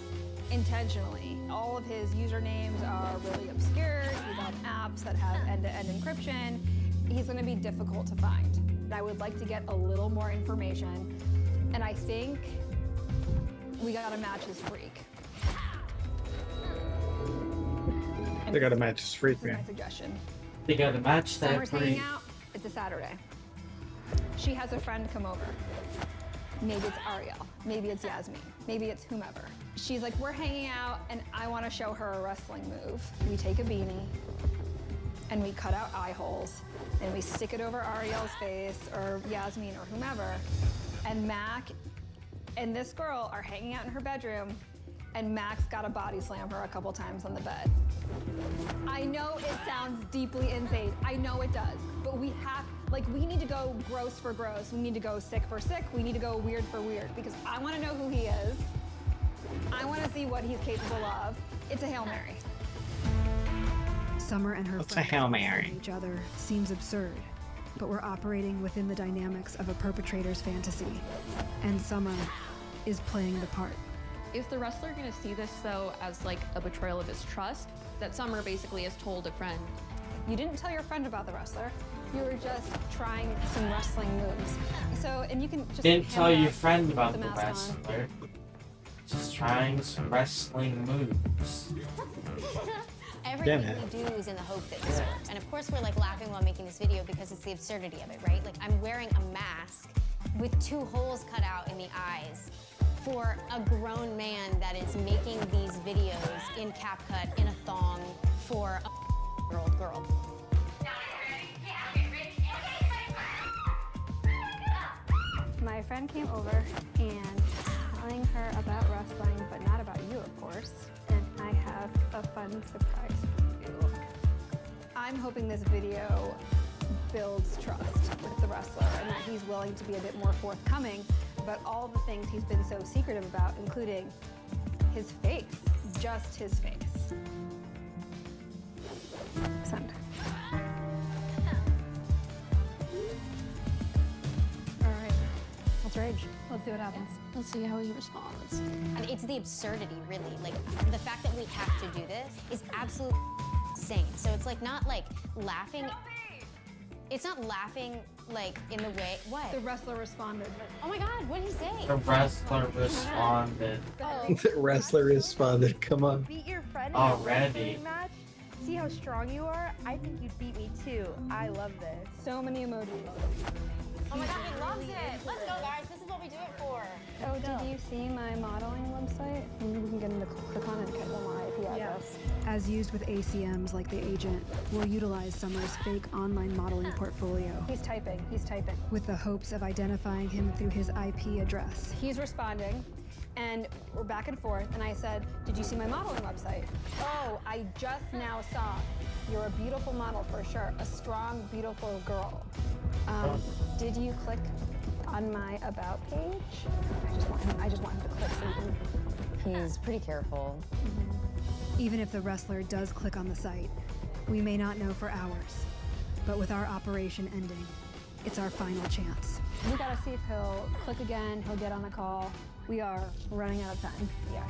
intentionally. All of his usernames are really obscure. He's on apps that have end-to-end encryption. He's going to be difficult to find. I would like to get a little more information, and I think we got to match his freak.
They gotta match his freak,
This is my
man.
suggestion.
They gotta match that
Summer's hanging
freak.
out. It's a Saturday. She has a friend come over. Maybe it's Ariel. Maybe it's Yasmin. Maybe it's whomever. She's like, we're hanging out and I want to show her a wrestling move. We take a beanie and we cut out eye holes and we stick it over Ariel's face or Yasmin or whomever. And Mac and this girl are hanging out in her bedroom and Mac's got a body slam her a couple times on the bed. I know it sounds deeply insane. I know it does. But we have, like, we need to go gross for gross. We need to go sick for sick. We need to go weird for weird because I want to know who he is. I want to see what he's capable of. It's a Hail Mary.
Summer and her
What's a
friend
Hail
kissing
Mary?
each other seems absurd, but we're operating within the dynamics of a perpetrator's fantasy, and Summer is playing the part.
Is the wrestler gonna see this though as like a betrayal of his trust? That Summer basically has told a friend.
You didn't tell your friend about the wrestler. You were just trying some wrestling moves. So, and you can just
Didn't
hand
tell
that
your friend
with
about
the
the
mask on.
wrestler. Just trying some wrestling moves.
Everything
man.
we do is in the hope that this works. And of course we're like laughing while making this video because it's the absurdity of it, right? Like I'm wearing a mask with 2 holes cut out in the eyes for a grown man that is making these videos in CapCut in a thong for a year-old girl.
My friend came over and telling her about wrestling, but not about you, of course. And I have a fun surprise for you. I'm hoping this video builds trust with the wrestler and that he's willing to be a bit more forthcoming about all the things he's been so secretive about, including his face, just his face. Send. All right, let's rage. Let's see what happens.
Let's see how he responds.
I mean, it's the absurdity, really. Like, the fact that we have to do this is absolutely insane. So it's like not like laughing. It's not laughing like in the way. What?
The wrestler responded.
Oh my God, what did he say?
The wrestler responded.
The wrestler responded. Come on.
Beat your friend
Already.
in a wrestling match? See how strong you are? I think you'd beat me too. I love this.
So many emojis.
Oh my God, he loves it. Let's go, guys. This is what we do it for.
Oh, did you see my modeling website? Maybe we can get him to click on it and get them my IP address.
As used with ACMs like the agent, we'll utilize Summer's fake online modeling portfolio
He's typing. He's typing.
with the hopes of identifying him through his IP address.
He's responding, and we're back and forth. And I said, "Did you see my modeling website?" "Oh, I just now saw. You're a beautiful model for sure. A strong, beautiful girl. Did you click on my about page?" I just want him to click something.
He's pretty careful.
Even if the wrestler does click on the site, we may not know for hours. But with our operation ending, it's our final chance.
We gotta see if he'll click again. He'll get on the call. We are running out of time. Yeah.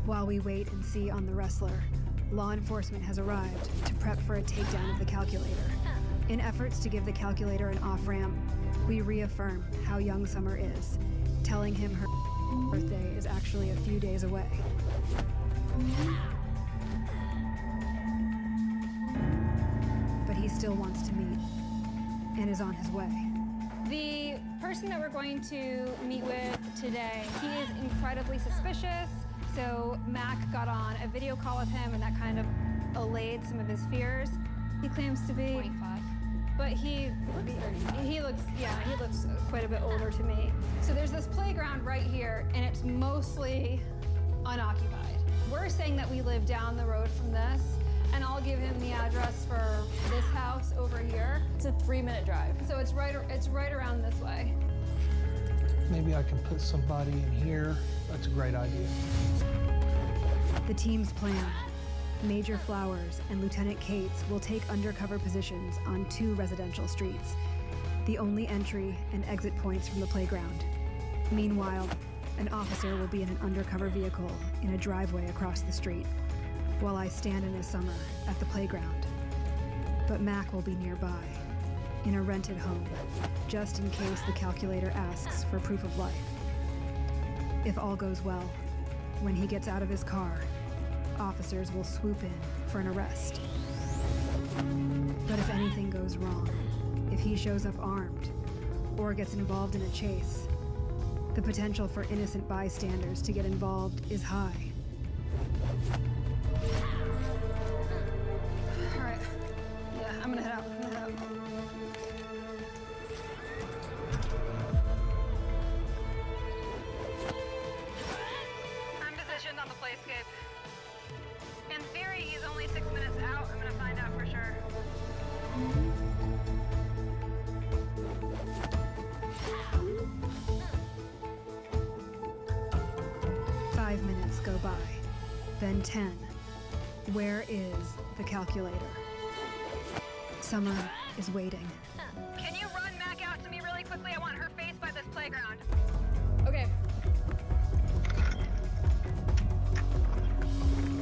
While we wait and see on the wrestler, law enforcement has arrived to prep for a takedown of the calculator. In efforts to give the calculator an off-ramp, we reaffirm how young Summer is, telling him her birthday is actually a few days away. But he still wants to meet and is on his way.
The person that we're going to meet with today, he is incredibly suspicious. So Mac got on a video call with him, and that kind of allayed some of his fears. He claims to be
25.
But he looks quite a bit older to me. So there's this playground right here, and it's mostly unoccupied. We're saying that we live down the road from this, and I'll give him the address for this house over here.
It's a 3-minute drive.
So it's right around this way.
Maybe I can put somebody in here. That's a great idea.
The team's plan. Major Flowers and Lieutenant Cates will take undercover positions on 2 residential streets, the only entry and exit points from the playground. Meanwhile, an officer will be in an undercover vehicle in a driveway across the street, while I stand in his Summer at the playground. But Mac will be nearby, in a rented home, just in case the calculator asks for proof of life. If all goes well, when he gets out of his car, officers will swoop in for an arrest. But if anything goes wrong, if he shows up armed or gets involved in a chase, the potential for innocent bystanders to get involved is high.
All right. Yeah, I'm gonna head out. I'm positioned on the playscape. In theory, he's only 6 minutes out. I'm gonna find out for sure.
Five minutes go by, then 10. Where is the calculator? Summer is waiting.
Can you run Mac out to me really quickly? I want her face by this playground. Okay.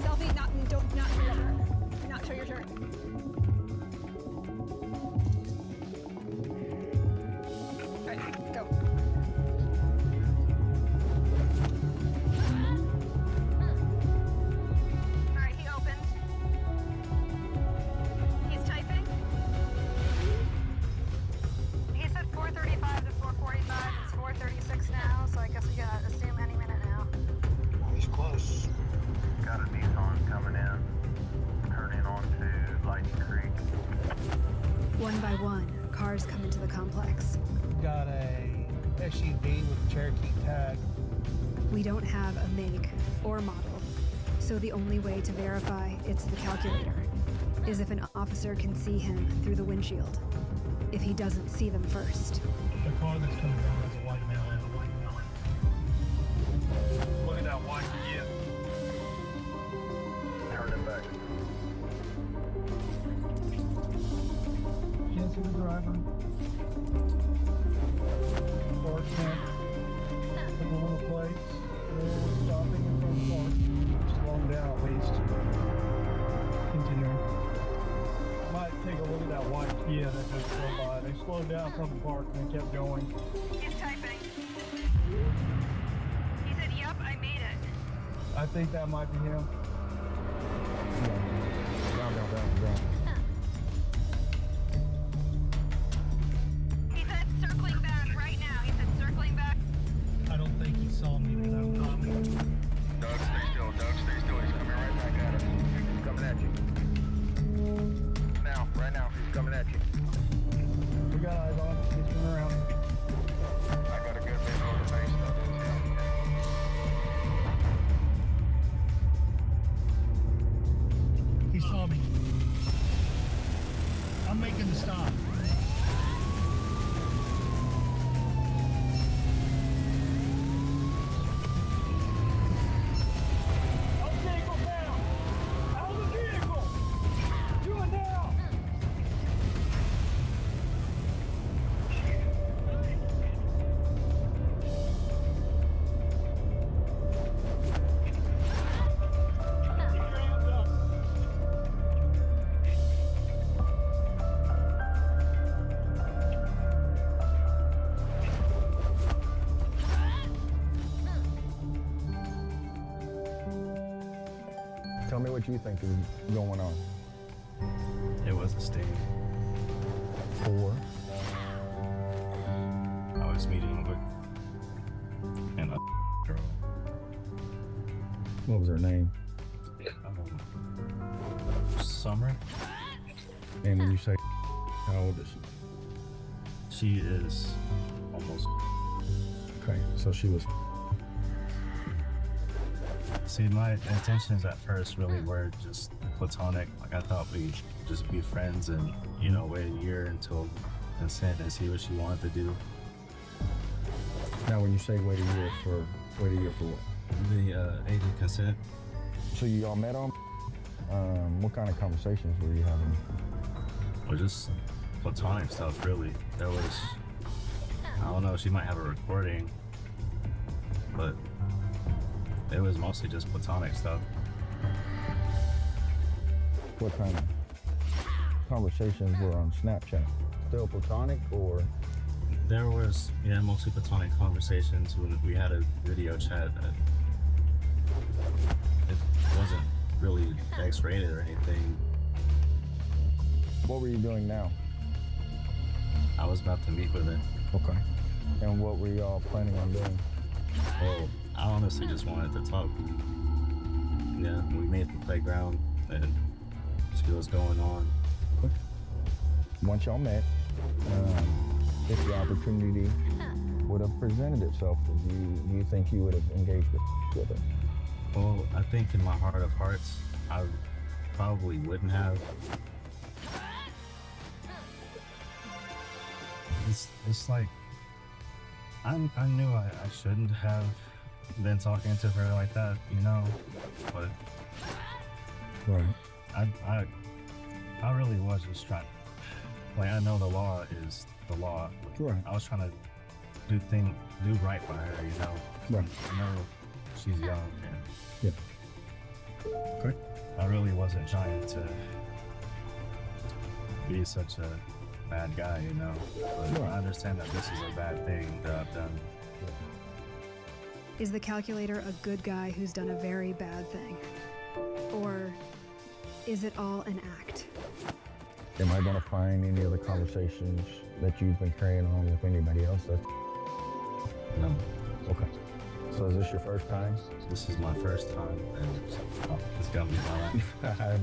Selfie, not show your shirt. Not show your shirt. All right, go. All right, he opened. He's typing. He said 4:35 to 4:45. It's 4:36 now, so I guess we gotta assume any minute now.
He's close.
Got a Nissan coming in, turning onto Lightning Creek.
One by one, cars come into the complex.
Got a
SUV with a Cherokee tag.
We don't have a make or model, so the only way to verify it's the calculator is if an officer can see him through the windshield. If he doesn't see them first.
The car that's coming down has a white male and a white male. Look at that white Kia. Turn it back. Can't see the driver. Park tent. Look at the plates. They're stopping in front of the park. Slow them down at least. Continuing. Might take a look at that white Kia that just drove by. They slowed down from the park and kept going.
He's typing. He said, "Yep, I made it."
I think that might be him.
Down.
He said circling back right now. He said circling back.
I don't think he saw me because I'm coming.
Doug, stay still. Doug, stay still. He's coming right back at us. He's coming at you. Now, right now. He's coming at you.
We got eyes on him. He's coming around.
I got a good visual on the face.
He saw me. I'm making the stop. Vehicle down! Out of the vehicle! Do it now!
Tell me what you think is going on.
It was a sting.
For
I was meeting with an girl.
what was her name?
Summer.
And when you say how old is she?
She is almost.
Okay, so she was.
See, my intentions at first really were just platonic. Like, I thought we'd just be friends and, you know, wait a year until consent and see what she wanted to do.
Now, when you say wait a year for what?
The age of consent.
So you all met on. What kind of conversations were you having?
Or just platonic stuff, really. There was, I don't know, she might have a recording, but it was mostly just platonic stuff.
What kind of conversations were on Snapchat? Still platonic, or?
There was, yeah, mostly platonic conversations when we had a video chat. It wasn't really X-rated or anything.
What were you doing now?
I was about to meet with her.
Okay. And what were y'all planning on doing?
Well, I honestly just wanted to talk. Yeah, we made the playground and see what's going on.
Okay. Once y'all met, if the opportunity would have presented itself, do you think you would have engaged with her?
Well, I think in my heart of hearts, I probably wouldn't have. It's like, I knew I shouldn't have been talking to her like that, you know, but
right.
I really was just trying, like, I know the law is the law.
Right.
I was trying to do right by her, you know.
Right.
I know she's young and
yeah. Okay.
I really wasn't trying to be such a bad guy, you know. But I understand that this is a bad thing that I've done.
Is the calculator a good guy who's done a very bad thing? Or is it all an act?
Am I going to find any other conversations that you've been carrying on with anybody else?
No.
Okay. So is this your first time?
This is my first time, and it's gonna be my life.
I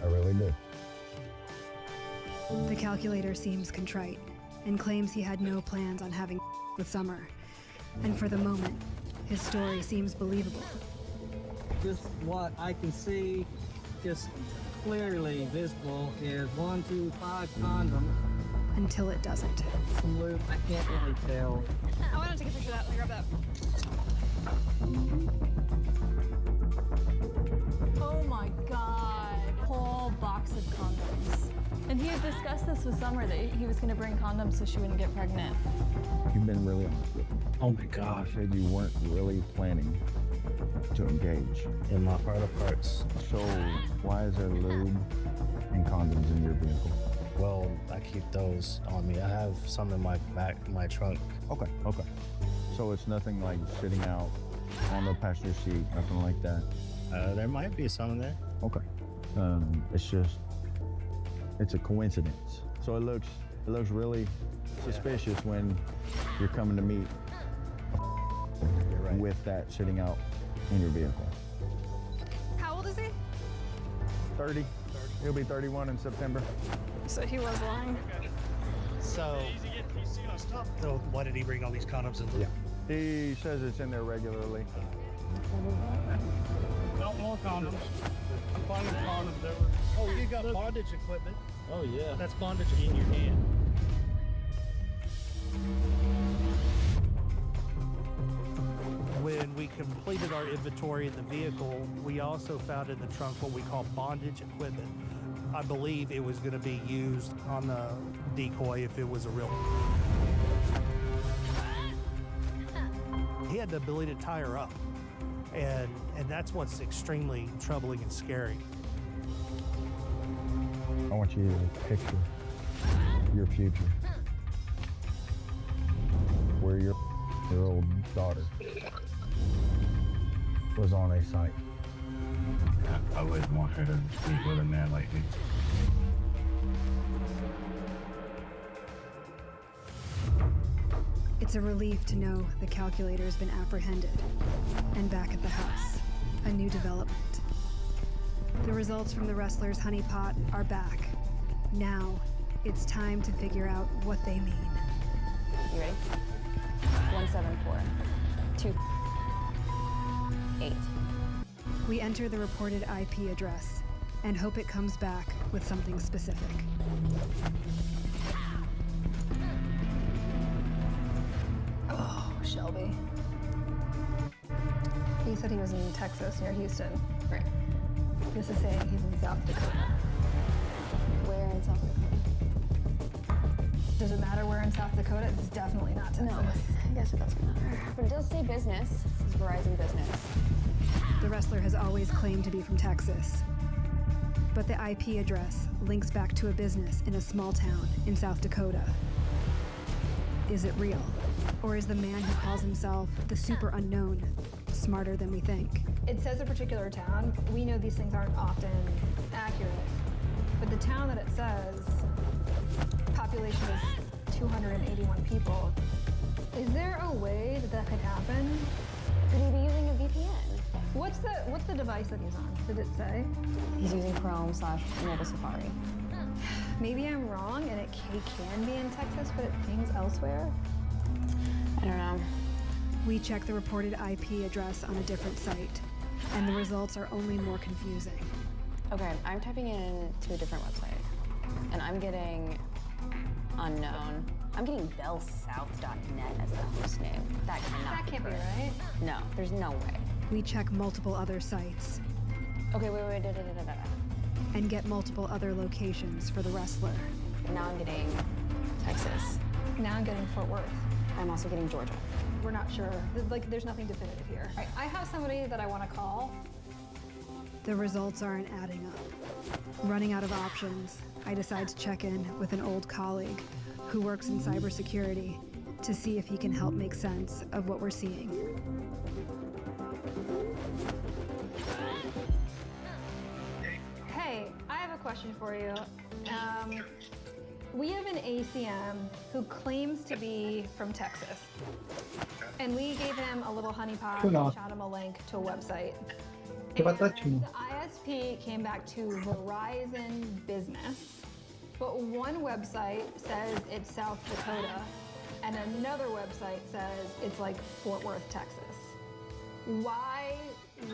really do.
The calculator seems contrite. and claims he had no plans on having with Summer. And for the moment, his story seems believable.
Just what I can see, just clearly visible, is 1, 2, 5 condoms.
Until it doesn't.
Some lube, I can't really tell.
I want to take a picture of that. Let me grab that.
Oh my god. Whole box of condoms. And he had discussed this with Summer, that he was going to bring condoms so she wouldn't get pregnant.
You've been really honest with me.
Oh my gosh.
You said you weren't really planning to engage.
In my heart of hearts.
So why is there lube and condoms in your vehicle?
Well, I keep those on me. I have some in my my trunk.
Okay. So it's nothing like sitting out on the passenger seat, nothing like that?
There might be some in there.
Okay. It's a coincidence. So it looks really suspicious when you're coming to meet with that sitting out in your vehicle.
How old is he?
30. He'll be 31 in September.
So he was lying.
So, why did he bring all these condoms in?
Yeah. He says it's in there regularly.
Don't want condoms. I'm finding condoms there.
Oh, you got bondage equipment.
Oh yeah.
That's bondage in your hand. When we completed our inventory in the vehicle, we also found in the trunk what we call bondage equipment. I believe it was going to be used on the decoy if it was a real. He had the ability to tie her up, and that's what's extremely troubling and scary.
I want you to picture your future, where your old daughter was on a site.
I wouldn't want her to meet with a man like me.
It's a relief to know the calculator's been apprehended. And back at the house, a new development. The results from the wrestler's honeypot are back. Now, it's time to figure out what they mean.
You ready? 174 28.
We enter the reported IP address and hope it comes back with something specific.
Oh, Shelby. He said he was in Texas near Houston. Right. This is saying he's in South Dakota. Where in South Dakota? Does it matter where in South Dakota? It's definitely not Texas.
No, I guess it doesn't matter. But it does say business. It says Verizon Business.
The wrestler has always claimed to be from Texas. But the IP address links back to a business in a small town in South Dakota. Is it real? Or is the man who calls himself the super unknown smarter than we think?
It says a particular town. We know these things aren't often accurate. But the town that it says, population is 281 people. Is there a way that that could happen?
Could he be using a VPN?
What's the device that he's on? Did it say?
He's using Chrome/Mobile Safari.
Maybe I'm wrong and it can be in Texas, but it pings elsewhere?
I don't know.
We check the reported IP address on a different site, and the results are only more confusing.
Okay, I'm typing in to a different website, and I'm getting unknown. I'm getting bellsouth.net as the host name. That
can't be right.
No, there's no way.
We check multiple other sites.
Okay, wait.
And get multiple other locations for the wrestler.
Now I'm getting Texas.
Now I'm getting Fort Worth.
I'm also getting Georgia.
We're not sure. There's nothing definitive here. I have somebody that I want to call.
The results aren't adding up. Running out of options, I decide to check in with an old colleague who works in cybersecurity to see if he can help make sense of what we're seeing.
Hey, I have a question for you. We have an ACM who claims to be from Texas. And we gave him a little honeypot and shot him a link to a website. And the ISP came back to Verizon Business, But one website says it's South Dakota, and another website says it's like Fort Worth, Texas. Why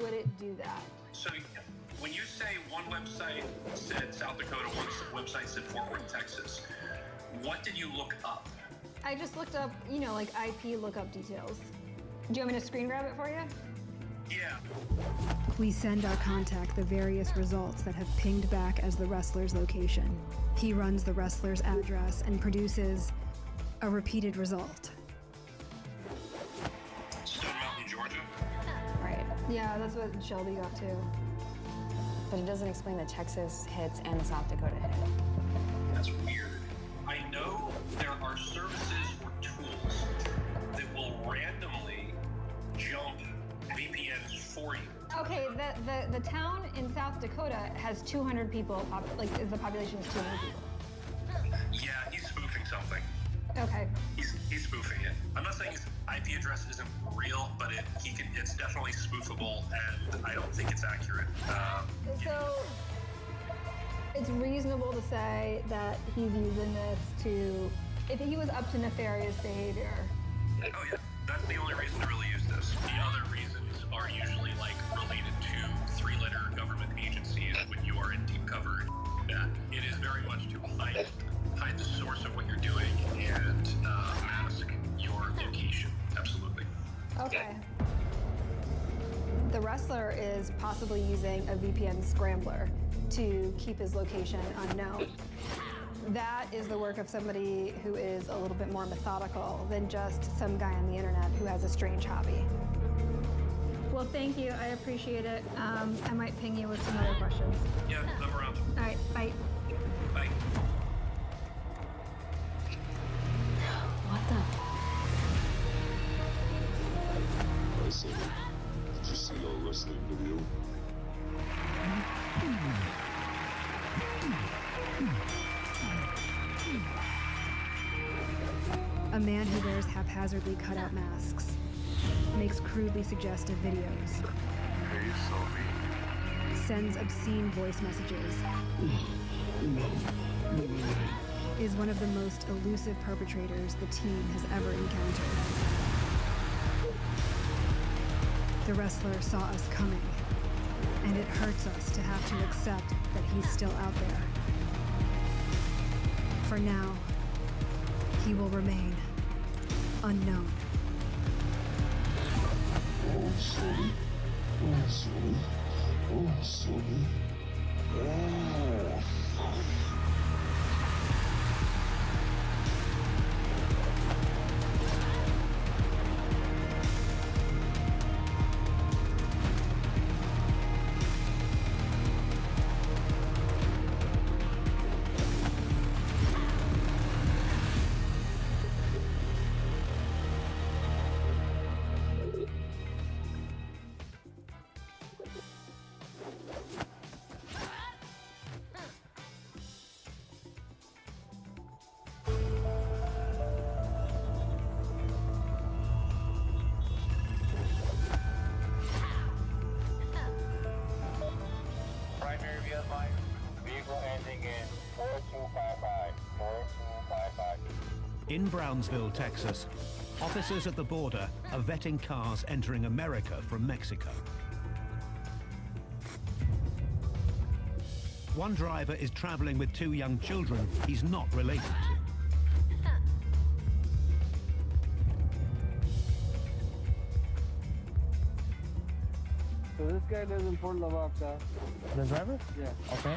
would it do that?
So when you say one website said South Dakota, one website said Fort Worth, Texas, what did you look up?
I just looked up, you know, like IP lookup details. Do you want me to screen grab it for you?
Yeah.
We send our contact the various results that have pinged back as the wrestler's location. He runs the wrestler's address and produces a repeated result.
Stone Mountain, Georgia?
Right. Yeah, that's what Shelby got too.
But it doesn't explain the Texas hits and the South Dakota hit.
That's weird. I know there are services or tools that will randomly jump VPNs for you.
Okay, the town in South Dakota has 200 people, the population is 200 people.
Yeah, he's spoofing something.
Okay.
He's spoofing it. I'm not saying his IP address isn't real, but it's definitely spoofable, and I don't think it's accurate.
So it's reasonable to say that he's using this to, if he was up to nefarious behavior.
Oh yeah, that's the only reason to really use this. The other reasons are usually like related to three-letter government agencies when you are in deep cover. That it is very much to hide the source of what you're doing and mask your location. Absolutely.
Okay. The wrestler is possibly using a VPN scrambler to keep his location unknown. That is the work of somebody who is a little bit more methodical than just some guy on the internet who has a strange hobby. Well, thank you. I appreciate it. I might ping you with some other questions.
Yeah, I'm around.
All right, bye.
Bye.
What the?
I said, did you see our wrestling video?
A man who wears haphazardly cut out masks makes crudely suggestive videos,
Hey, Sophie.
sends obscene voice messages, is one of the most elusive perpetrators the team has ever encountered. The wrestler saw us coming, and it hurts us to have to accept that he's still out there. For now, he will remain unknown.
Oh, sorry. Oh, sorry. Oh, sorry. Oh.
Primary VS line, vehicle ending in 4255. 4255.
In Brownsville, Texas, officers at the border are vetting cars entering America from Mexico. One driver is traveling with two young children he's not related to.
So this guy lives in Port Wafta.
The driver?
Yeah.
Okay.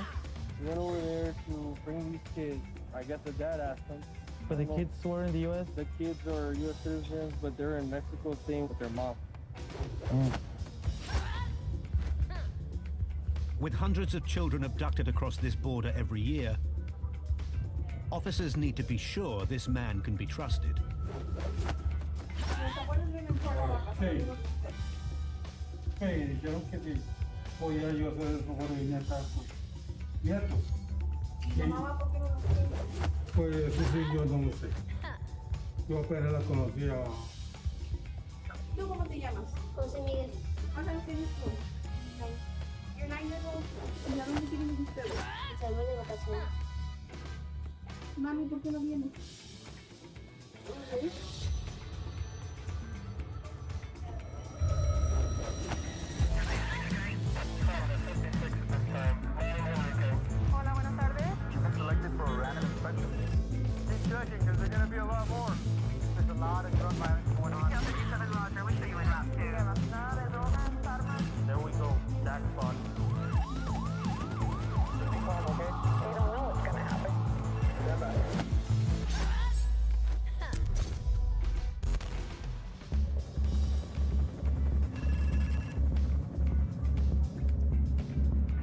He went over there to bring these kids. I guess the dad asked him.
But the kids were in the U.S.?
The kids are U.S. citizens, but they're in Mexico staying with their mom.
With hundreds of children abducted across this border every year, officers need to be sure this man can be trusted.
Me dijeron que si podía yo hacer el favor de venir acá con nietos. Pues eso sí, yo no lo sé. Yo apenas la conocía.
¿Tú cómo te llamas? José Miguel. ¿Cuántos años tienes tú? 9. You're 9 years old. ¿Y a dónde quieren ir ustedes? Salimos de vacaciones.
Mami, ¿por qué no viene?
Hola, buenas tardes. I'm selected for a random inspection. Keep checking, because there's going to be a lot more. There's a lot of drug violence going on. We'll show you in route 2. There we go. Jackpot. Okay? You don't know what's going to happen. Stand by.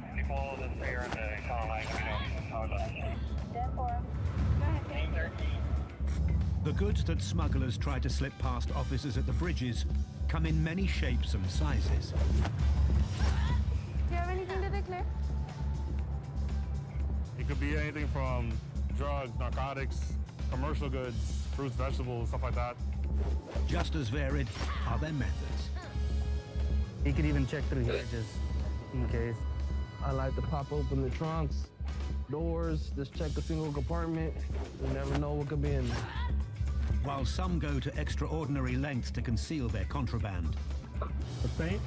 If you follow this here in the call line, we know how to. 10-4. Go ahead. Team 13.
The goods that smugglers try to slip past officers at the bridges come in many shapes and sizes.
Do you have anything to declare?
It could be anything from drugs, narcotics, commercial goods, fruits, vegetables, stuff like that.
Just as varied are their methods.
He could even check through here just in case. I like to pop open the trunks, doors, just check a single compartment. You never know what could be in there.
While some go to extraordinary lengths to conceal their contraband.
The paint?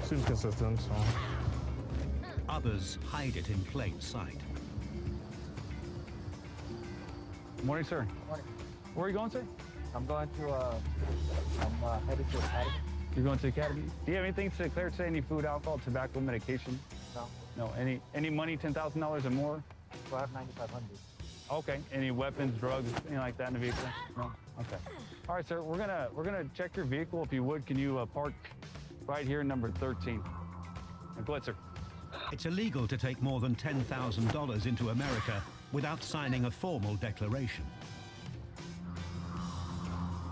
Seems consistent, so.
Others hide it in plain sight.
Morning, sir.
Morning.
Where are you going, sir?
I'm going to, I'm headed to Academy.
You're going to the academy? Do you have anything to declare today? Any food, alcohol, tobacco, medication?
No.
No. Any money, $10,000 or more?
So I have 9,500.
Okay. Any weapons, drugs, anything like that in the vehicle? No. Okay. All right, sir. We're gonna check your vehicle. If you would, can you park right here, number 13? And go ahead, sir.
It's illegal to take more than $10,000 into America without signing a formal declaration.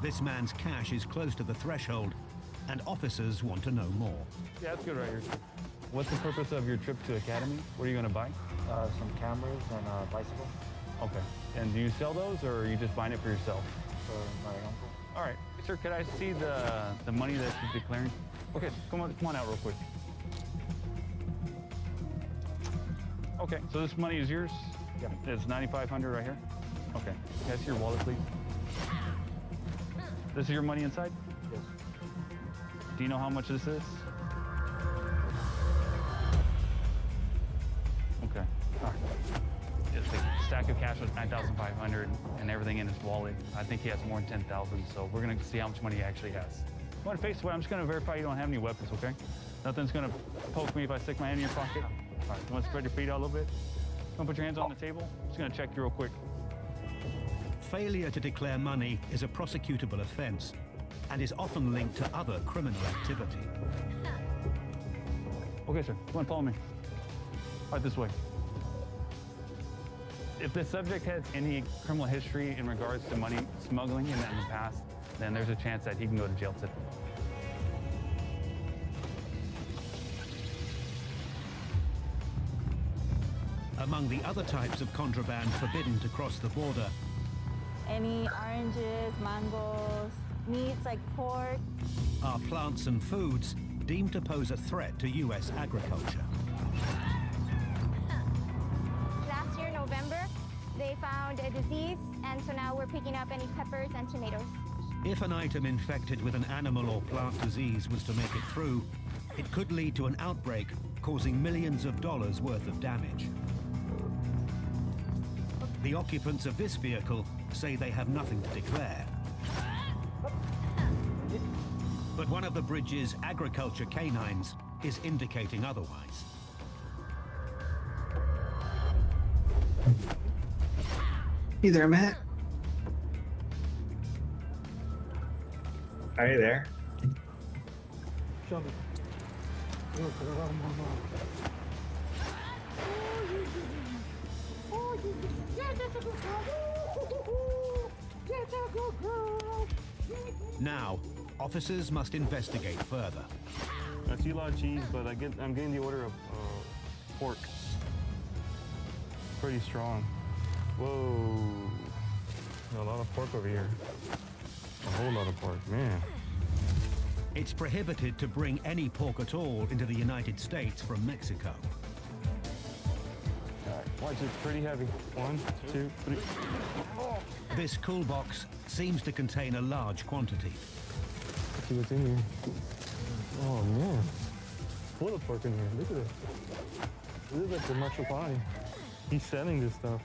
This man's cash is close to the threshold, and officers want to know more.
Yeah, that's good right here. What's the purpose of your trip to Academy? What are you going to buy?
Some cameras and a bicycle.
Okay. And do you sell those, or are you just buying it for yourself?
For my uncle.
All right. Sir, could I see the money that you're declaring? Okay, come on out real quick. Okay, so this money is yours?
Yeah.
It's $9,500 right here? Okay. Can I see your wallet, please? This is your money inside?
Yes.
Do you know how much this is? Okay. All right. It's a stack of cash with $9,500 and everything in his wallet. I think he has more than $10,000, so we're gonna see how much money he actually has. Go ahead, face away. I'm just gonna verify you don't have any weapons, okay? Nothing's gonna poke me if I stick my hand in your pocket. All right, you wanna spread your feet out a little bit? You wanna put your hands on the table? I'm just gonna check you real quick.
Failure to declare money is a prosecutable offense and is often linked to other criminal activity.
Okay, sir. Go and follow me. All right, this way. If the subject has any criminal history in regards to money smuggling in the past, then there's a chance that he can go to jail today.
Among the other types of contraband forbidden to cross the border
Any oranges, mangoes, meats like pork.
are plants and foods deemed to pose a threat to U.S. agriculture.
Last year, November, they found a disease, and so now we're picking up any peppers and tomatoes.
If an item infected with an animal or plant disease was to make it through, it could lead to an outbreak, causing millions of dollars worth of damage. The occupants of this vehicle say they have nothing to declare. But one of the bridge's agriculture canines is indicating otherwise.
You there, Matt? Are you there?
Now, officers must investigate further.
I see a lot of cheese, but I'm getting the order of pork. Pretty strong. Whoa. A lot of pork over here. A whole lot of pork, man.
It's prohibited to bring any pork at all into the United States from Mexico.
Watch, it's pretty heavy. 1, 2, 3.
This cool box seems to contain a large quantity.
Let's see what's in here. Oh man, full of pork in here. Look at this. This is like commercial pie. He's selling this stuff.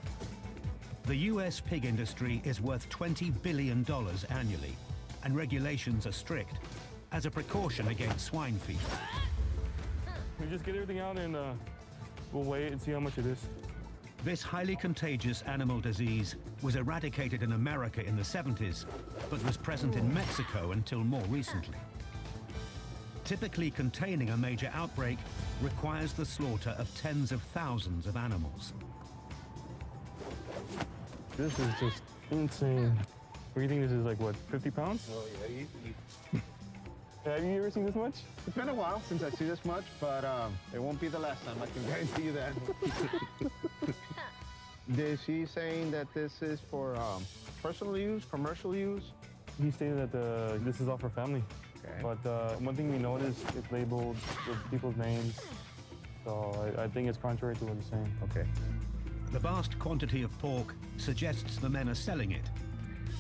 The US pig industry is worth $20 billion annually, and regulations are strict as a precaution against swine fever.
We just get everything out and we'll weigh it and see how much it is.
This highly contagious animal disease was eradicated in America in the 70s, but was present in Mexico until more recently. Typically containing a major outbreak requires the slaughter of tens of thousands of animals.
This is just insane. What do you think this is, like, what, 50 pounds?
Oh, yeah, easy.
Have you ever seen this much?
It's been a while since I see this much, but it won't be the last time, I can guarantee you that. Is she saying that this is for personal use, commercial use?
He stated that this is all for family.
Okay.
But one thing we noticed, it's labeled with people's names. So I think it's contrary to what he's saying.
Okay.
The vast quantity of pork suggests the men are selling it,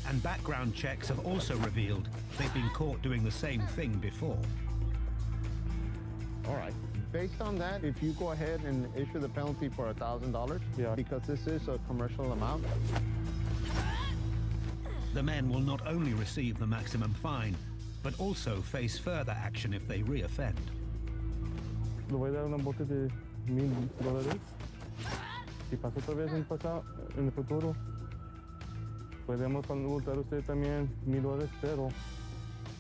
and background checks have also revealed they've been caught doing the same thing before.
All right. Based on that, if you go ahead and issue the penalty for $1,000,
yeah,
because this is a commercial amount.
The men will not only receive the maximum fine, but also face further action if they re-offend.
Le voy a dar una bote de $1,000. Si pasa otra vez en el futuro, podemos multar a usted también $1,000, pero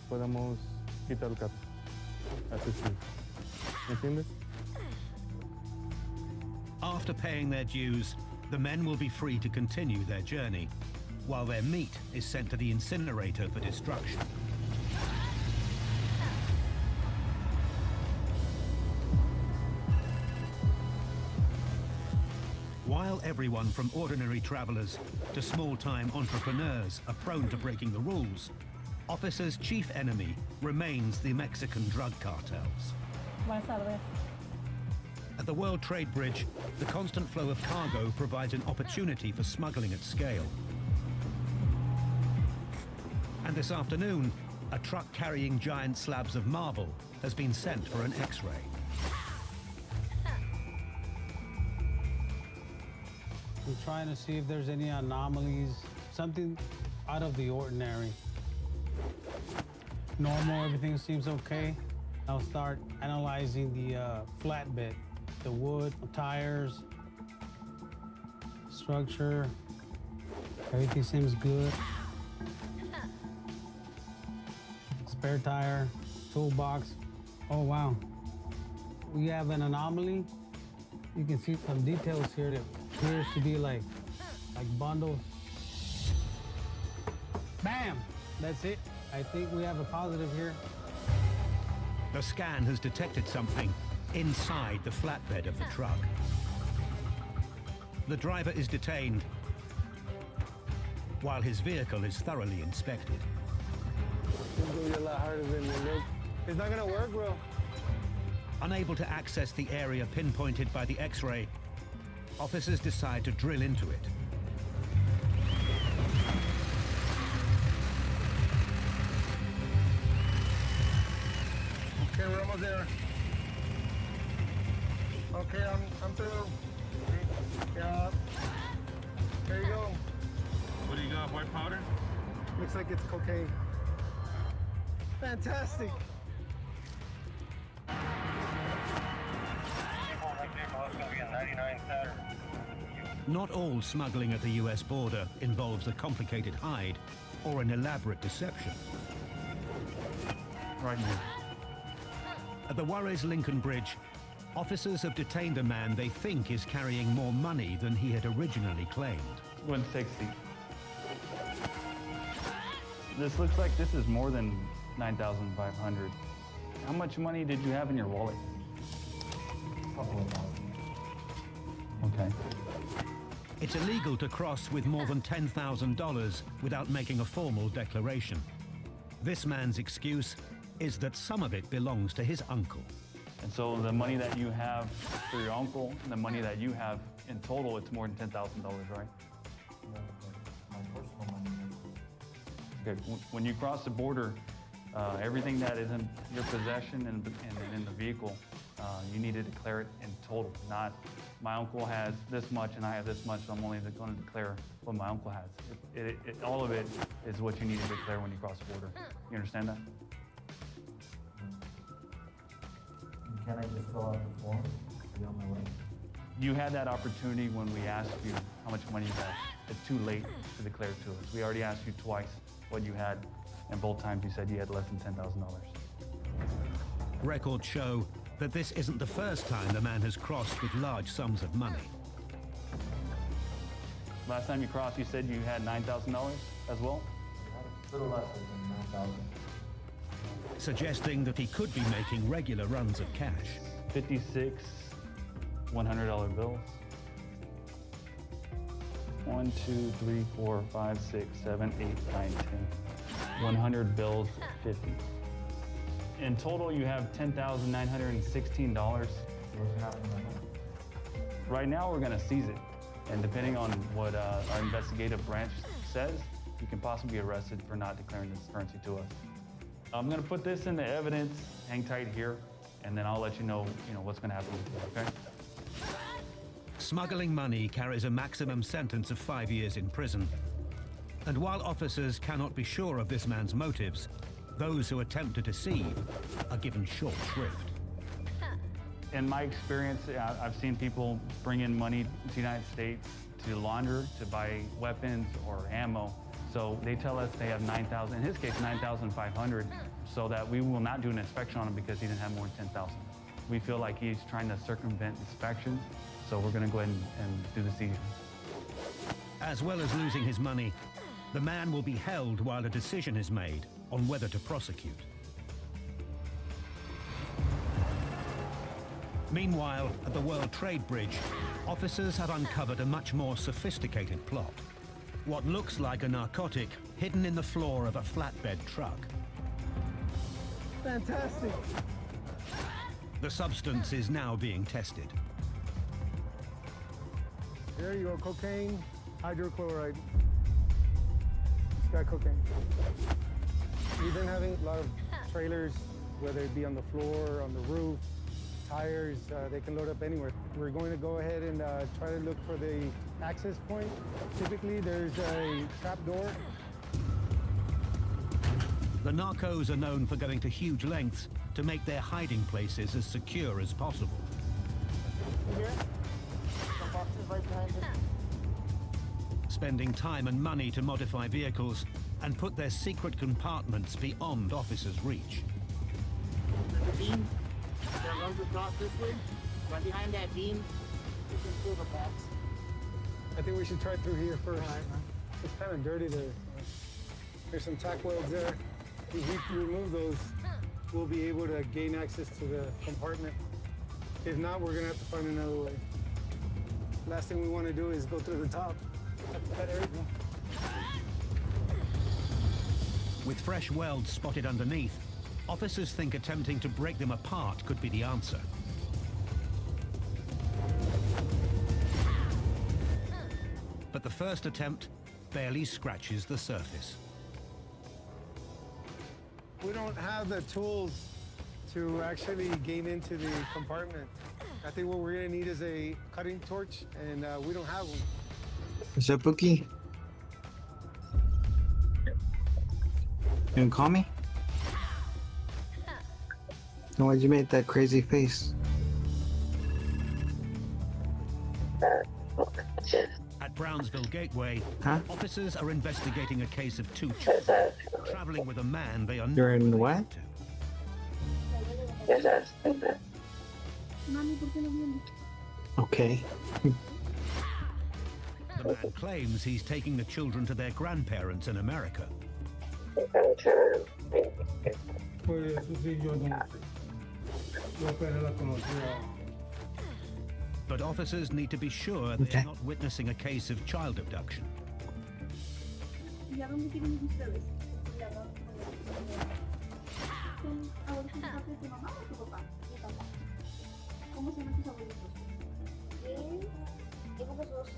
podemos quitar el carro. Así sí. ¿Entiendes?
After paying their dues, the men will be free to continue their journey, while their meat is sent to the incinerator for destruction. While everyone from ordinary travelers to small-time entrepreneurs are prone to breaking the rules, Officer's chief enemy remains the Mexican drug cartels.
Buenas tardes.
At the World Trade Bridge, the constant flow of cargo provides an opportunity for smuggling at scale. And this afternoon, a truck carrying giant slabs of marble has been sent for an X-ray.
I'm trying to see if there's any anomalies, something out of the ordinary. Normal, everything seems okay. I'll start analyzing the flatbed, the wood, the tires, structure. Everything seems good. Spare tire, toolbox. Oh, wow. We have an anomaly. You can see some details here that appears to be like bundles. Bam! That's it. I think we have a positive here.
The scan has detected something inside the flatbed of the truck. The driver is detained while his vehicle is thoroughly inspected.
It's gonna be a lot harder than it looks. It's not gonna work, bro.
Unable to access the area pinpointed by the X-ray, officers decide to drill into it.
Okay, we're almost there. Okay, I'm through. Yeah. There you go.
What do you got, white powder?
Looks like it's cocaine. Fantastic.
Not all smuggling at the US border involves a complicated hide or an elaborate deception.
Right here.
At the Juarez-Lincoln Bridge, officers have detained a man they think is carrying more money than he had originally claimed.
Go ahead and take a seat. This looks like this is more than $9,500. How much money did you have in your wallet? Okay.
It's illegal to cross with more than $10,000 without making a formal declaration. This man's excuse is that some of it belongs to his uncle.
And so the money that you have for your uncle and the money that you have in total, it's more than $10,000, right?
My personal money.
Okay, when you cross the border, everything that is in your possession and in the vehicle, you need to declare it in total, not my uncle has this much and I have this much, so I'm only going to declare what my uncle has. All of it is what you need to declare when you cross the border. You understand that?
Can I just fill out the form? Be on my way.
You had that opportunity when we asked you how much money you had. It's too late to declare it to us. We already asked you twice what you had, and both times you said you had less than $10,000.
Records show that this isn't the first time the man has crossed with large sums of money.
Last time you crossed, you said you had $9,000 as well?
A little less than 9,000.
Suggesting that he could be making regular runs of cash.
56 $100 bills. 1, 2, 3, 4, 5, 6, 7, 8, 9, 10. 100 bills, 50. In total, you have $10,916. Right now, we're going to seize it. And depending on what our investigative branch says, you can possibly be arrested for not declaring this currency to us. I'm going to put this into evidence, hang tight here, and then I'll let you know what's going to happen with you, okay?
Smuggling money carries a maximum sentence of 5 years in prison. And while officers cannot be sure of this man's motives, those who attempt to deceive are given short shrift.
In my experience, I've seen people bring in money to the United States to launder, to buy weapons or ammo. So they tell us they have 9,000, in his case, 9,500, so that we will not do an inspection on him because he didn't have more than 10,000. We feel like he's trying to circumvent inspection, so we're going to go ahead and do the seizure.
As well as losing his money, the man will be held while a decision is made on whether to prosecute. Meanwhile, at the World Trade Bridge, officers have uncovered a much more sophisticated plot. What looks like a narcotic hidden in the floor of a flatbed truck.
Fantastic.
The substance is now being tested.
There you go, cocaine, hydrochloride. It's got cocaine. We've been having a lot of trailers, whether it be on the floor, on the roof, tires, they can load up anywhere. We're going to go ahead and try to look for the access point. Typically, there's a trap door.
The narcos are known for going to huge lengths to make their hiding places as secure as possible.
Here, some boxes right behind this.
Spending time and money to modify vehicles and put their secret compartments beyond officers' reach.
There's a beam that runs across this way. Right behind that beam, you can feel the box.
I think we should try through here first. It's kind of dirty there. There's some tack welds there. If we remove those, we'll be able to gain access to the compartment. If not, we're gonna have to find another way. Last thing we want to do is go through the top. Have to cut everything.
With fresh welds spotted underneath, officers think attempting to break them apart could be the answer. But the first attempt barely scratches the surface.
We don't have the tools to actually gain into the compartment. I think what we're gonna need is a cutting torch, and we don't have one.
What's up, Pookie? You gonna call me? No, why'd you make that crazy face?
At Brownsville Gateway,
Huh?
officers are investigating a case of two children traveling with a man they are not
You're in what? Okay.
The man claims he's taking the children to their grandparents in America.
Pues eso sí, yo no sé. Yo apenas la conocía.
But officers need to be sure they're not witnessing a case of child abduction.
¿Y a dónde quieren ir ustedes? ¿Son abuelitos de parte de tu mamá o tu papá? Mi papá. ¿Cómo se llaman tus abuelitos? Tengo pues dos.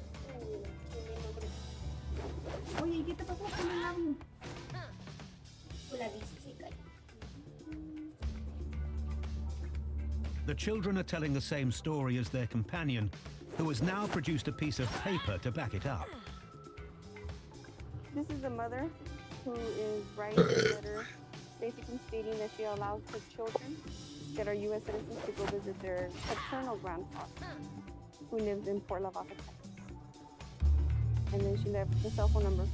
Oye, ¿y qué te pasó con el labio? Con la bici se cayó.
The children are telling the same story as their companion, who has now produced a piece of paper to back it up.
This is the mother who is writing a letter basically stating that she allows her children that are U.S. citizens to go visit their paternal grandfather who lives in Fort Lavaca, Texas. And then she left the cell phone number.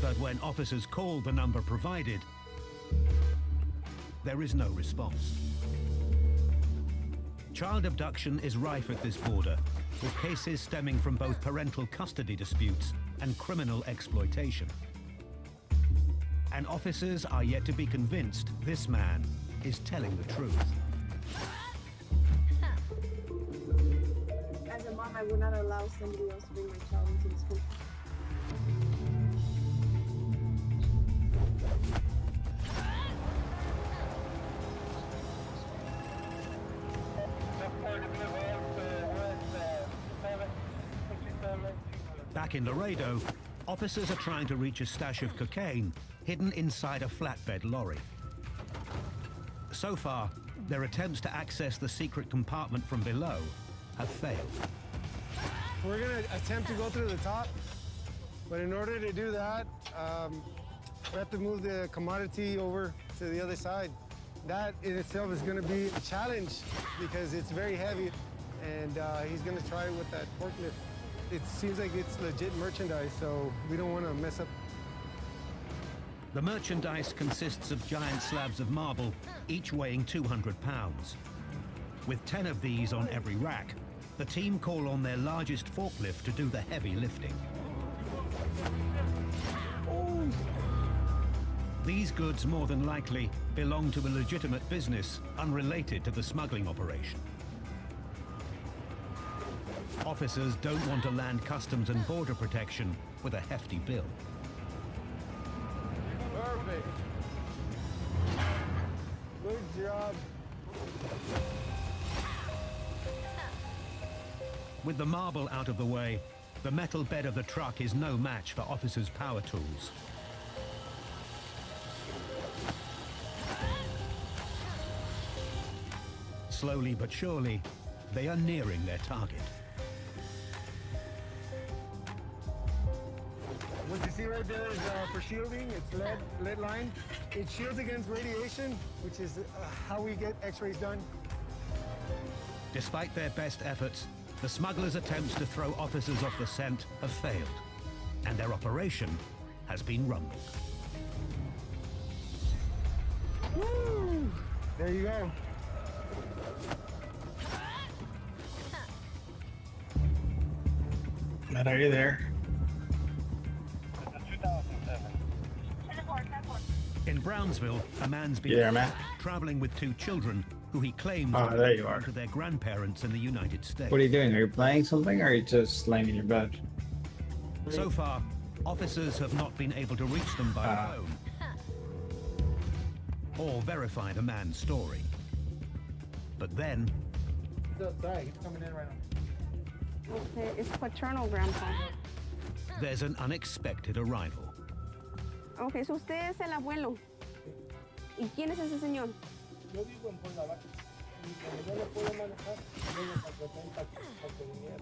But when officers call the number provided, there is no response. Child abduction is rife at this border, with cases stemming from both parental custody disputes and criminal exploitation. And officers are yet to be convinced this man is telling the truth.
As a mom, I would not allow somebody else to bring my child into this country.
Back in Laredo, officers are trying to reach a stash of cocaine hidden inside a flatbed lorry. So far, their attempts to access the secret compartment from below have failed.
We're going to attempt to go through the top, but in order to do that, we have to move the commodity over to the other side. That in itself is going to be a challenge because it's very heavy, and he's going to try with that forklift. It seems like it's legit merchandise, so we don't want to mess up.
The merchandise consists of giant slabs of marble, each weighing 200 pounds. With 10 of these on every rack, the team call on their largest forklift to do the heavy lifting. These goods more than likely belong to a legitimate business unrelated to the smuggling operation. Officers don't want to land Customs and Border Protection with a hefty bill.
Perfect. Good job.
With the marble out of the way, the metal bed of the truck is no match for officers' power tools. Slowly but surely, they are nearing their target.
What you see right there is for shielding. It's lead line. It shields against radiation, which is how we get x-rays done.
Despite their best efforts, the smugglers' attempts to throw officers off the scent have failed, and their operation has been rumbled.
Woo! There you go.
Matt, are you there?
In Brownsville, a man's been
You there, Matt?
traveling with 2 children who he claims
Oh, there you are.
to their grandparents in the United States.
What are you doing? Are you playing something or are you just laying in your bed?
So far, officers have not been able to reach them by phone or verify the man's story. But then,
He's outside. He's coming in right now.
Okay, it's paternal grandpa.
there's an unexpected arrival.
Okay, so usted es el abuelo. ¿Y quién es ese señor?
Yo vivo en Fort Lavaca. Y cuando yo no puedo manejar, yo lo contraté para que viniera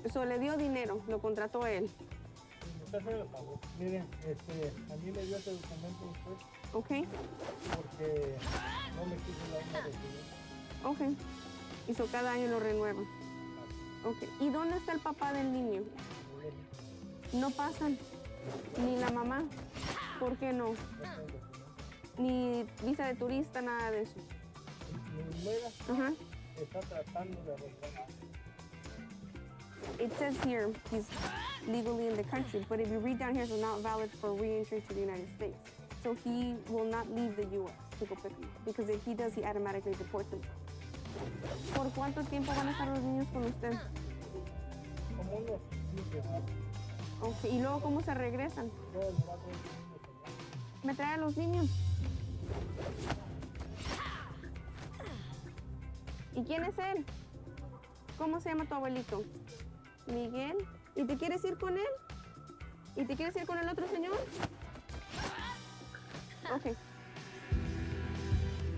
de
So le dio dinero, lo contrató él.
Usted se lo pagó. Miren, a mí me dio ese documento usted.
Ok.
Porque no me quiso dar una residencia.
Ok. Y so cada año lo renueva. Ok. ¿Y dónde está el papá del niño? No pasan. Ni la mamá. ¿Por qué no? Ni visa de turista, nada de eso.
Mi nuera
Ajá.
está tratando de arreglar.
It says here he's legally in the country, but if you read down here, it's not valid for re-entry to the United States. So he will not leave the U.S. to go pick him up, because if he does, he automatically deports them. ¿Por cuánto tiempo van a estar los niños con usted?
Como unos 15 años.
Okay, ¿y luego cómo se regresan? ¿Me trae a los niños? ¿Y quién es él? ¿Cómo se llama tu abuelito? Miguel. ¿Y te quieres ir con él? ¿Y te quieres ir con el otro señor? Okay.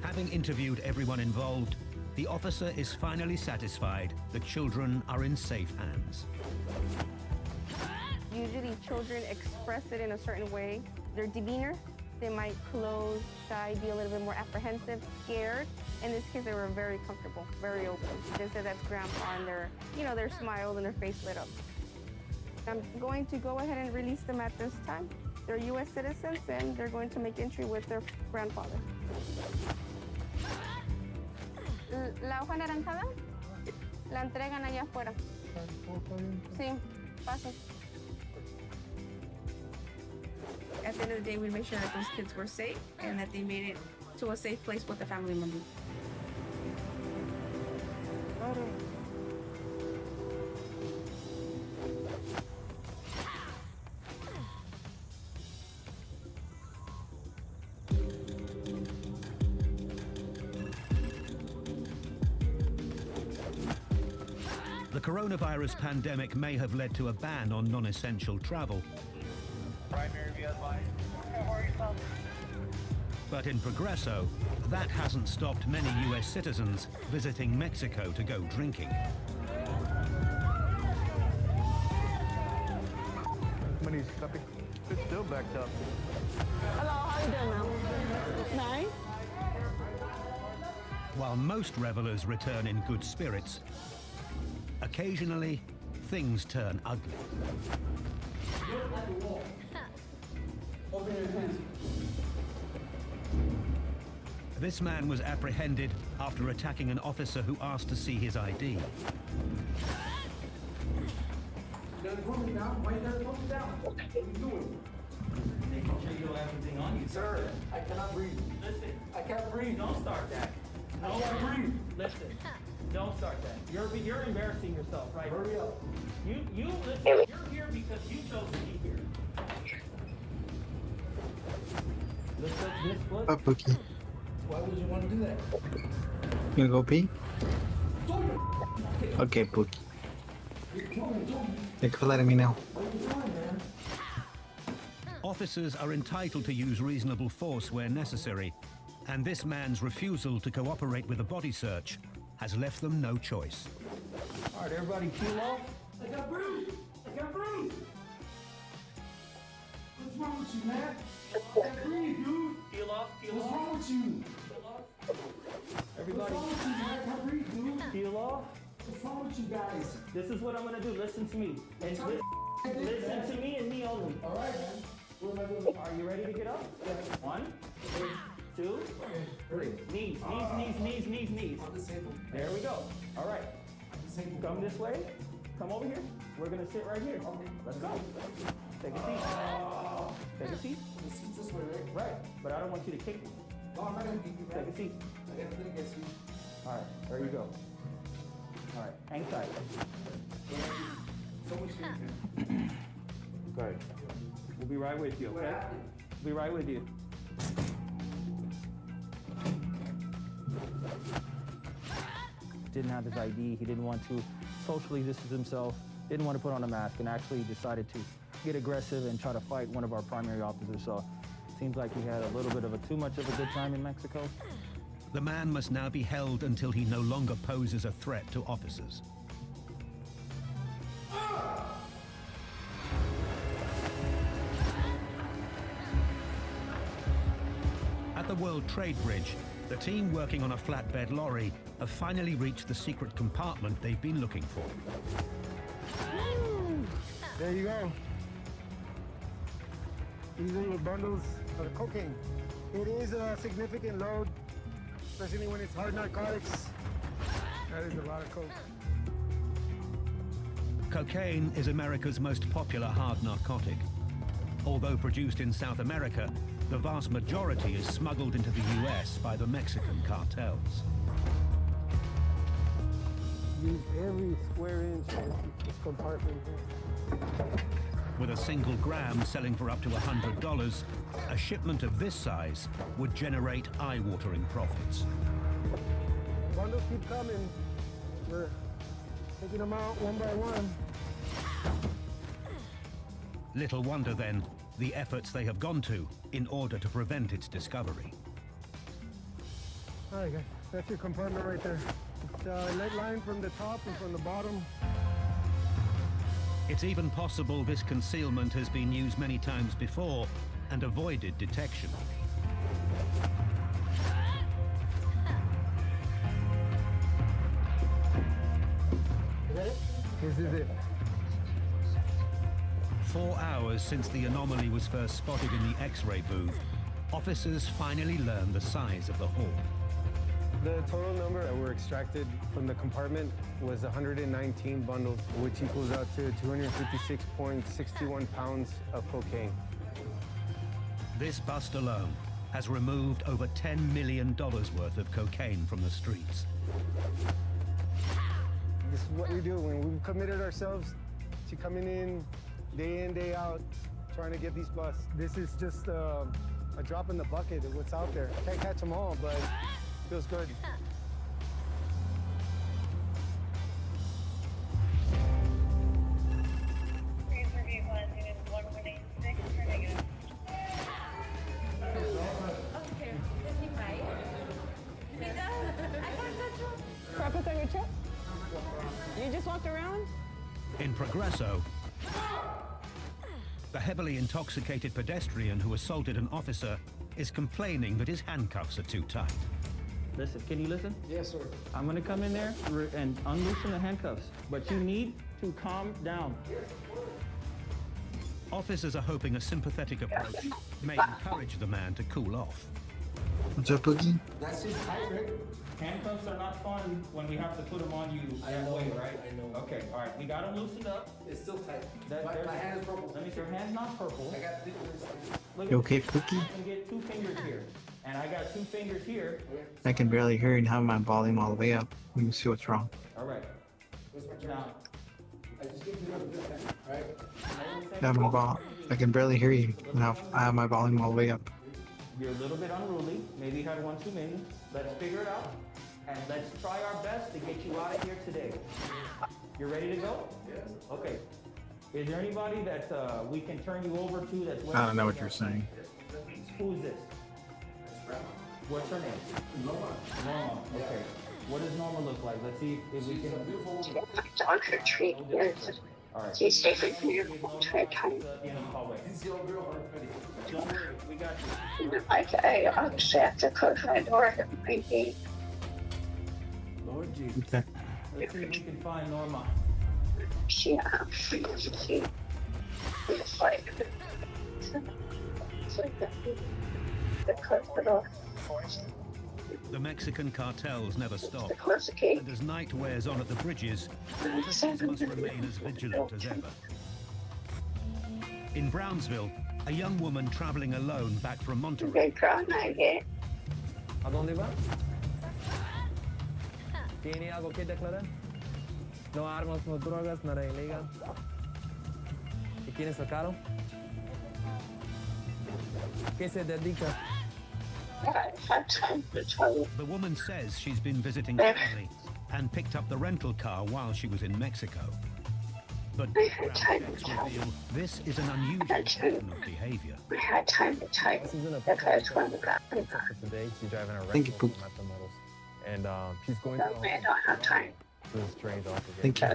Having interviewed everyone involved, the officer is finally satisfied the children are in safe hands.
Usually children express it in a certain way. Their demeanor, they might close, shy, be a little bit more apprehensive, scared. In this case, they were very comfortable, very open. They said that's grandpa and their smile and their face lit up. I'm going to go ahead and release them at this time. They're U.S. citizens and they're going to make entry with their grandfather. La hoja anaranjada la entregan allá afuera. Sí, pasen. At the end of the day, we make sure that those kids were safe and that they made it to a safe place with the family member.
The coronavirus pandemic may have led to a ban on non-essential travel. But in Progreso, that hasn't stopped many US citizens visiting Mexico to go drinking.
It's still backed up.
Hello, how you doing, ma'am? Nice.
While most revelers return in good spirits, occasionally things turn ugly. This man was apprehended after attacking an officer who asked to see his ID.
Sir, I cannot breathe. Listen, I can't breathe. Don't start that. I can't breathe.
Listen, don't start that. You're embarrassing yourself, right?
Hurry up.
You listen. You're here because you chose to be here. Lift up this foot.
Up, Pookie.
Why would you want to do that?
You go pee? Okay, Pookie. Thank you for letting me know.
Officers are entitled to use reasonable force where necessary, and this man's refusal to cooperate with a body search has left them no choice.
All right, everybody, peel off.
I can't breathe. I can't breathe. What's wrong with you, man? I can't breathe, dude.
Peel off. Peel
What's
off.
wrong with you?
Everybody,
What's wrong with you, man? I can't breathe, dude.
peel off.
What's wrong with you guys?
This is what I'm gonna do. Listen to me. And listen to me and me only.
All right, man. What am I doing?
Are you ready to get up? Yeah. 1, 2,
Ready?
knees.
I'm disabled.
There we go. All right.
I'm disabled.
Come this way. Come over here. We're gonna sit right here. Let's go. Take a seat. Take a seat.
The seat's this way, right?
Right. But I don't want you to kick me.
No, I'm not gonna keep you, man.
Take a seat.
I got nothing against you.
All right. There you go. All right. Hang tight.
So much hate.
Good. We'll be right with you, okay? We'll be right with you. Didn't have his ID. He didn't want to socially distance himself. Didn't want to put on a mask and actually decided to get aggressive and try to fight one of our primary officers. So it seems like he had a little bit of too much of a good time in Mexico.
The man must now be held until he no longer poses a threat to officers. At the World Trade Bridge, the team working on a flatbed lorry have finally reached the secret compartment they've been looking for.
There you go. These are your bundles of cocaine. It is a significant load, especially when it's hard narcotics. That is a lot of coke.
Cocaine is America's most popular hard narcotic. Although produced in South America, the vast majority is smuggled into the US by the Mexican cartels.
Use every square inch of this compartment here.
With a single gram selling for up to $100, a shipment of this size would generate eye-watering profits.
bundles keep coming. We're taking them out one by one.
Little wonder then the efforts they have gone to in order to prevent its discovery.
All right, guys, that's your compartment right there. It's lead line from the top and from the bottom.
It's even possible this concealment has been used many times before and avoided detection.
Is that it? This is it.
4 hours since the anomaly was first spotted in the X-ray booth, officers finally learned the size of the haul.
The total number that were extracted from the compartment was 119 bundles, which equals out to 256.61 pounds of cocaine.
This bust alone has removed over $10 million worth of cocaine from the streets.
This is what we do when we've committed ourselves to coming in, day out, trying to get these busts. This is just a drop in the bucket of what's out there. Can't catch them all, but feels good.
Please review plan unit 1186 for negative.
Okay. Does he fight? He does. I can't touch him. Purpose on your trip? You just walked around?
In Progresso, the heavily intoxicated pedestrian who assaulted an officer is complaining that his handcuffs are too tight.
Listen, can you listen?
Yes, sir.
I'm gonna come in there and unloosen the handcuffs, but you need to calm down.
Officers are hoping a sympathetic approach may encourage the man to cool off.
What's up, Boogie?
That's his tight, Rick. Handcuffs are not fun when we have to put them on you that way, right? I know. Okay, all right. We got them loosened up.
It's still tight.
My hand is purple. Let me see. Your hand's not purple.
I got different.
You okay, Pookie?
I can get 2 fingers here, and I got 2 fingers here.
I can barely hear you and have my volume all the way up. Let me see what's wrong.
All right. Now,
I just give you another good time, right?
I can barely hear you. Now I have my volume all the way up.
you're a little bit unruly. Maybe you had one too many. Let's figure it out, and let's try our best to get you out of here today. You're ready to go?
Yes.
Okay. Is there anybody that we can turn you over to that's...
I don't know what you're saying.
Who is this? What's her name? Norma. Norma, okay. What does Norma look like? Let's see if we can...
Dog for treat.
Alright.
She's safe from your entire time.
Don't worry, we got you.
I obviously have to close my door at my gate.
Lord Jesus.
Okay.
Let's see if we can find Norma.
She it's like the close the door.
The Mexican cartels never stop,
Close the gate.
and as night wears on at the bridges, officers must remain as vigilant as ever. In Brownsville, a young woman traveling alone back from Monterey.
¿A dónde va? ¿Tiene algo que declarar? No armas, no drogas, nada ilegal. ¿Y quién es el caro? ¿Qué se dedica?
The woman says she's been visiting family and picked up the rental car while she was in Mexico. But background checks reveal this is an unusual pattern of behavior.
I had time to type. That's why I was going to grab it.
Today, she's driving a
Thank you,
rental
Poop.
from Metro Motors. And she's going
No,
to
I don't have time.
this train's off again.
Thank you.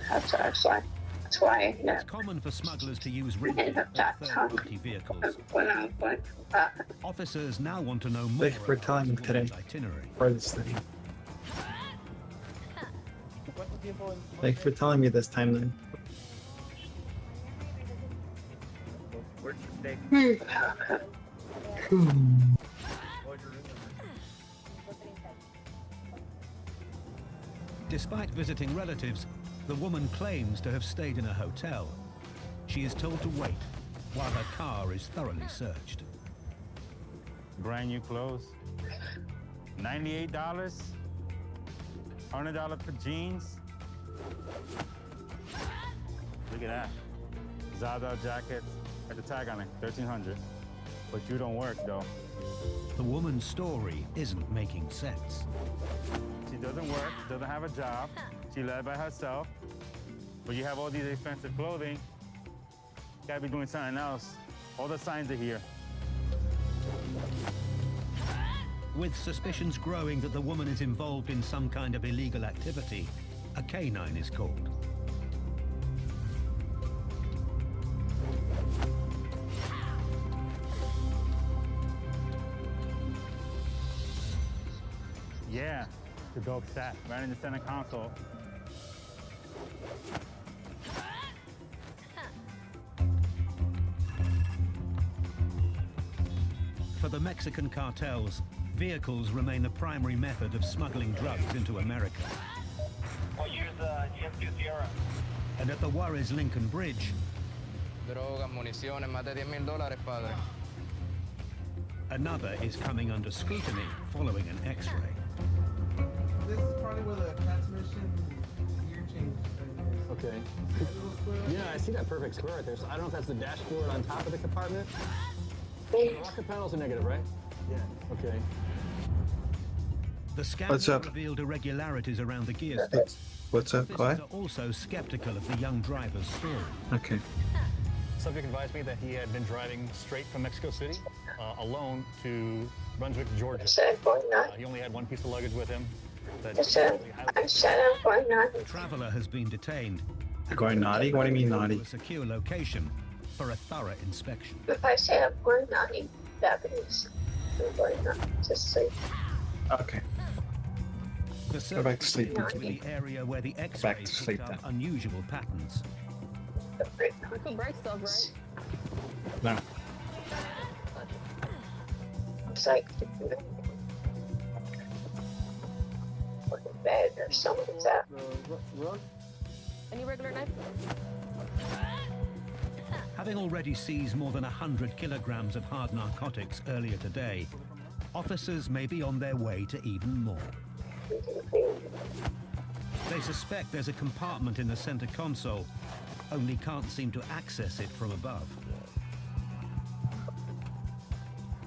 That's why
It's common for smugglers to use rental or third-party vehicles. Officers now want to know more
Thank you for
about
telling me
the
today.
itinerary.
For this thing. Thank you for telling me this time then.
Where's your steak?
Despite visiting relatives, the woman claims to have stayed in a hotel. She is told to wait while her car is thoroughly searched.
Brand new clothes. $98. $100 for jeans. Look at that. Zada jacket. Got the tag on it. $1,300. But you don't work though.
The woman's story isn't making sense.
She doesn't work, doesn't have a job. She lives by herself. But you have all these expensive clothing. Gotta be doing something else. All the signs are here.
With suspicions growing that the woman is involved in some kind of illegal activity, a canine is called.
Yeah, the dog sat right in the center console.
For the Mexican cartels, vehicles remain the primary method of smuggling drugs into America.
We'll use GM2 Sierra.
And at the Juarez Lincoln Bridge,
Drogas, municiones, más de $10,000, padre.
another is coming under scrutiny following an X-ray.
This is probably where the transmission gear change is.
Okay. Yeah, I see that perfect square right there. So I don't know if that's the dashboard on top of the compartment. The rocket panels are negative, right? Yeah. Okay.
The scan
What's up?
revealed irregularities around the gear stick.
What's up, Kawhi?
Officers are also skeptical of the young driver's story.
Okay.
Subject advised me that he had been driving straight from Mexico City alone to Brunswick, Georgia. He only had one piece of luggage with him.
The traveler has been detained.
You're going naughty? What do you mean naughty?
To a secure location for a thorough inspection.
If I say I'm going naughty, that means I'm going naughty to sleep.
Okay.
The
Go back to sleep.
search the area where the X-rays
Back to sleep
picked up
then.
unusual patterns.
We could break stuff, right?
No.
It's like looking bad or something's out.
Any regular knife?
Having already seized more than 100 kilograms of hard narcotics earlier today, officers may be on their way to even more. They suspect there's a compartment in the center console, only can't seem to access it from above.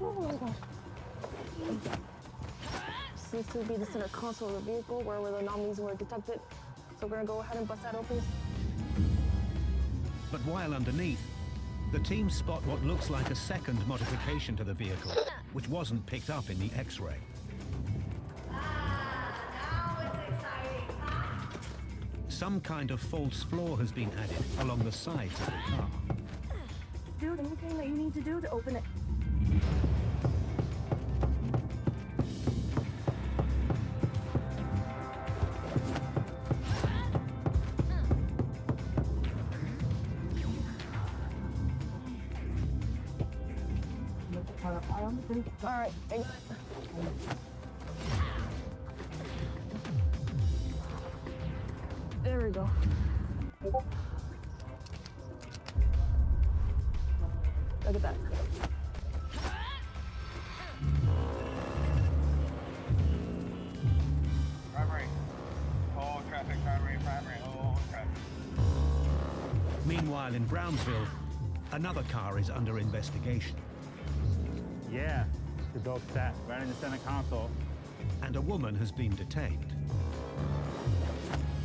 Oh my god. Seems to be the center console of the vehicle where the anomalies were detected. So we're gonna go ahead and bust that open.
But while underneath, the team spot what looks like a second modification to the vehicle, which wasn't picked up in the X-ray. Some kind of false floor has been added along the sides of the car.
Do anything that you need to do to open it. All right, I got it. There we go. Look at that.
Primary. Oh, traffic, primary, oh, traffic.
Meanwhile, in Brownsville, another car is under investigation.
Yeah, the dog sat right in the center console.
And a woman has been detained.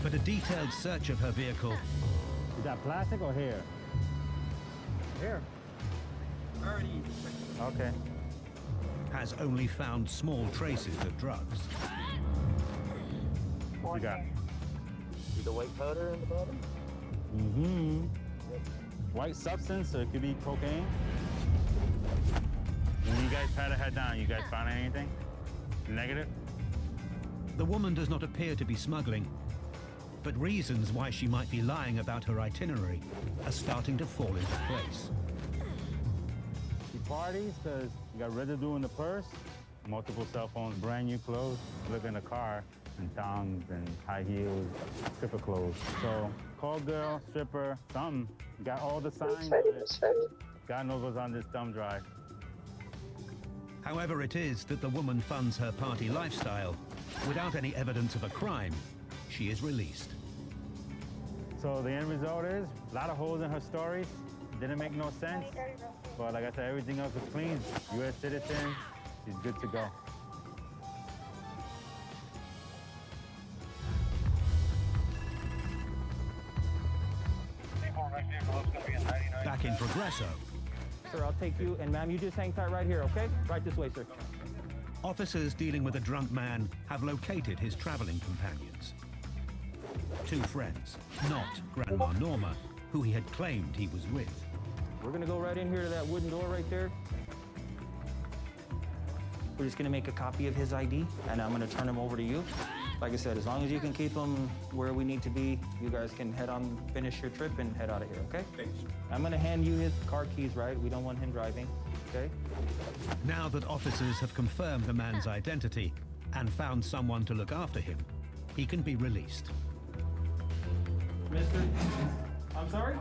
But a detailed search of her vehicle
Is that plastic or hair?
Here. Already.
Okay.
has only found small traces of drugs.
What you got?
See the white powder in the bottom?
Mm-hmm. White substance, so it could be cocaine. When you guys pat her head down, you guys found anything? Negative?
The woman does not appear to be smuggling, but reasons why she might be lying about her itinerary are starting to fall into place.
She parties because you got residue in the purse, multiple cell phones, brand new clothes. Look in the car, and thongs and high heels, stripper clothes. So call girl, stripper, something. Got all the signs of it. God knows what's on this thumb drive.
However it is that the woman funds her party lifestyle, without any evidence of a crime, she is released.
So the end result is a lot of holes in her stories. Didn't make no sense. But like I said, everything else was clean. U.S. citizen, she's good to go.
Back in Progresso,
Sir, I'll take you, and ma'am, you just hang tight right here, okay? Right this way, sir.
officers dealing with a drunk man have located his traveling companions. Two friends, not Grandma Norma, who he had claimed he was with.
We're gonna go right in here to that wooden door right there. We're just gonna make a copy of his ID, and I'm gonna turn him over to you. Like I said, as long as you can keep him where we need to be, you guys can head on, finish your trip, and head out of here, okay? Thanks. I'm gonna hand you his car keys, right? We don't want him driving, okay?
Now that officers have confirmed the man's identity and found someone to look after him, he can be released.
Mister, I'm sorry?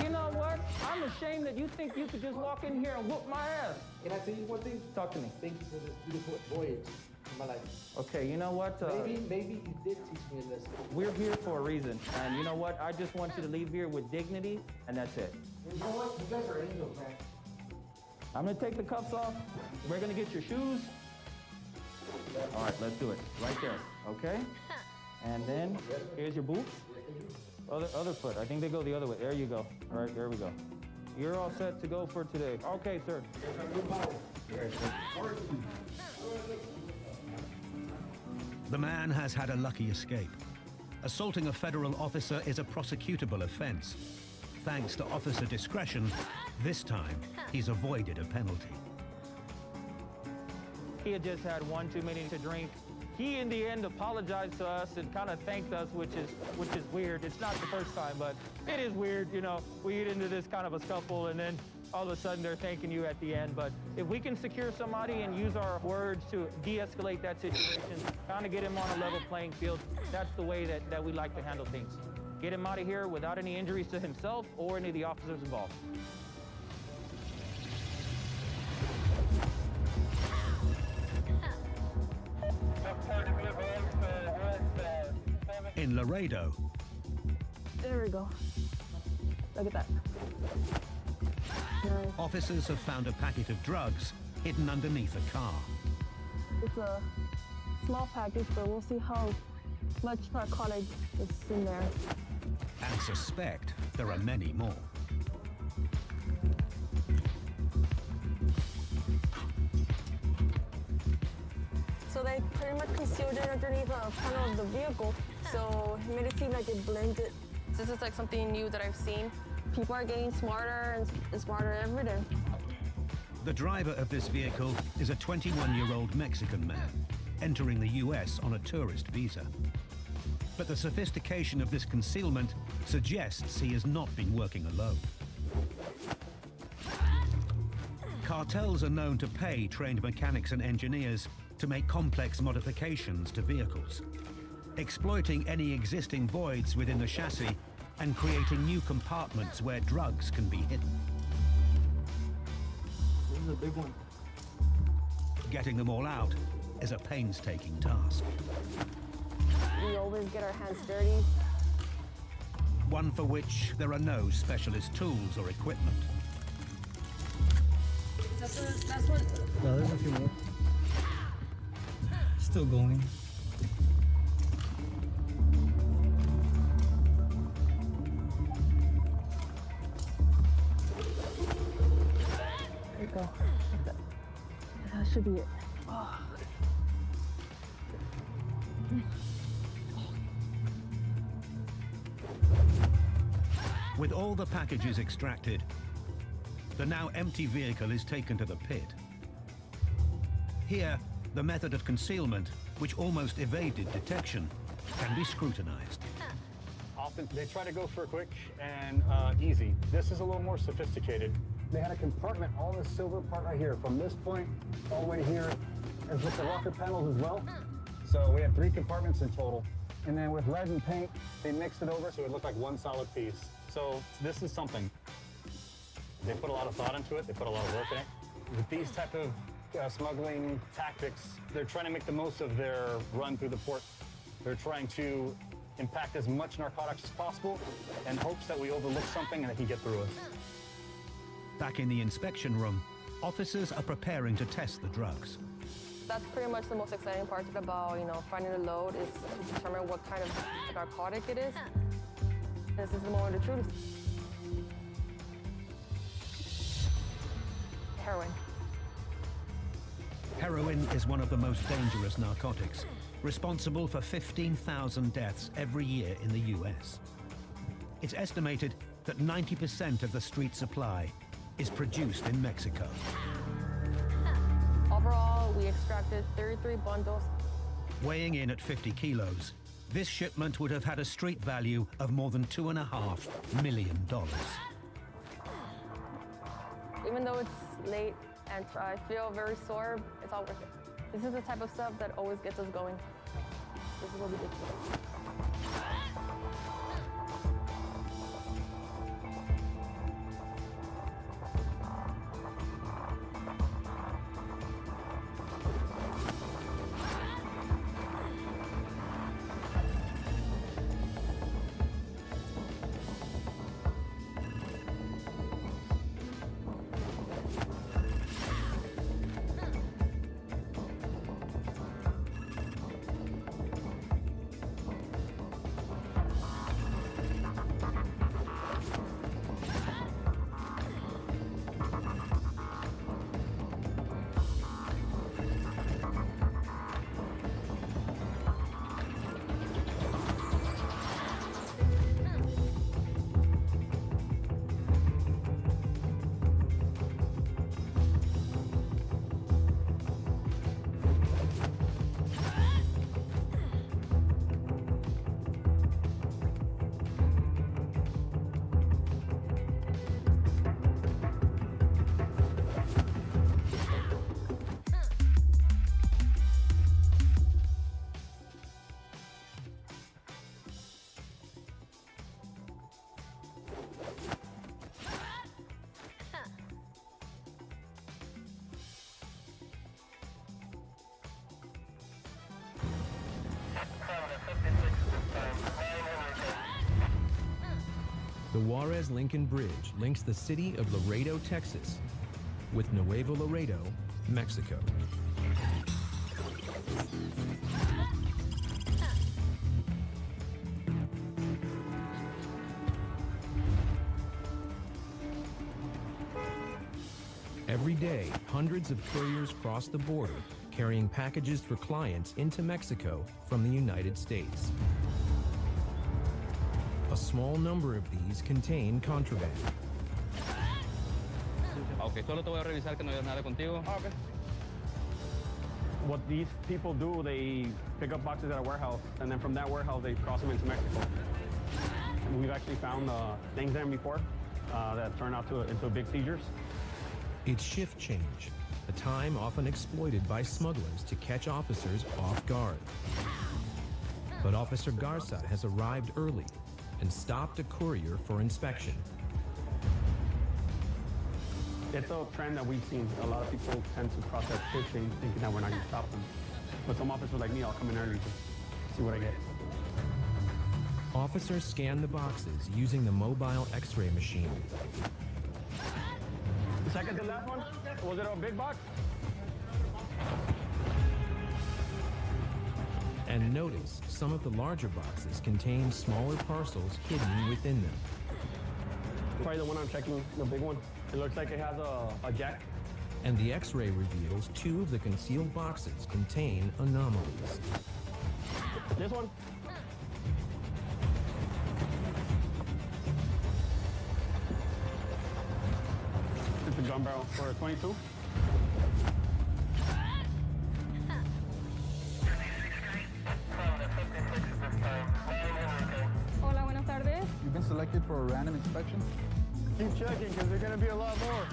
You know what? I'm ashamed that you think you could just walk in here and whoop my ass.
Can I tell you one thing?
Talk to me.
Thank you for this beautiful voyage in my life.
Okay, you know what?
Maybe you did teach me a lesson.
We're here for a reason. And you know what? I just want you to leave here with dignity, and that's it.
You know what? You guys are angels, man.
I'm gonna take the cuffs off. We're gonna get your shoes. All right, let's do it. Right there, okay? And then, here's your boots. Other foot. I think they go the other way. There you go. All right, there we go. You're all set to go for today. Okay, sir.
The man has had a lucky escape. Assaulting a federal officer is a prosecutable offense. Thanks to officer discretion, this time he's avoided a penalty.
He had just had one too many to drink. He, in the end, apologized to us and kind of thanked us, which is weird. It's not the first time, but it is weird, you know. We get into this kind of a scuffle, and then all of a sudden they're thanking you at the end. But if we can secure somebody and use our words to de-escalate that situation, kind of get him on a level playing field, that's the way that we like to handle things. Get him out of here without any injuries to himself or any of the officers involved.
In Laredo,
There we go. Look at that. Nice.
officers have found a packet of drugs hidden underneath a car.
It's a small package, but we'll see how much narcotic is in there.
And suspect there are many more.
So they pretty much concealed it underneath a panel of the vehicle, so it made it seem like it blended. This is like something new that I've seen. People are getting smarter and smarter every day.
The driver of this vehicle is a 21-year-old Mexican man entering the US on a tourist visa. But the sophistication of this concealment suggests he has not been working alone. Cartels are known to pay trained mechanics and engineers to make complex modifications to vehicles, exploiting any existing voids within the chassis and creating new compartments where drugs can be hidden.
This is a big one.
Getting them all out is a painstaking task.
We always get our hands dirty.
One for which there are no specialist tools or equipment.
That's what.
No, there's a few more. Still going.
There you go. That should be it. Oh.
With all the packages extracted, the now empty vehicle is taken to the pit. Here, the method of concealment, which almost evaded detection, can be scrutinized.
Often they try to go for quick and easy. This is a little more sophisticated.
They had a compartment, all this silver part right here, from this point all the way here, as with the rocker panels as well. So we have 3 compartments in total. And then with lead and paint, they mixed it over
so it looked like one solid piece. So this is something. They put a lot of thought into it. They put a lot of work in it. With these type of smuggling tactics, they're trying to make the most of their run through the port. They're trying to impact as much narcotics as possible in hopes that we overlook something and they can get through us.
Back in the inspection room, officers are preparing to test the drugs.
That's pretty much the most exciting part about, finding the load is to determine what kind of narcotic it is. This is the moment of truth. Heroin.
Heroin is one of the most dangerous narcotics, responsible for 15,000 deaths every year in the US. It's estimated that 90% of the street supply is produced in Mexico.
Overall, we extracted 33 bundles.
Weighing in at 50 kilos, this shipment would have had a street value of more than $2.5 million.
Even though it's late and I feel very sore, it's all worth it. This is the type of stuff that always gets us going. This is what we did today.
The Juarez-Lincoln Bridge links the city of Laredo, Texas, with Nuevo Laredo, Mexico. Every day, hundreds of couriers cross the border, carrying packages for clients into Mexico from the United States. A small number of these contain contraband.
Okay, solo te voy a revisar que no haya nada contigo.
Okay. What these people do, they pick up boxes at a warehouse, and then from that warehouse, they cross them into Mexico. And we've actually found things there before that turn out into big seizures.
It's shift change, a time often exploited by smugglers to catch officers off guard. But Officer Garza has arrived early and stopped a courier for inspection.
It's a trend that we've seen. A lot of people tend to cross that shift change thinking that we're not going to stop them. But some officers like me, I'll come in early to see what I get.
Officers scan the boxes using the mobile X-ray machine.
The second to last one, was it a big box?
And notice some of the larger boxes contain smaller parcels hidden within them.
Probably the one I'm checking, the big one. It looks like it has a jack.
And the X-ray reveals 2 of the concealed boxes contain anomalies.
This one? It's a gun barrel for a 22.
Hola, buenas tardes.
You've been selected for a random inspection?
Keep checking, because there's going to be a lot more.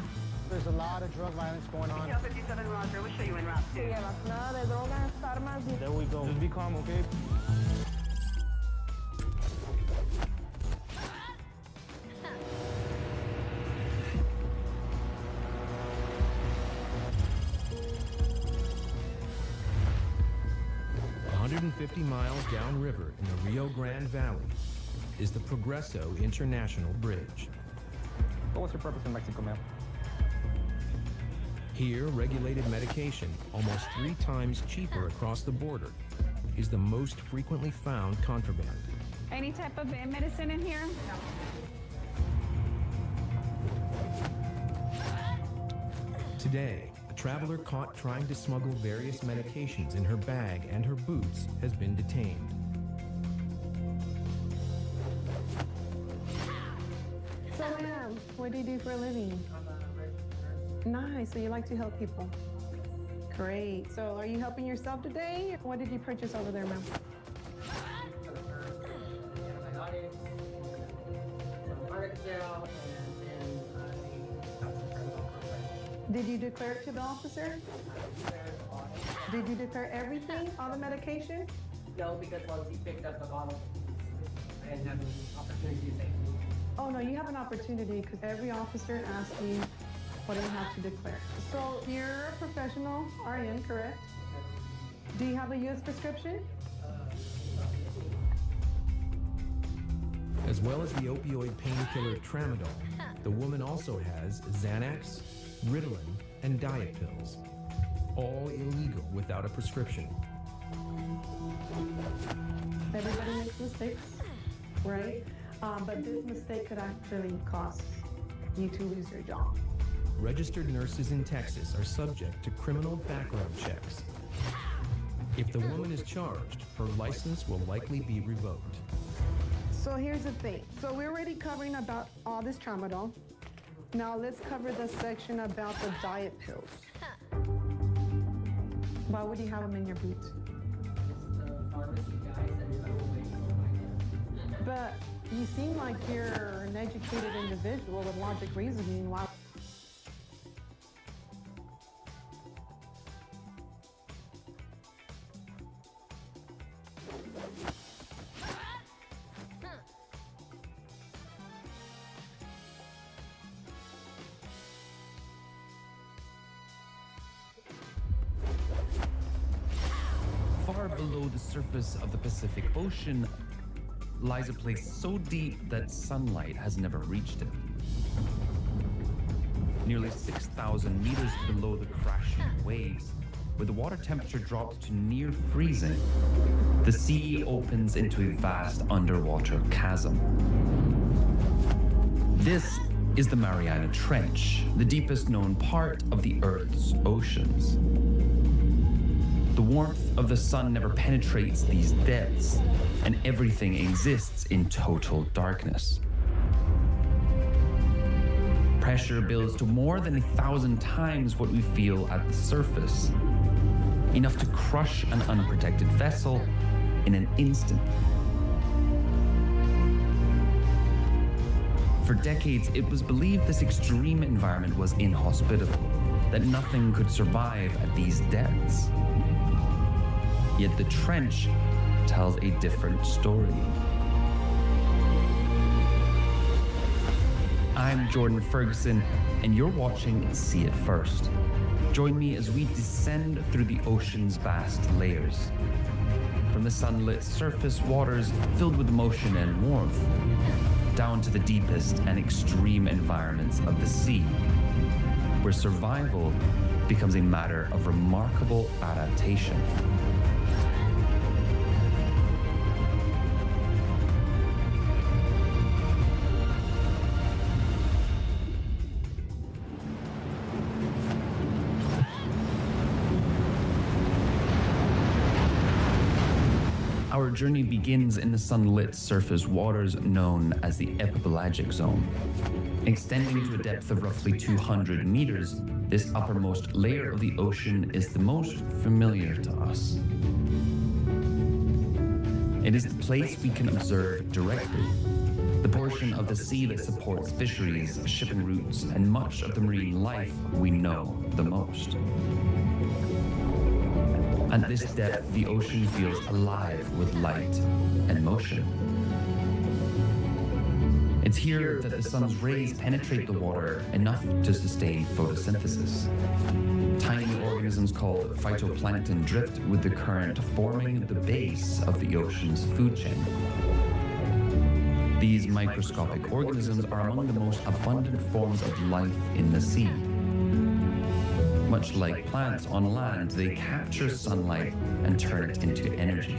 There's a lot of drug violence going on.
57 Roger, we'll show you in route 2.
Nada de drogas, armas.
There we go. Just be calm, okay? .150 miles downriver in the Rio Grande Valley is the Progreso International Bridge.
What was your purpose in Mexico, ma'am?
Here, regulated medication, almost 3 times cheaper across the border, is the most frequently found contraband.
Any type of medicine in here?
Today, a traveler caught trying to smuggle various medications in her bag and her boots has been detained.
So, ma'am, what do you do for a living? Nice. So you like to help people? Great. So are you helping yourself today? What did you purchase over there, ma'am? Did you declare it to the officer? Did you declare everything, all the medication?
No, because once he picked up the bottle, I didn't have an opportunity to say.
Oh, no, you have an opportunity because every officer asks you what do you have to declare. So you're a professional RN, correct? Do you have a U.S. prescription?
As well as the opioid painkiller tramadol, the woman also has Xanax, Ritalin, and diet pills, all illegal without a prescription.
Everybody makes mistakes, right? But this mistake could actually cost you to lose your job.
Registered nurses in Texas are subject to criminal background checks. If the woman is charged, her license will likely be revoked.
So here's the thing. So we're already covering about all this tramadol. Now let's cover the section about the diet pills. Why would you have them in your boots? But you seem like you're an educated individual with logic reasoning. Why?
Far below the surface of the Pacific Ocean lies a place so deep that sunlight has never reached it. Nearly 6,000 meters below the crashing waves, where the water temperature drops to near freezing, the sea opens into a vast underwater chasm. This is the Mariana Trench, the deepest known part of the Earth's oceans. The warmth of the sun never penetrates these depths, and everything exists in total darkness. Pressure builds to more than 1,000 times what we feel at the surface, enough to crush an unprotected vessel in an instant. For decades, it was believed this extreme environment was inhospitable, that nothing could survive at these depths. Yet the trench tells a different story. I'm Jordan Ferguson, and you're watching See It First. Join me as we descend through the ocean's vast layers. From the sunlit surface waters filled with motion and warmth, down to the deepest and extreme environments of the sea, where survival becomes a matter of remarkable adaptation. Our journey begins in the sunlit surface waters known as the epipelagic zone. Extending to a depth of roughly 200 meters, this uppermost layer of the ocean is the most familiar to us. It is the place we can observe directly, the portion of the sea that supports fisheries, shipping routes, and much of the marine life we know the most. At this depth, the ocean feels alive with light and motion. It's here that the sun's rays penetrate the water enough to sustain photosynthesis. Tiny organisms called phytoplankton drift with the current, forming the base of the ocean's food chain. These microscopic organisms are among the most abundant forms of life in the sea. Much like plants on land, they capture sunlight and turn it into energy.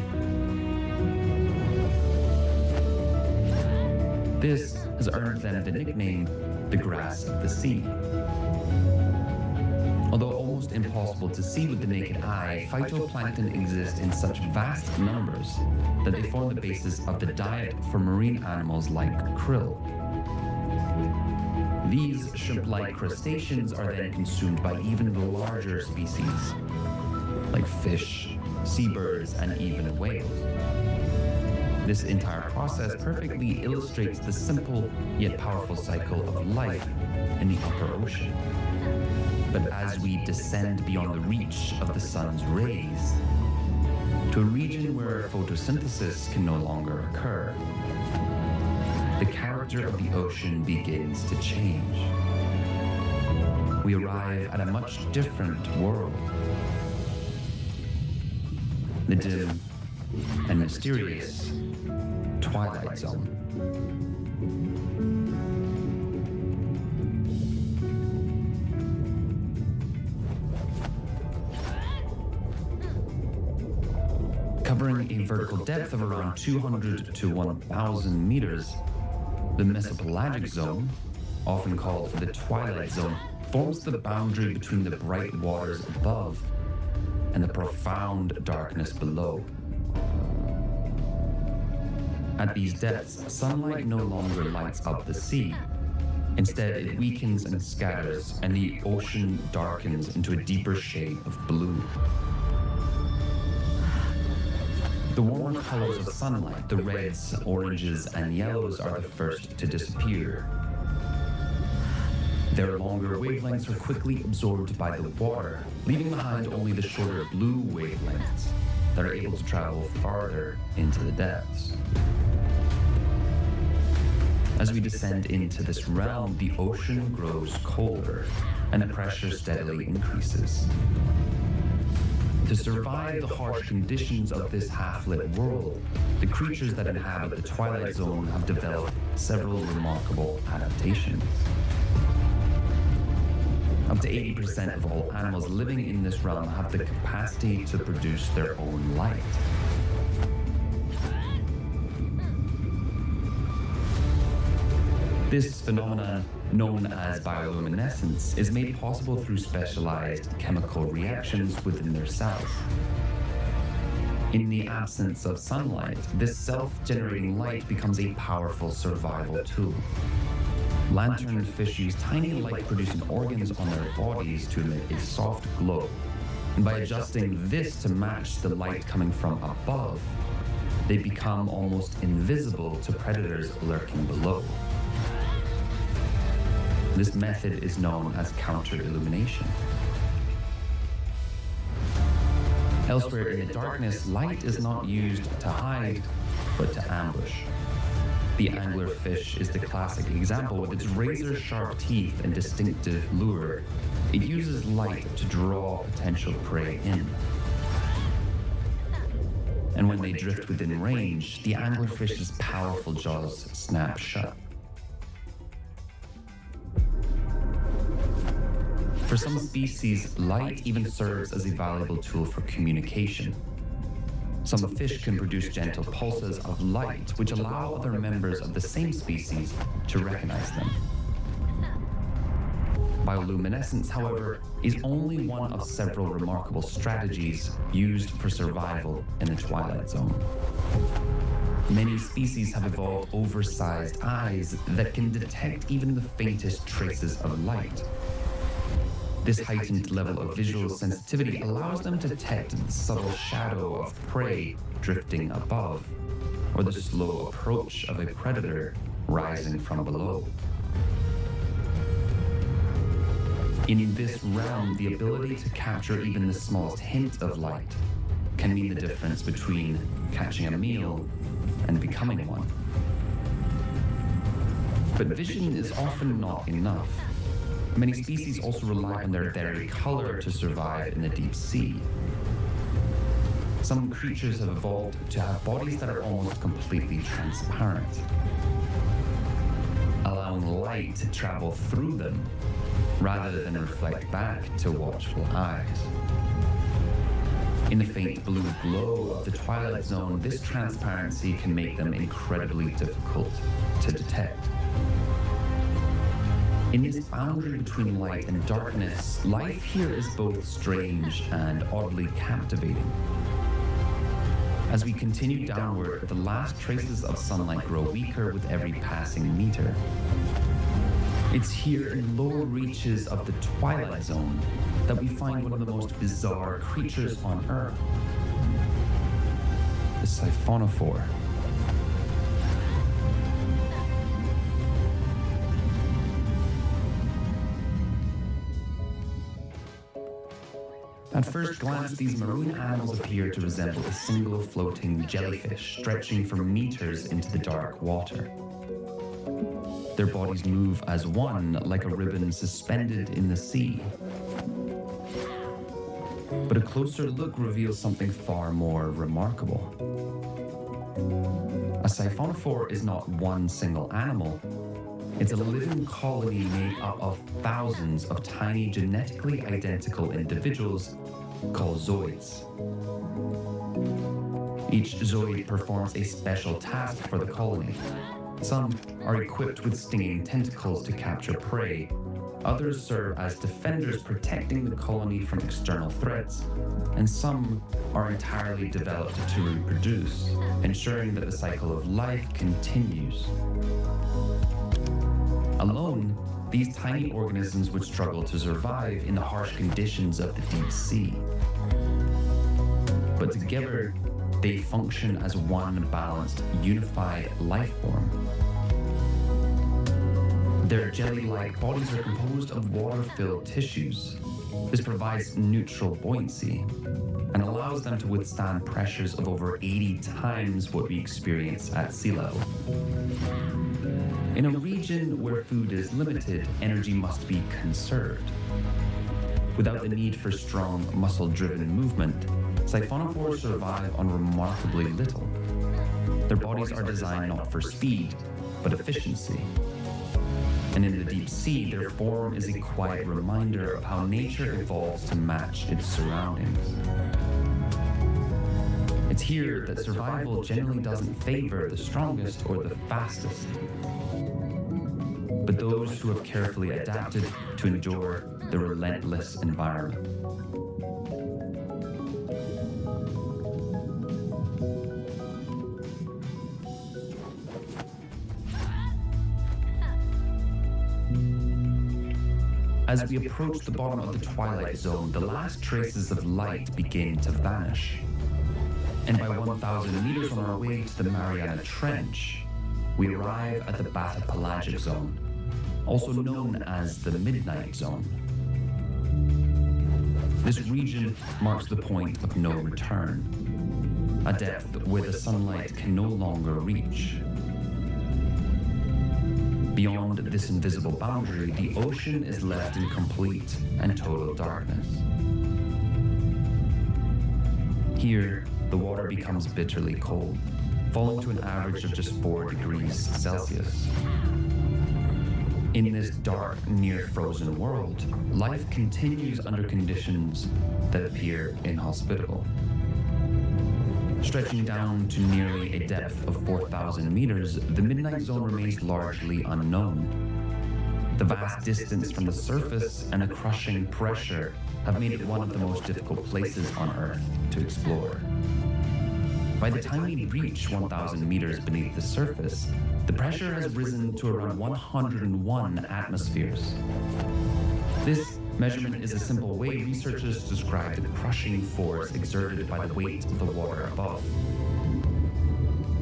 This has earned them the nickname the grass of the sea. Although almost impossible to see with the naked eye, phytoplankton exist in such vast numbers that they form the basis of the diet for marine animals like krill. These shrimp-like crustaceans are then consumed by even larger species, like fish, seabirds, and even whales. This entire process perfectly illustrates the simple yet powerful cycle of life in the upper ocean. But as we descend beyond the reach of the sun's rays, to a region where photosynthesis can no longer occur, the character of the ocean begins to change. We arrive at a much different world. The dim and mysterious Twilight Zone. Covering a vertical depth of around 200 to 1,000 meters, the mesopelagic zone, often called the Twilight Zone, forms the boundary between the bright waters above and the profound darkness below. At these depths, sunlight no longer lights up the sea. Instead, it weakens and scatters, and the ocean darkens into a deeper shade of blue. The warmer colors of sunlight, the reds, oranges, and yellows, are the first to disappear. Their longer wavelengths are quickly absorbed by the water, leaving behind only the shorter blue wavelengths that are able to travel farther into the depths. As we descend into this realm, the ocean grows colder, and the pressure steadily increases. To survive the harsh conditions of this half-lit world, the creatures that inhabit the Twilight Zone have developed several remarkable adaptations. Up to 80% of all animals living in this realm have the capacity to produce their own light. This phenomenon, known as bioluminescence, is made possible through specialized chemical reactions within their cells. In the absence of sunlight, this self-generating light becomes a powerful survival tool. Lanternfish use tiny light-producing organs on their bodies to emit a soft glow, and by adjusting this to match the light coming from above, they become almost invisible to predators lurking below. This method is known as counter-illumination. Elsewhere in the darkness, light is not used to hide, but to ambush. The anglerfish is the classic example. With its razor-sharp teeth and distinctive lure, it uses light to draw potential prey in. And when they drift within range, the anglerfish's powerful jaws snap shut. For some species, light even serves as a valuable tool for communication. Some fish can produce gentle pulses of light, which allow other members of the same species to recognize them. Bioluminescence, however, is only one of several remarkable strategies used for survival in the Twilight Zone. Many species have evolved oversized eyes that can detect even the faintest traces of light. This heightened level of visual sensitivity allows them to detect the subtle shadow of prey drifting above, or the slow approach of a predator rising from below. In this realm, the ability to capture even the smallest hint of light can mean the difference between catching a meal and becoming one. But vision is often not enough. Many species also rely on their very color to survive in the deep sea. Some creatures have evolved to have bodies that are almost completely transparent, allowing light to travel through them rather than reflect back to watchful eyes. In the faint blue glow of the twilight zone, this transparency can make them incredibly difficult to detect. In this boundary between light and darkness, life here is both strange and oddly captivating. As we continue downward, the last traces of sunlight grow weaker with every passing meter. It's here in lower reaches of the twilight zone that we find one of the most bizarre creatures on Earth, the siphonophore. At first glance, these marine animals appear to resemble a single floating jellyfish stretching for meters into the dark water. Their bodies move as one, like a ribbon suspended in the sea. But a closer look reveals something far more remarkable. A siphonophore is not one single animal. It's a living colony made up of thousands of tiny genetically identical individuals called zooids. Each zooid performs a special task for the colony. Some are equipped with stinging tentacles to capture prey. Others serve as defenders protecting the colony from external threats. And some are entirely developed to reproduce, ensuring that the cycle of life continues. Alone, these tiny organisms would struggle to survive in the harsh conditions of the deep sea. But together, they function as one balanced, unified life form. Their jelly-like bodies are composed of water-filled tissues. This provides neutral buoyancy and allows them to withstand pressures of over 80 times what we experience at sea level. In a region where food is limited, energy must be conserved. Without the need for strong, muscle-driven movement, siphonophores survive on remarkably little. Their bodies are designed not for speed, but efficiency. And in the deep sea, their form is a quiet reminder of how nature evolves to match its surroundings. It's here that survival generally doesn't favor the strongest or the fastest, but those who have carefully adapted to endure the relentless environment. As we approach the bottom of the twilight zone, the last traces of light begin to vanish. And by 1,000 meters on our way to the Mariana Trench, we arrive at the bathypelagic zone, also known as the Midnight Zone. This region marks the point of no return, a depth where the sunlight can no longer reach. Beyond this invisible boundary, the ocean is left in complete and total darkness. Here, the water becomes bitterly cold, falling to an average of just 4 degrees Celsius. In this dark, near-frozen world, life continues under conditions that appear inhospitable. Stretching down to nearly a depth of 4,000 meters, the Midnight Zone remains largely unknown. The vast distance from the surface and the crushing pressure have made it one of the most difficult places on Earth to explore. By the time we reach 1,000 meters beneath the surface, the pressure has risen to around 101 atmospheres. This measurement is a simple way researchers describe the crushing force exerted by the weight of the water above.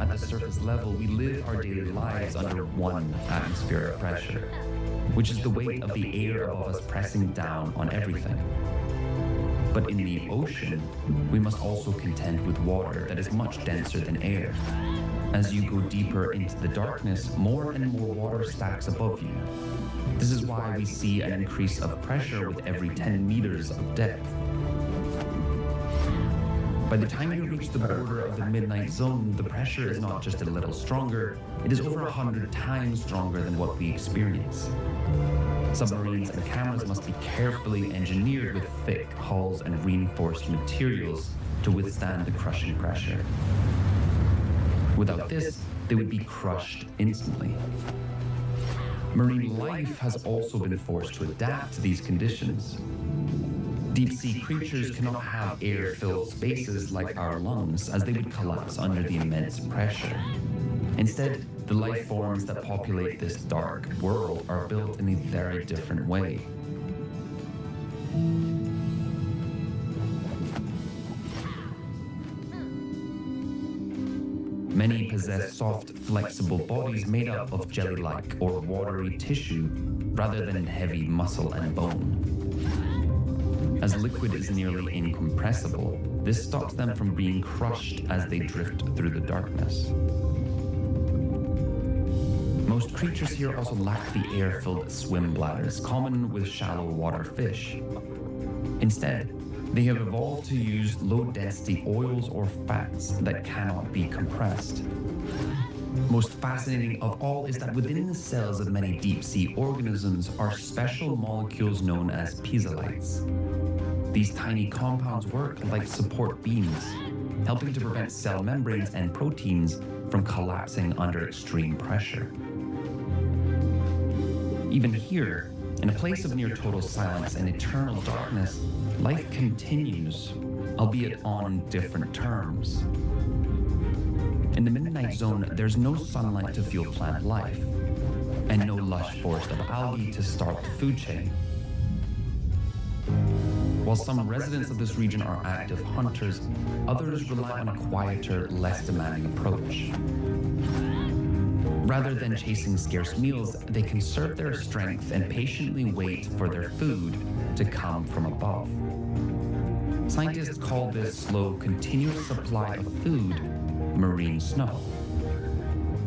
At the surface level, we live our daily lives under 1 atmosphere of pressure, which is the weight of the air above us pressing down on everything. But in the ocean, we must also contend with water that is much denser than air. As you go deeper into the darkness, more and more water stacks above you. This is why we see an increase of pressure with every 10 meters of depth. By the time you reach the border of the Midnight Zone, the pressure is not just a little stronger, it is over 100 times stronger than what we experience. Submarines and cameras must be carefully engineered with thick hulls and reinforced materials to withstand the crushing pressure. Without this, they would be crushed instantly. Marine life has also been forced to adapt to these conditions. Deep-sea creatures cannot have air-filled spaces like our lungs, as they would collapse under the immense pressure. Instead, the life forms that populate this dark world are built in a very different way. Many possess soft, flexible bodies made up of jelly-like or watery tissue rather than heavy muscle and bone. As liquid is nearly incompressible, this stops them from being crushed as they drift through the darkness. Most creatures here also lack the air-filled swim bladders common with shallow water fish. Instead, they have evolved to use low-density oils or fats that cannot be compressed. Most fascinating of all is that within the cells of many deep-sea organisms are special molecules known as piezolites. These tiny compounds work like support beams, helping to prevent cell membranes and proteins from collapsing under extreme pressure. Even here, in a place of near total silence and eternal darkness, life continues, albeit on different terms. In the Midnight Zone, there's no sunlight to fuel plant life, and no lush forest of algae to start the food chain. While some residents of this region are active hunters, others rely on a quieter, less demanding approach. Rather than chasing scarce meals, they conserve their strength and patiently wait for their food to come from above. Scientists call this slow, continuous supply of food marine snow.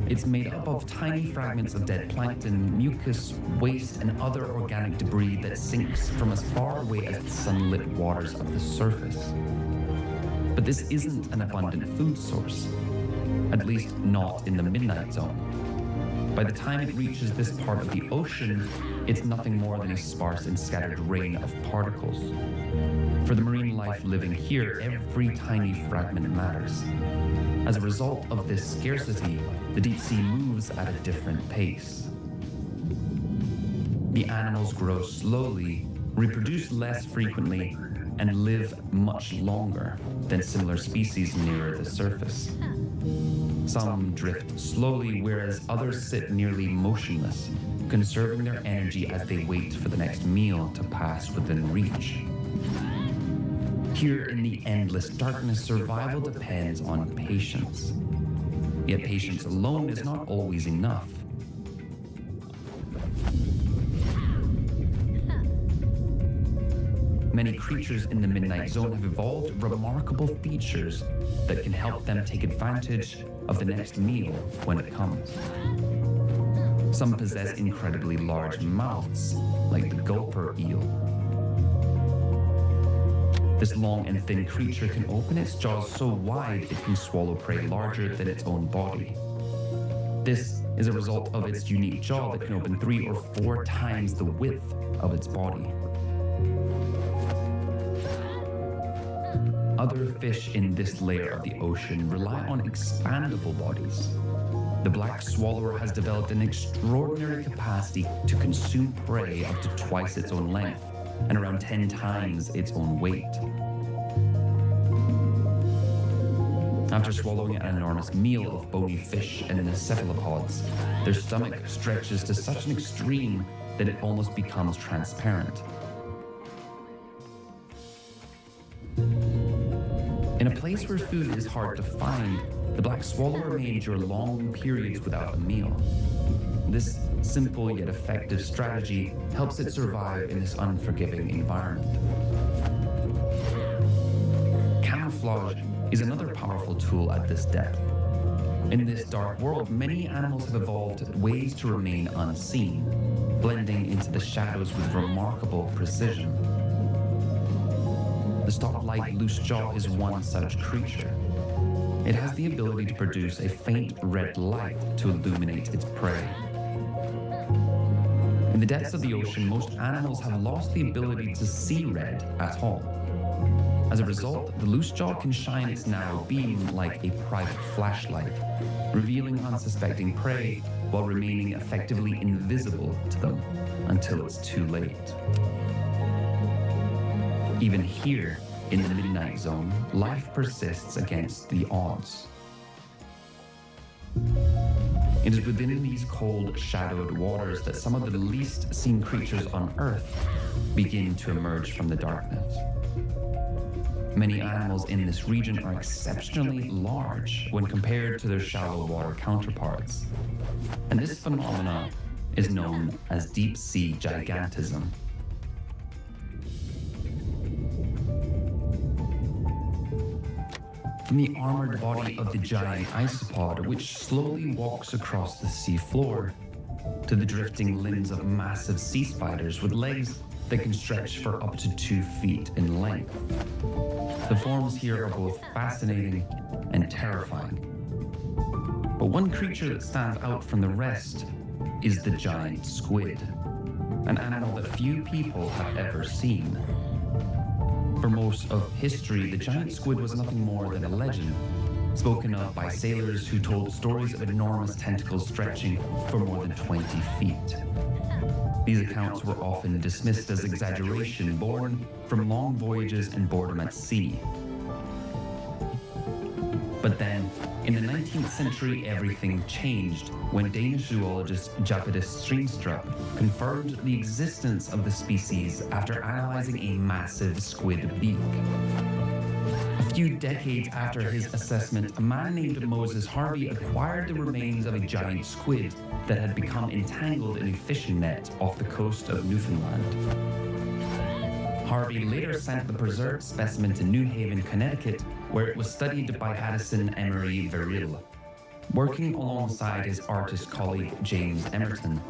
It's made up of tiny fragments of dead plankton, mucus, waste, and other organic debris that sinks from as far away as the sunlit waters of the surface. But this isn't an abundant food source, at least not in the Midnight Zone. By the time it reaches this part of the ocean, it's nothing more than a sparse and scattered rain of particles. For the marine life living here, every tiny fragment matters. As a result of this scarcity, the deep sea moves at a different pace. The animals grow slowly, reproduce less frequently, and live much longer than similar species nearer the surface. Some drift slowly, whereas others sit nearly motionless, conserving their energy as they wait for the next meal to pass within reach. Here in the endless darkness, survival depends on patience. Yet patience alone is not always enough. Many creatures in the Midnight Zone have evolved remarkable features that can help them take advantage of the next meal when it comes. Some possess incredibly large mouths, like the gulper eel. This long and thin creature can open its jaws so wide it can swallow prey larger than its own body. This is a result of its unique jaw that can open 3 or 4 times the width of its body. Other fish in this layer of the ocean rely on expandable bodies. The black swallower has developed an extraordinary capacity to consume prey up to twice its own length and around 10 times its own weight. After swallowing an enormous meal of bony fish and cephalopods, their stomach stretches to such an extreme that it almost becomes transparent. In a place where food is hard to find, the black swallower may endure long periods without a meal. This simple yet effective strategy helps it survive in this unforgiving environment. Camouflage is another powerful tool at this depth. In this dark world, many animals have evolved ways to remain unseen, blending into the shadows with remarkable precision. The stalk-like loose jaw is one such creature. It has the ability to produce a faint red light to illuminate its prey. In the depths of the ocean, most animals have lost the ability to see red at all. As a result, the loose jaw can shine its narrow beam like a private flashlight, revealing unsuspecting prey while remaining effectively invisible to them until it's too late. Even here, in the midnight zone, life persists against the odds. It is within these cold, shadowed waters that some of the least seen creatures on Earth begin to emerge from the darkness. Many animals in this region are exceptionally large when compared to their shallow water counterparts. And this phenomenon is known as deep-sea gigantism. From the armored body of the giant isopod, which slowly walks across the sea floor, to the drifting limbs of massive sea spiders with legs that can stretch for up to 2 feet in length. The forms here are both fascinating and terrifying. But one creature that stands out from the rest is the giant squid, an animal that few people have ever seen. For most of history, the giant squid was nothing more than a legend, spoken of by sailors who told stories of enormous tentacles stretching for more than 20 feet. These accounts were often dismissed as exaggeration born from long voyages and boredom at sea. But then, in the 19th century, everything changed when Danish zoologist Japetus Steenstrup confirmed the existence of the species after analyzing a massive squid beak. A few decades after his assessment, a man named Moses Harvey acquired the remains of a giant squid that had become entangled in a fishing net off the coast of Newfoundland. Harvey later sent the preserved specimen to New Haven, Connecticut, where it was studied by Addison Emery Verrill. Working alongside his artist colleague James Emerton,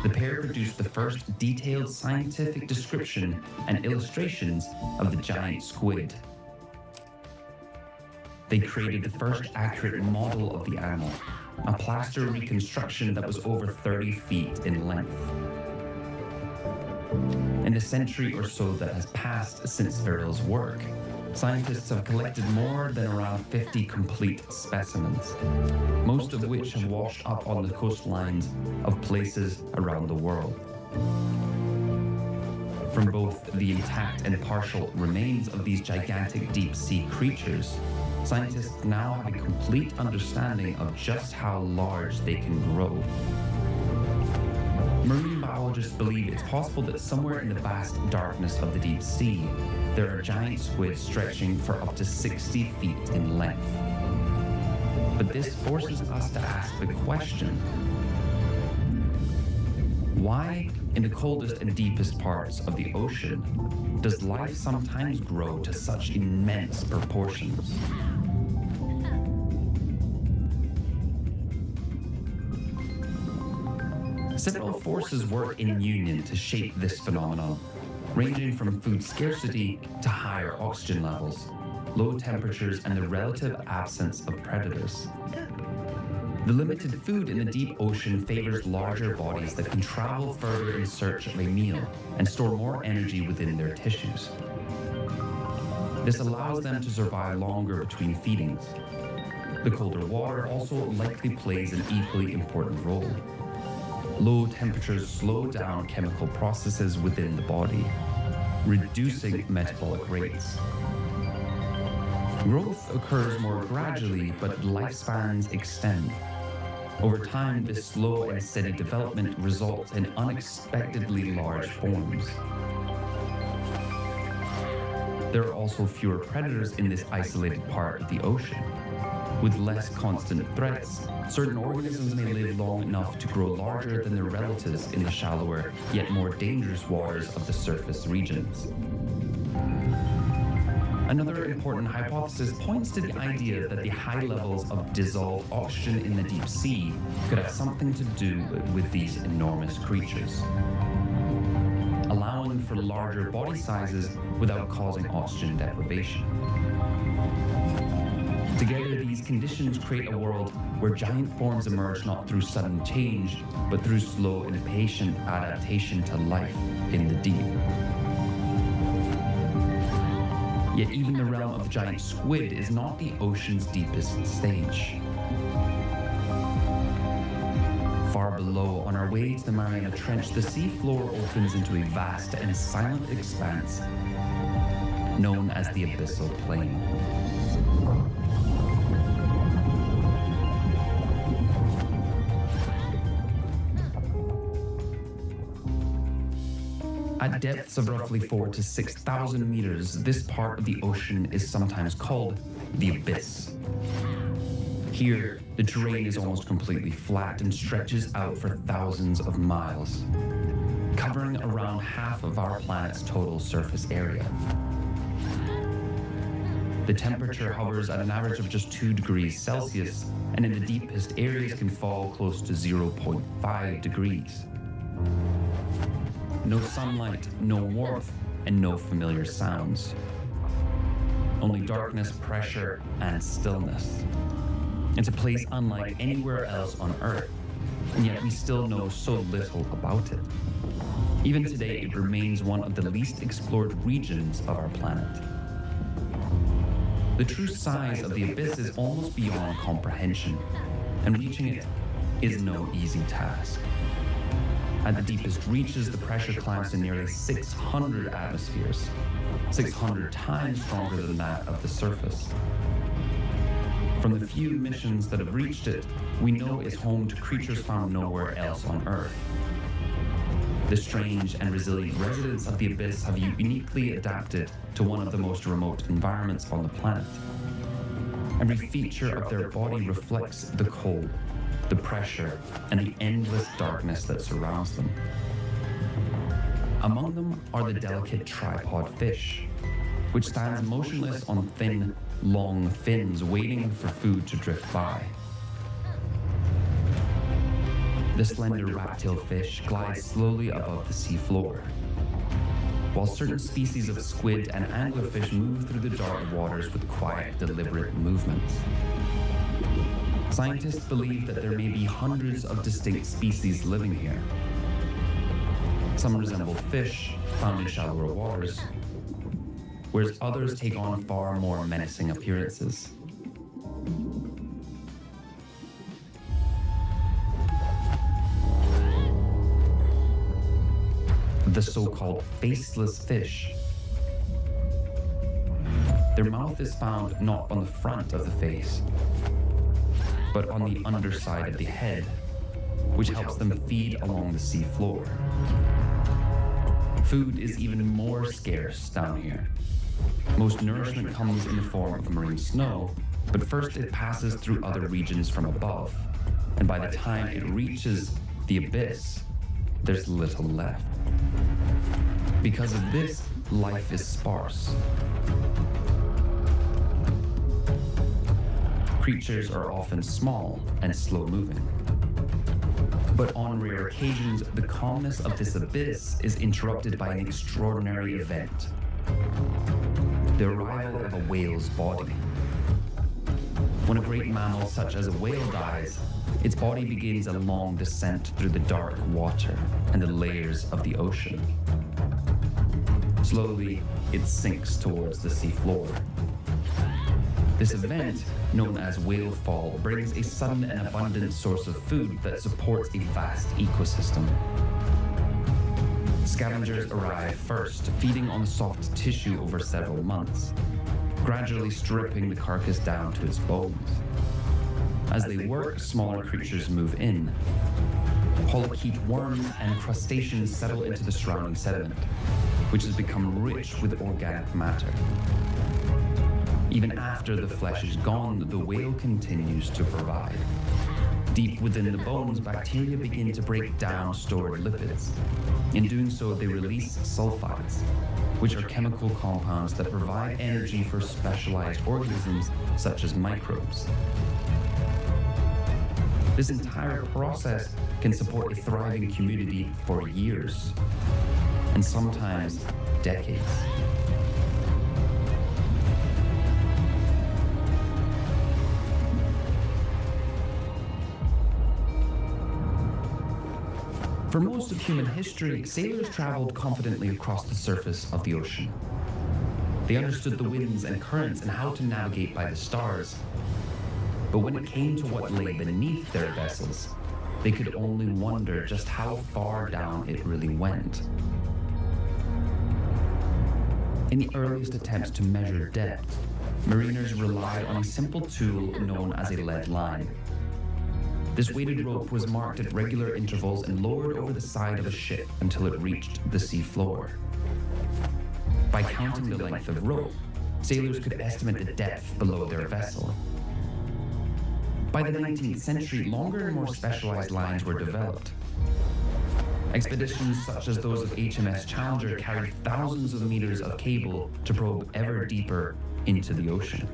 the pair produced the first detailed scientific description and illustrations of the giant squid. They created the first accurate model of the animal, a plaster reconstruction that was over 30 feet in length. In the century or so that has passed since Verrill's work, scientists have collected more than around 50 complete specimens, most of which have washed up on the coastlines of places around the world. From both the intact and partial remains of these gigantic deep-sea creatures, scientists now have a complete understanding of just how large they can grow. Marine biologists believe it's possible that somewhere in the vast darkness of the deep sea, there are giant squids stretching for up to 60 feet in length. But this forces us to ask the question, why, in the coldest and deepest parts of the ocean, does life sometimes grow to such immense proportions? Several forces work in union to shape this phenomenon, ranging from food scarcity to higher oxygen levels, low temperatures, and the relative absence of predators. The limited food in the deep ocean favors larger bodies that can travel further in search of a meal and store more energy within their tissues. This allows them to survive longer between feedings. The colder water also likely plays an equally important role. Low temperatures slow down chemical processes within the body, reducing metabolic rates. Growth occurs more gradually, but lifespans extend. Over time, this slow and steady development results in unexpectedly large forms. There are also fewer predators in this isolated part of the ocean. With less constant threats, certain organisms may live long enough to grow larger than their relatives in the shallower, yet more dangerous waters of the surface regions. Another important hypothesis points to the idea that the high levels of dissolved oxygen in the deep sea could have something to do with these enormous creatures, allowing for larger body sizes without causing oxygen deprivation. Together, these conditions create a world where giant forms emerge not through sudden change, but through slow and patient adaptation to life in the deep. Yet even the realm of giant squid is not the ocean's deepest stage. Far below, on our way to the Mariana Trench, the seafloor opens into a vast and silent expanse known as the Abyssal Plain. At depths of roughly 4,000 to 6,000 meters, this part of the ocean is sometimes called the abyss. Here, the terrain is almost completely flat and stretches out for thousands of miles, covering around half of our planet's total surface area. The temperature hovers at an average of just 2 degrees Celsius, and in the deepest areas can fall close to 0.5 degrees. No sunlight, no warmth, and no familiar sounds. Only darkness, pressure, and stillness. It's a place unlike anywhere else on Earth, and yet we still know so little about it. Even today, it remains one of the least explored regions of our planet. The true size of the abyss is almost beyond comprehension, and reaching it is no easy task. At the deepest reaches, the pressure climbs to nearly 600 atmospheres, 600 times stronger than that of the surface. From the few missions that have reached it, we know it's home to creatures found nowhere else on Earth. The strange and resilient residents of the abyss have uniquely adapted to one of the most remote environments on the planet. Every feature of their body reflects the cold, the pressure, and the endless darkness that surrounds them. Among them are the delicate tripod fish, which stands motionless on thin, long fins waiting for food to drift by. The slender rat-tailed fish glides slowly above the seafloor, while certain species of squid and anglerfish move through the dark waters with quiet, deliberate movements. Scientists believe that there may be hundreds of distinct species living here. Some resemble fish found in shallower waters, whereas others take on far more menacing appearances. The so-called faceless fish. Their mouth is found not on the front of the face, but on the underside of the head, which helps them feed along the sea floor. Food is even more scarce down here. Most nourishment comes in the form of marine snow, but first it passes through other regions from above, and by the time it reaches the abyss, there's little left. Because of this, life is sparse. Creatures are often small and slow-moving. But on rare occasions, the calmness of this abyss is interrupted by an extraordinary event. The arrival of a whale's body. When a great mammal such as a whale dies, its body begins a long descent through the dark water and the layers of the ocean. Slowly, it sinks towards the seafloor. This event, known as whale fall, brings a sudden and abundant source of food that supports a vast ecosystem. Scavengers arrive first, feeding on soft tissue over several months, gradually stripping the carcass down to its bones. As they work, smaller creatures move in. Polychaete worms and crustaceans settle into the surrounding sediment, which has become rich with organic matter. Even after the flesh is gone, the whale continues to provide. Deep within the bones, bacteria begin to break down stored lipids. In doing so, they release sulfides, which are chemical compounds that provide energy for specialized organisms such as microbes. This entire process can support a thriving community for years, and sometimes decades. For most of human history, sailors traveled confidently across the surface of the ocean. They understood the winds and currents and how to navigate by the stars. But when it came to what lay beneath their vessels, they could only wonder just how far down it really went. In the earliest attempts to measure depth, mariners relied on a simple tool known as a lead line. This weighted rope was marked at regular intervals and lowered over the side of a ship until it reached the sea floor. By counting the length of rope, sailors could estimate the depth below their vessel. By the 19th century, longer and more specialized lines were developed. Expeditions such as those of HMS Challenger carried thousands of meters of cable to probe ever deeper into the ocean.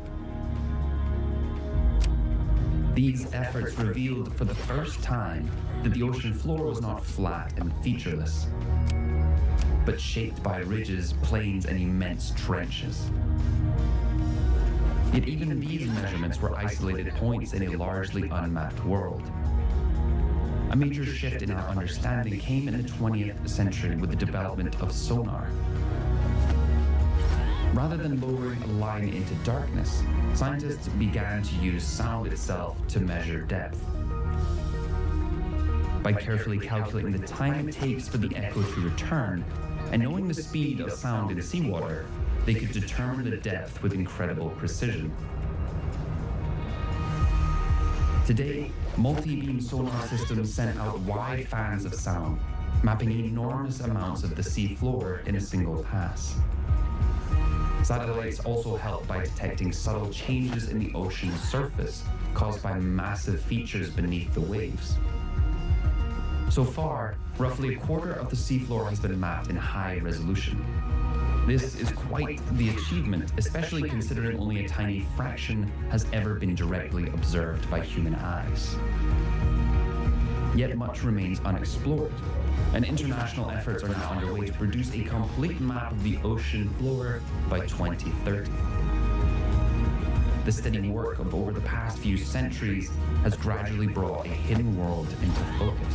These efforts revealed for the first time that the ocean floor was not flat and featureless, but shaped by ridges, plains, and immense trenches. Yet even these measurements were isolated points in a largely unmapped world. A major shift in our understanding came in the 20th century with the development of sonar. Rather than lowering a line into darkness, scientists began to use sound itself to measure depth. By carefully calculating the time it takes for the echo to return, and knowing the speed of sound in seawater, they could determine the depth with incredible precision. Today, multi-beam sonar systems send out wide fans of sound, mapping enormous amounts of the sea floor in a single pass. Satellites also help by detecting subtle changes in the ocean's surface caused by massive features beneath the waves. So far, roughly a quarter of the seafloor has been mapped in high resolution. This is quite the achievement, especially considering only a tiny fraction has ever been directly observed by human eyes. Yet much remains unexplored, and international efforts are now underway to produce a complete map of the ocean floor by 2030. The steady work of over the past few centuries has gradually brought a hidden world into focus.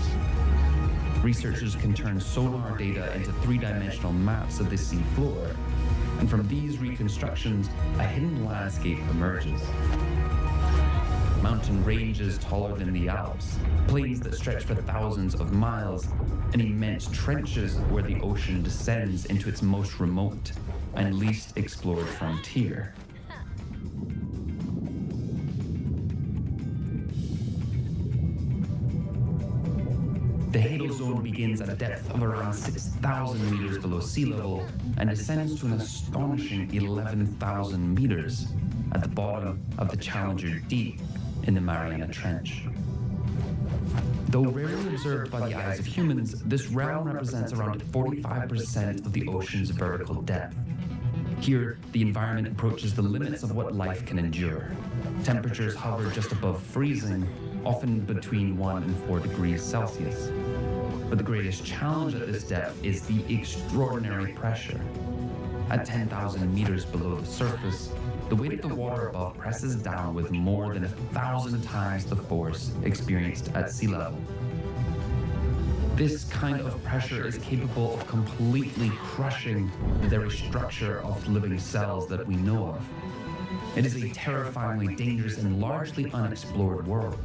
Researchers can turn sonar data into three-dimensional maps of the sea floor, and from these reconstructions, a hidden landscape emerges. Mountain ranges taller than the Alps, plains that stretch for thousands of miles, and immense trenches where the ocean descends into its most remote and least explored frontier. The Hadal Zone begins at a depth of around 6,000 meters below sea level and descends to an astonishing 11,000 meters at the bottom of the Challenger Deep in the Mariana Trench. Though rarely observed by the eyes of humans, this realm represents around 45% of the ocean's vertical depth. Here, the environment approaches the limits of what life can endure. Temperatures hover just above freezing, often between 1 and 4 degrees Celsius. But the greatest challenge at this depth is the extraordinary pressure. At 10,000 meters below the surface, the weight of the water above presses down with more than 1,000 times the force experienced at sea level. This kind of pressure is capable of completely crushing the very structure of living cells that we know of. It is a terrifyingly dangerous and largely unexplored world.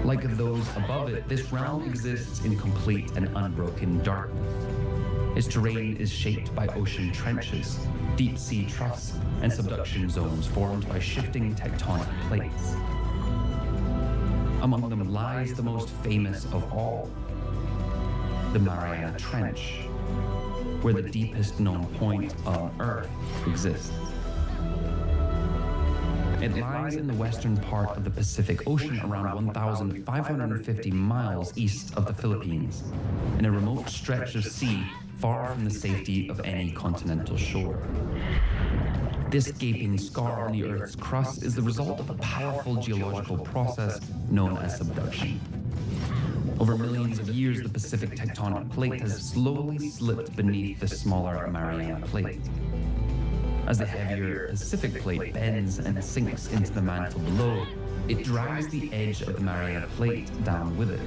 Like those above it, this realm exists in complete and unbroken darkness. Its terrain is shaped by ocean trenches, deep sea troughs, and subduction zones formed by shifting tectonic plates. Among them lies the most famous of all, the Mariana Trench, where the deepest known point on Earth exists. It lies in the western part of the Pacific Ocean, around 1,550 miles east of the Philippines, in a remote stretch of sea far from the safety of any continental shore. This gaping scar on the Earth's crust is the result of a powerful geological process known as subduction. Over millions of years, the Pacific tectonic plate has slowly slipped beneath the smaller Mariana plate. As the heavier Pacific plate bends and sinks into the mantle below, it drags the edge of the Mariana plate down with it.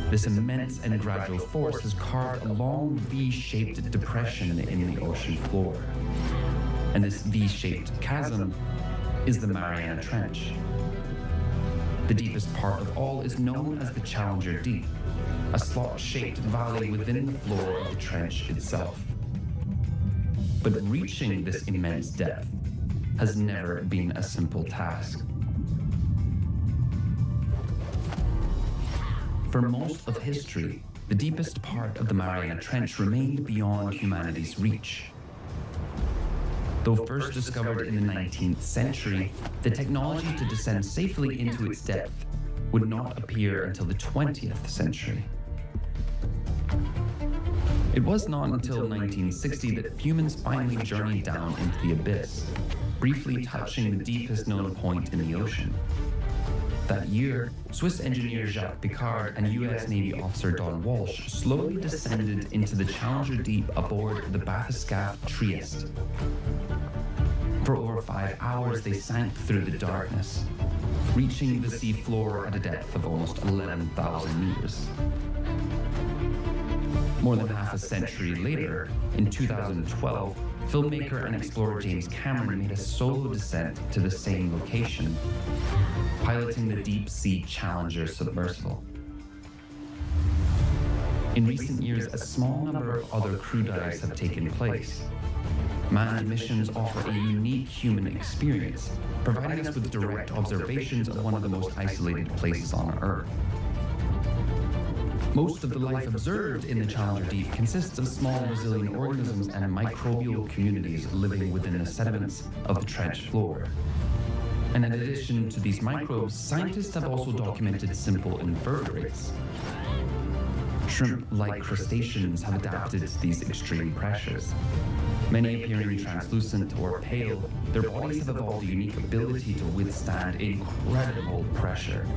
This immense and gradual force has carved a long V-shaped depression in the ocean floor. And this V-shaped chasm is the Mariana Trench. The deepest part of all is known as the Challenger Deep, a slot-shaped valley within the floor of the trench itself. But reaching this immense depth has never been a simple task. For most of history, the deepest part of the Mariana Trench remained beyond humanity's reach. Though first discovered in the 19th century, the technology to descend safely into its depth would not appear until the 20th century. It was not until 1960 that humans finally journeyed down into the abyss, briefly touching the deepest known point in the ocean. That year, Swiss engineer Jacques Piccard and US Navy officer Don Walsh slowly descended into the Challenger Deep aboard the bathyscaphe Trieste. For over 5 hours, they sank through the darkness, reaching the sea floor at a depth of almost 11,000 meters. More than half a century later, in 2012, filmmaker and explorer James Cameron made a solo descent to the same location, piloting the Deep Sea Challenger submersible. In recent years, a small number of other crew dives have taken place. Manned missions offer a unique human experience, providing us with direct observations of one of the most isolated places on Earth. Most of the life observed in the Challenger Deep consists of small resilient organisms and microbial communities living within the sediments of the trench floor. And in addition to these microbes, scientists have also documented simple invertebrates. Shrimp-like crustaceans have adapted to these extreme pressures. Many appearing translucent or pale, their bodies have evolved a unique ability to withstand incredible pressure.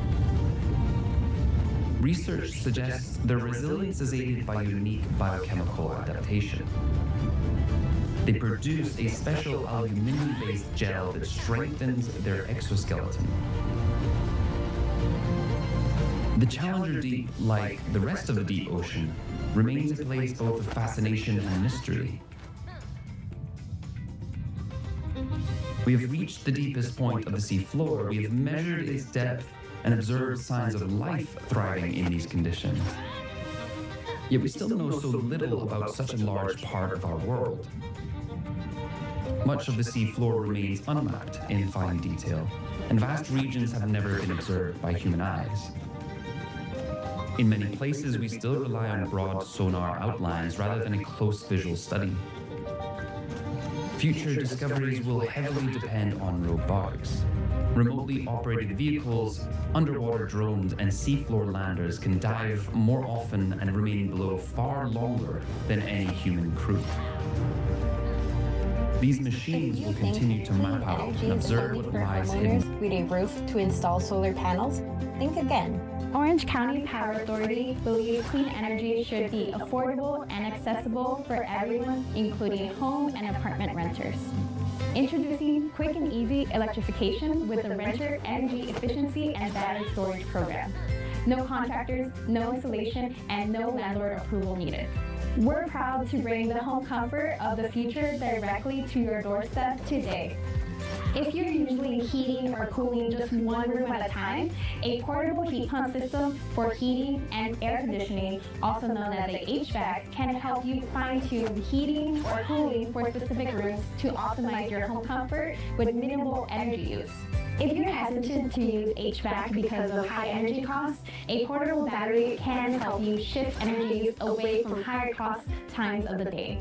Research suggests their resilience is aided by unique biochemical adaptation. They produce a special aluminum-based gel that strengthens their exoskeleton. The Challenger Deep, like the rest of the deep ocean, remains a place both of fascination and mystery. We have reached the deepest point of the sea floor. We have measured its depth and observed signs of life thriving in these conditions. Yet we still know so little about such a large part of our world. Much of the sea floor remains unmapped in fine detail, and vast regions have never been observed by human eyes. In many places, we still rely on broad sonar outlines rather than a close visual study. Future discoveries will heavily depend on robotics. Remotely operated vehicles, underwater drones, and seafloor landers can dive more often and remain below far longer than any human crew. These machines will continue to map out and observe what lies hidden.
With a roof to install solar panels? Think again. Orange County Power Authority believes clean energy should be affordable and accessible for everyone, including home and apartment renters. Introducing quick and easy electrification with the Renter Energy Efficiency and Battery Storage Program. No contractors, no installation, and no landlord approval needed. We're proud to bring the home comfort of the future directly to your doorstep today. If you're usually heating or cooling just one room at a time, a portable heat pump system for heating and air conditioning, also known as a HVAC, can help you fine-tune heating or cooling for specific rooms to optimize your home comfort with minimal energy use. If you're hesitant to use HVAC because of high energy costs, a portable battery can help you shift energy use away from higher cost times of the day.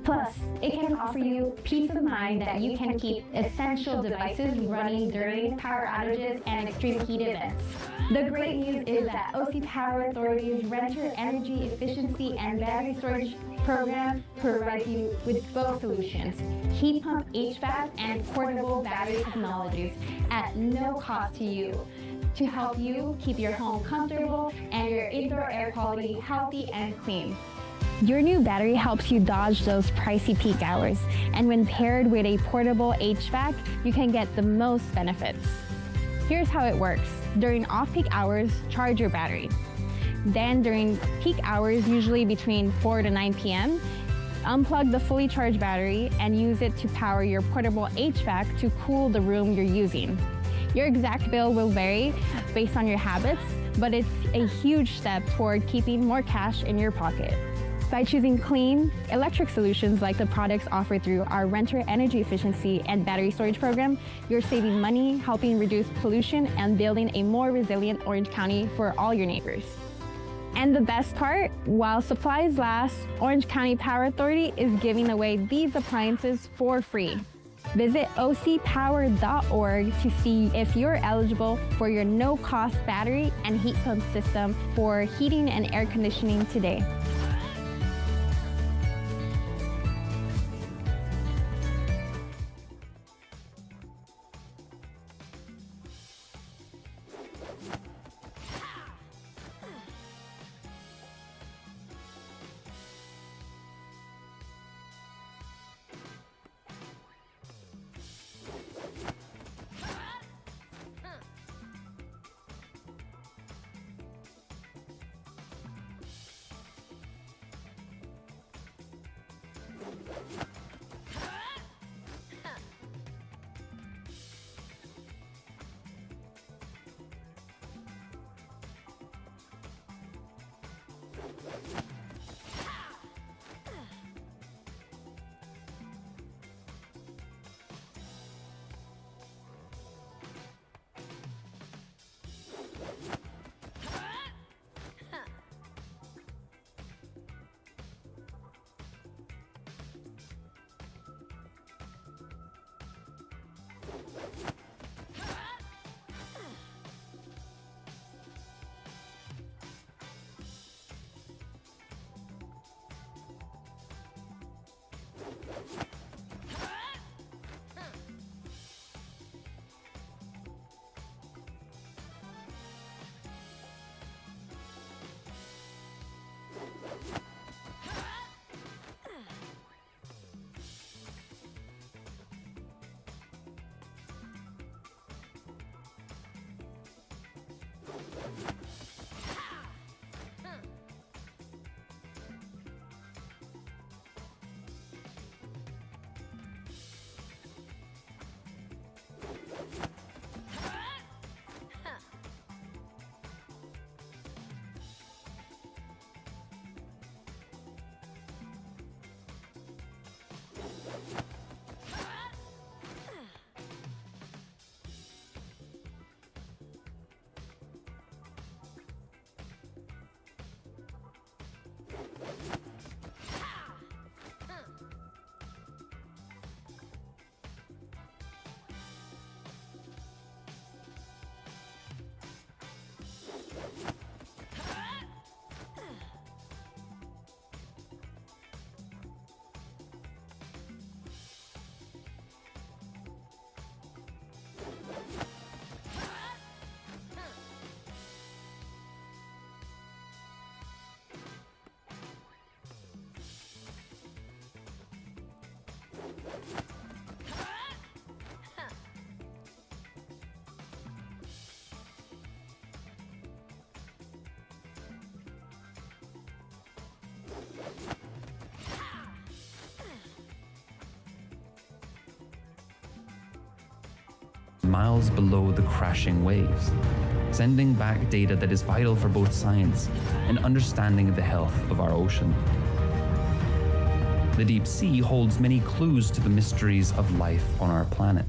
Plus, it can offer you peace of mind that you can keep essential devices running during power outages and extreme heat events. The great news is that OC Power Authority's Renter Energy Efficiency and Battery Storage Program provides you with both solutions, heat pump HVAC and portable battery technologies at no cost to you, to help you keep your home comfortable and your indoor air quality healthy and clean. Your new battery helps you dodge those pricey peak hours, and when paired with a portable HVAC, you can get the most benefits. Here's how it works. During off-peak hours, charge your battery. Then during peak hours, usually between 4 to 9 p.m., unplug the fully charged battery and use it to power your portable HVAC to cool the room you're using. Your exact bill will vary based on your habits, but it's a huge step toward keeping more cash in your pocket. By choosing clean, electric solutions like the products offered through our Renter Energy Efficiency and Battery Storage Program, you're saving money, helping reduce pollution, and building a more resilient Orange County for all your neighbors. And the best part, while supplies last, Orange County Power Authority is giving away these appliances for free. Visit ocpower.org to see if you're eligible for your no-cost battery and heat pump system for heating and air conditioning today.
Miles below the crashing waves, sending back data that is vital for both science and understanding the health of our ocean. The deep sea holds many clues to the mysteries of life on our planet.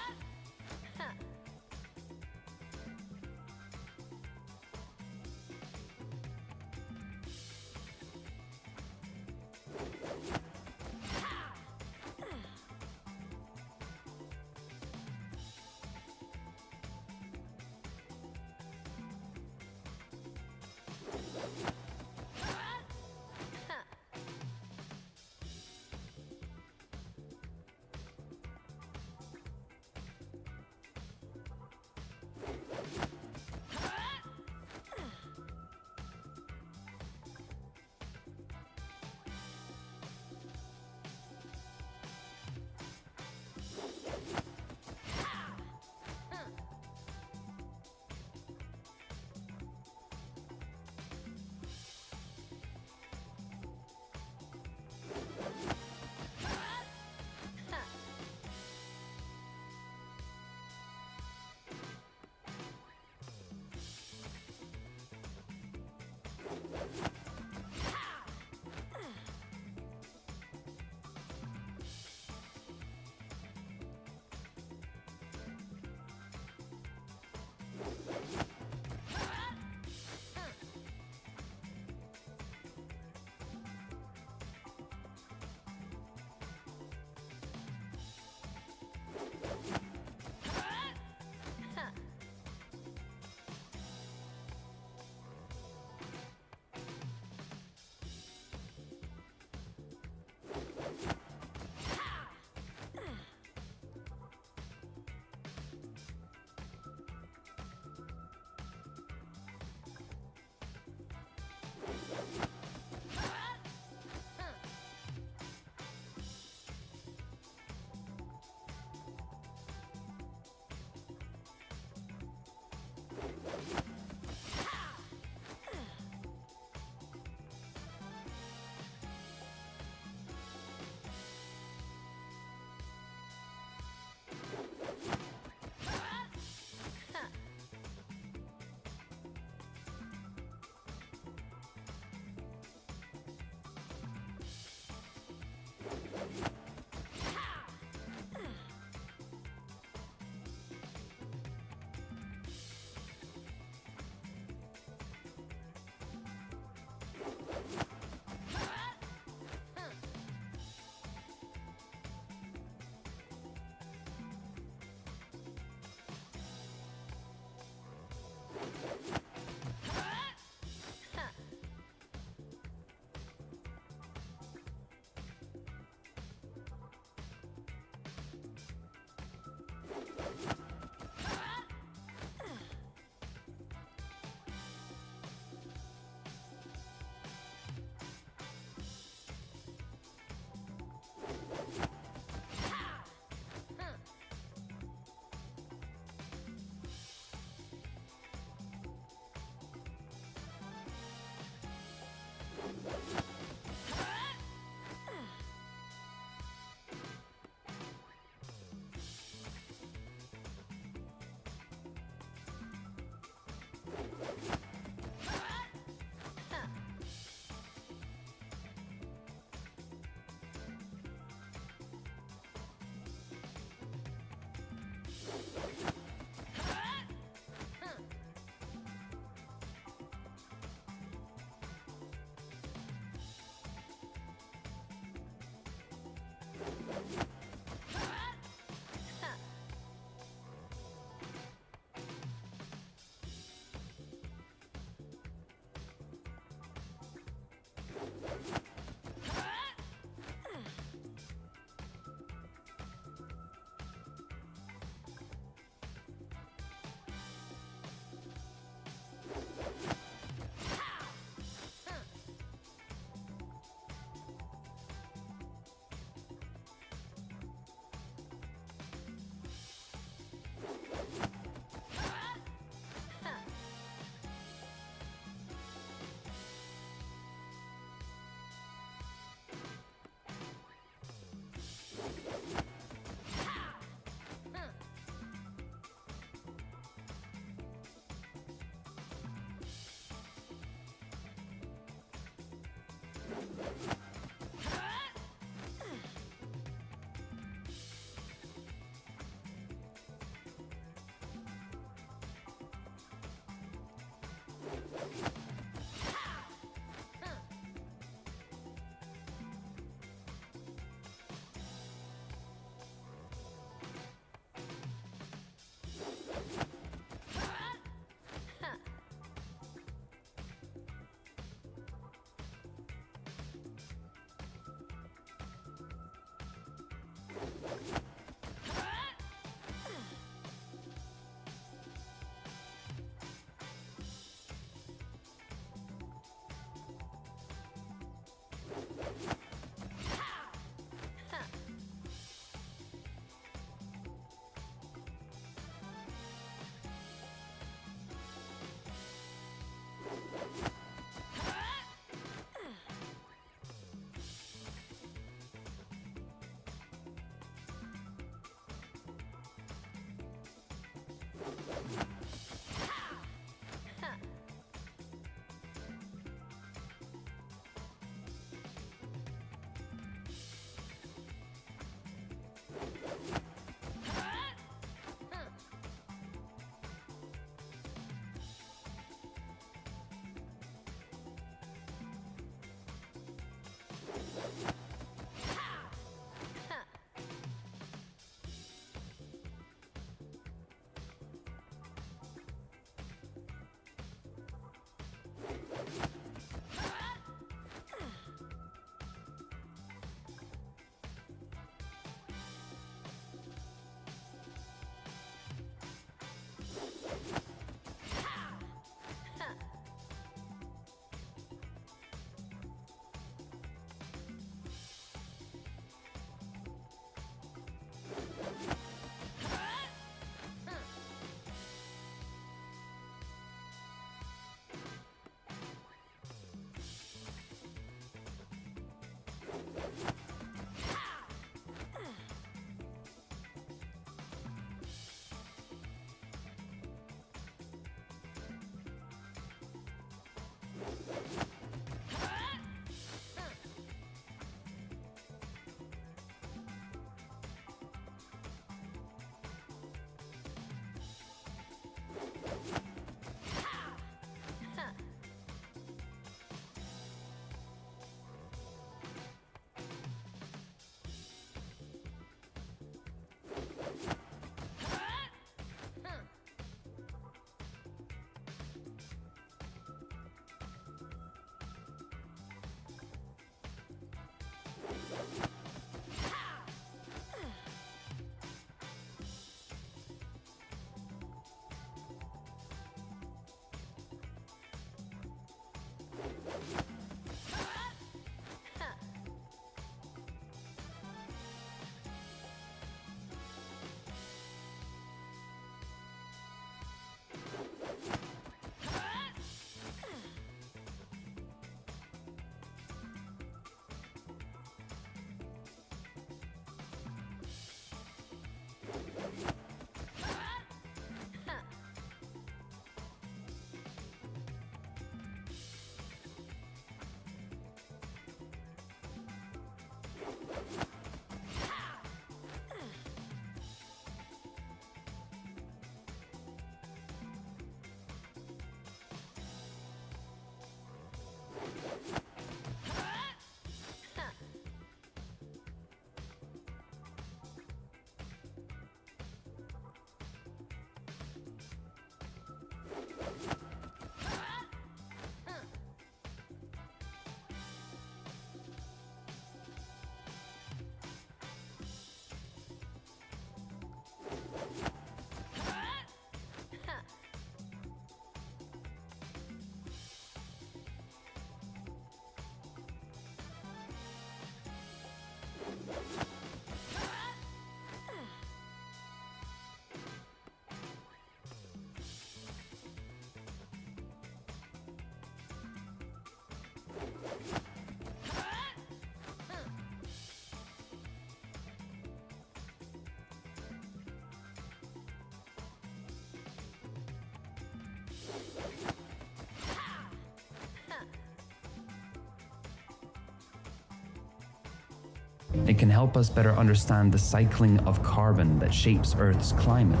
It can help us better understand the cycling of carbon that shapes Earth's climate,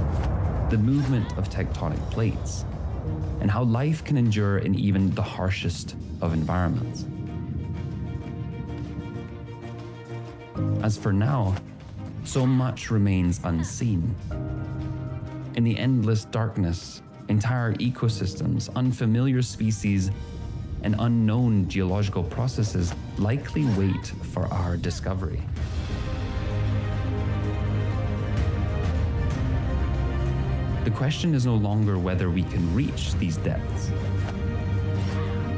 the movement of tectonic plates, and how life can endure in even the harshest of environments. As for now, so much remains unseen. In the endless darkness, entire ecosystems, unfamiliar species, and unknown geological processes likely wait for our discovery. The question is no longer whether we can reach these depths,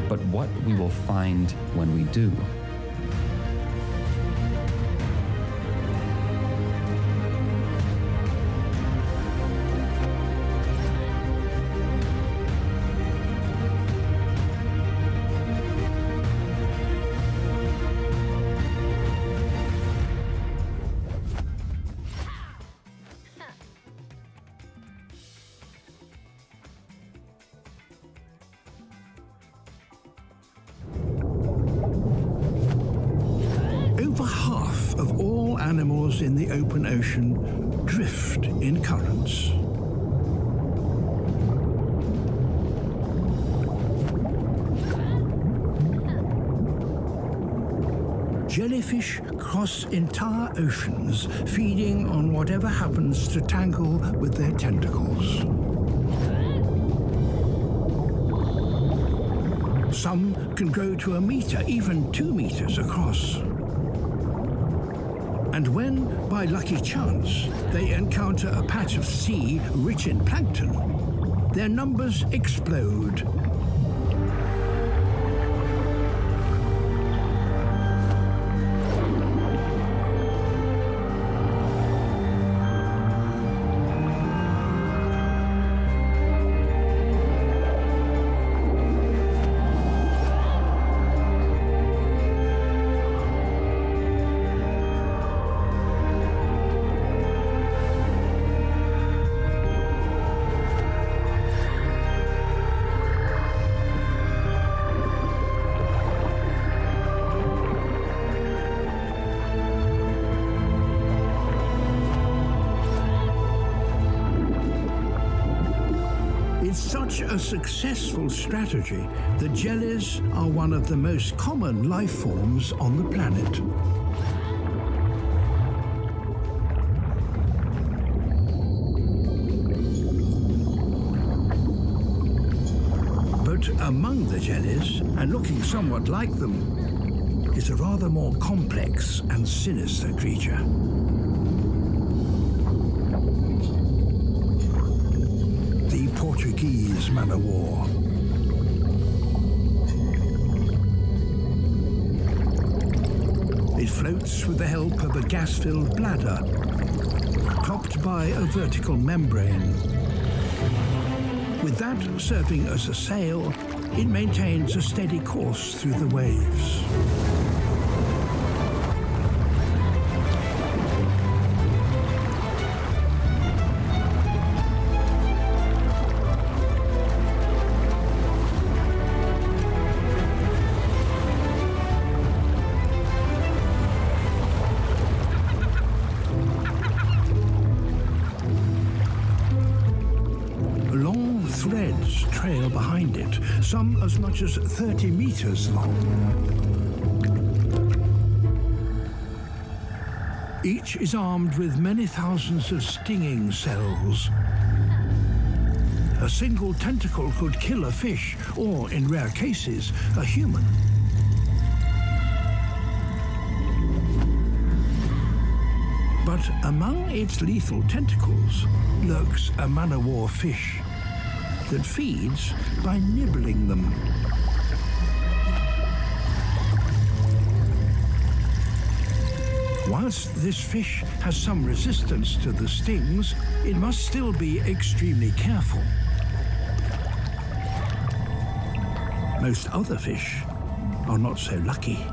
but what we will find when we do.
Over half of all animals in the open ocean drift in currents. Jellyfish cross entire oceans, feeding on whatever happens to tangle with their tentacles. Some can grow to 1 meter, even 2 meters across. And when, by lucky chance, they encounter a patch of sea rich in plankton, their numbers explode. It's such a successful strategy that jellies are one of the most common life forms on the planet. But among the jellies, and looking somewhat like them, is a rather more complex and sinister creature. Portuguese man-o-war. It floats with the help of a gas-filled bladder, topped by a vertical membrane. With that serving as a sail, it maintains a steady course through the waves. Threads trail behind it, some as much as 30 meters long. Each is armed with many thousands of stinging cells. A single tentacle could kill a fish, or in rare cases, a human. But among its lethal tentacles lurks a man-o-war fish that feeds by nibbling them. Whilst this fish has some resistance to the stings, it must still be extremely careful. Most other fish are not so lucky.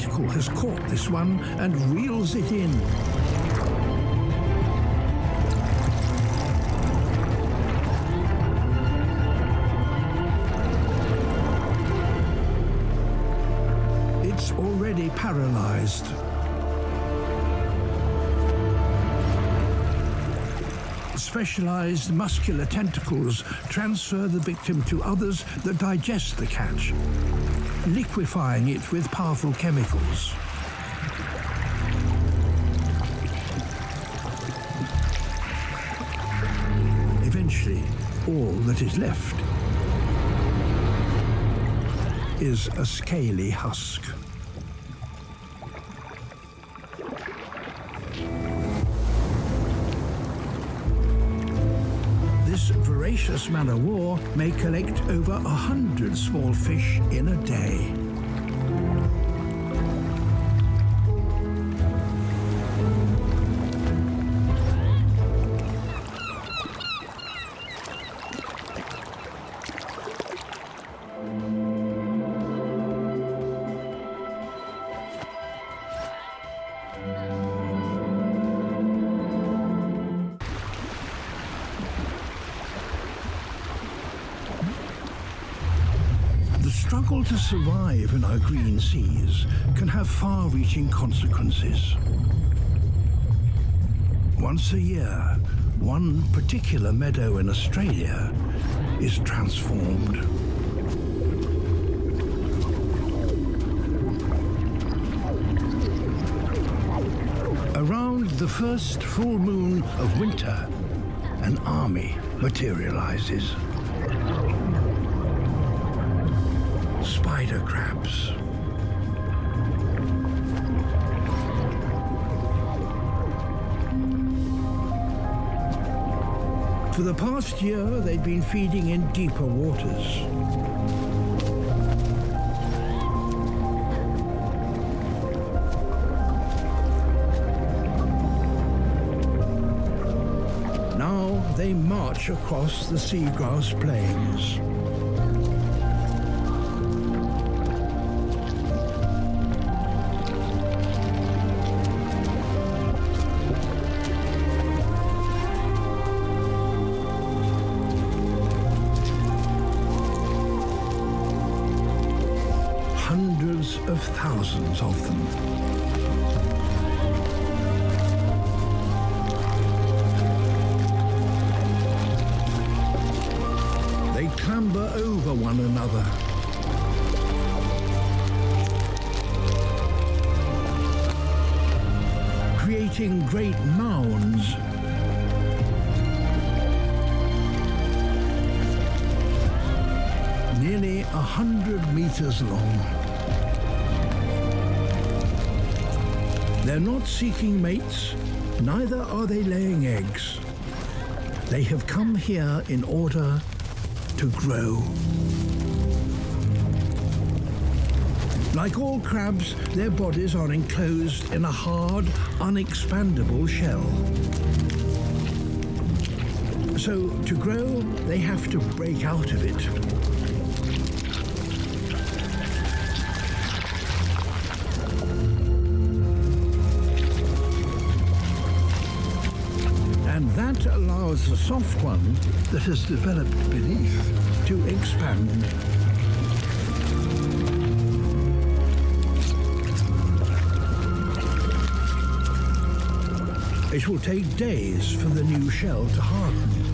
tentacle has caught this one and reels it in. It's already paralyzed. Specialized muscular tentacles transfer the victim to others that digest the catch, liquefying it with powerful chemicals. Eventually, all that is left is a scaly husk. This voracious man-o-war may collect over 100 small fish in a day. The struggle to survive in our green seas can have far-reaching consequences. Once a year, one particular meadow in Australia is transformed. Around the first full moon of winter, an army materializes. Spider crabs. For the past year, they've been feeding in deeper waters. Now they march across the seagrass plains. Hundreds of thousands of them. They clamber over one another. Creating great mounds. Nearly 100 meters long. They're not seeking mates, neither are they laying eggs. They have come here in order to grow. Like all crabs, their bodies are enclosed in a hard, unexpandable shell. So to grow, they have to break out of it. And that allows the soft one that has developed beneath to expand. It will take days for the new shell to harden.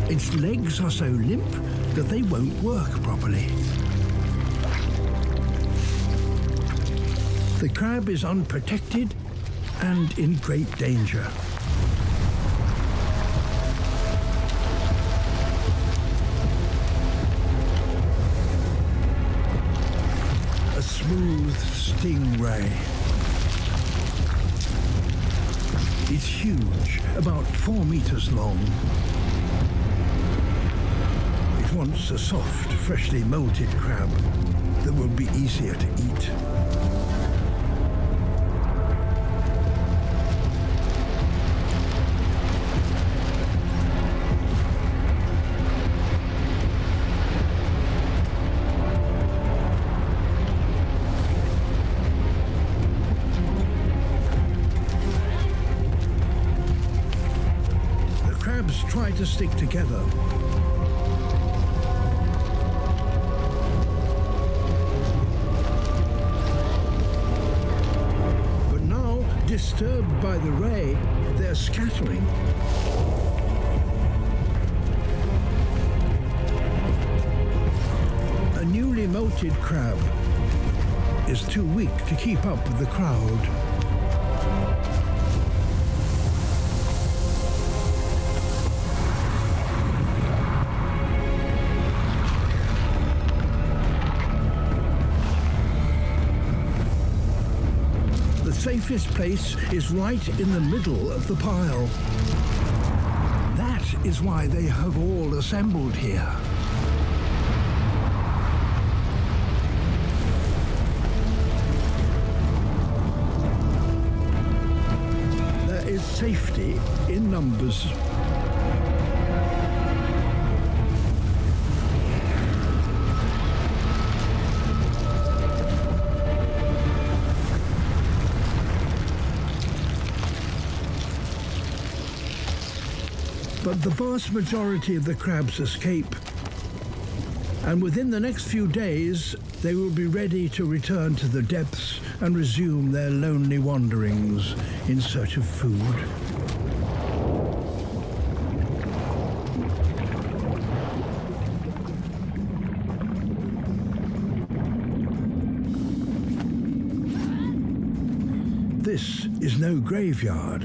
Its legs are so limp that they won't work properly. The crab is unprotected and in great danger. A smooth stingray. It's huge, about 4 meters long. It wants a soft, freshly molted crab that will be easier to eat. try to stick together. But now, disturbed by the ray, they're scattering. A newly molted crab is too weak to keep up with the crowd. The safest place is right in the middle of the pile. That is why they have all assembled here. There is safety in numbers. But the vast majority of the crabs escape. And within the next few days, they will be ready to return to the depths and resume their lonely wanderings in search of food. This is no graveyard,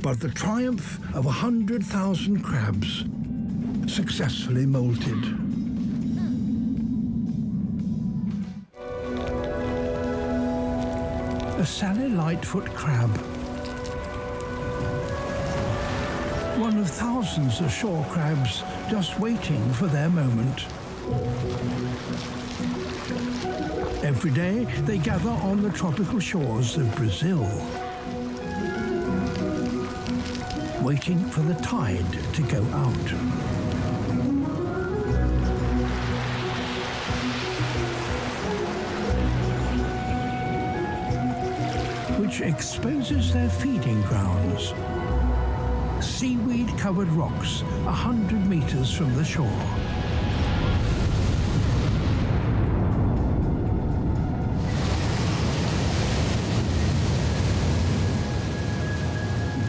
but the triumph of 100,000 crabs successfully molted. A Sally Lightfoot crab. One of thousands of shore crabs just waiting for their moment. Every day they gather on the tropical shores of Brazil, waiting for the tide to go out. Which exposes their feeding grounds. Seaweed-covered rocks 100 meters from the shore.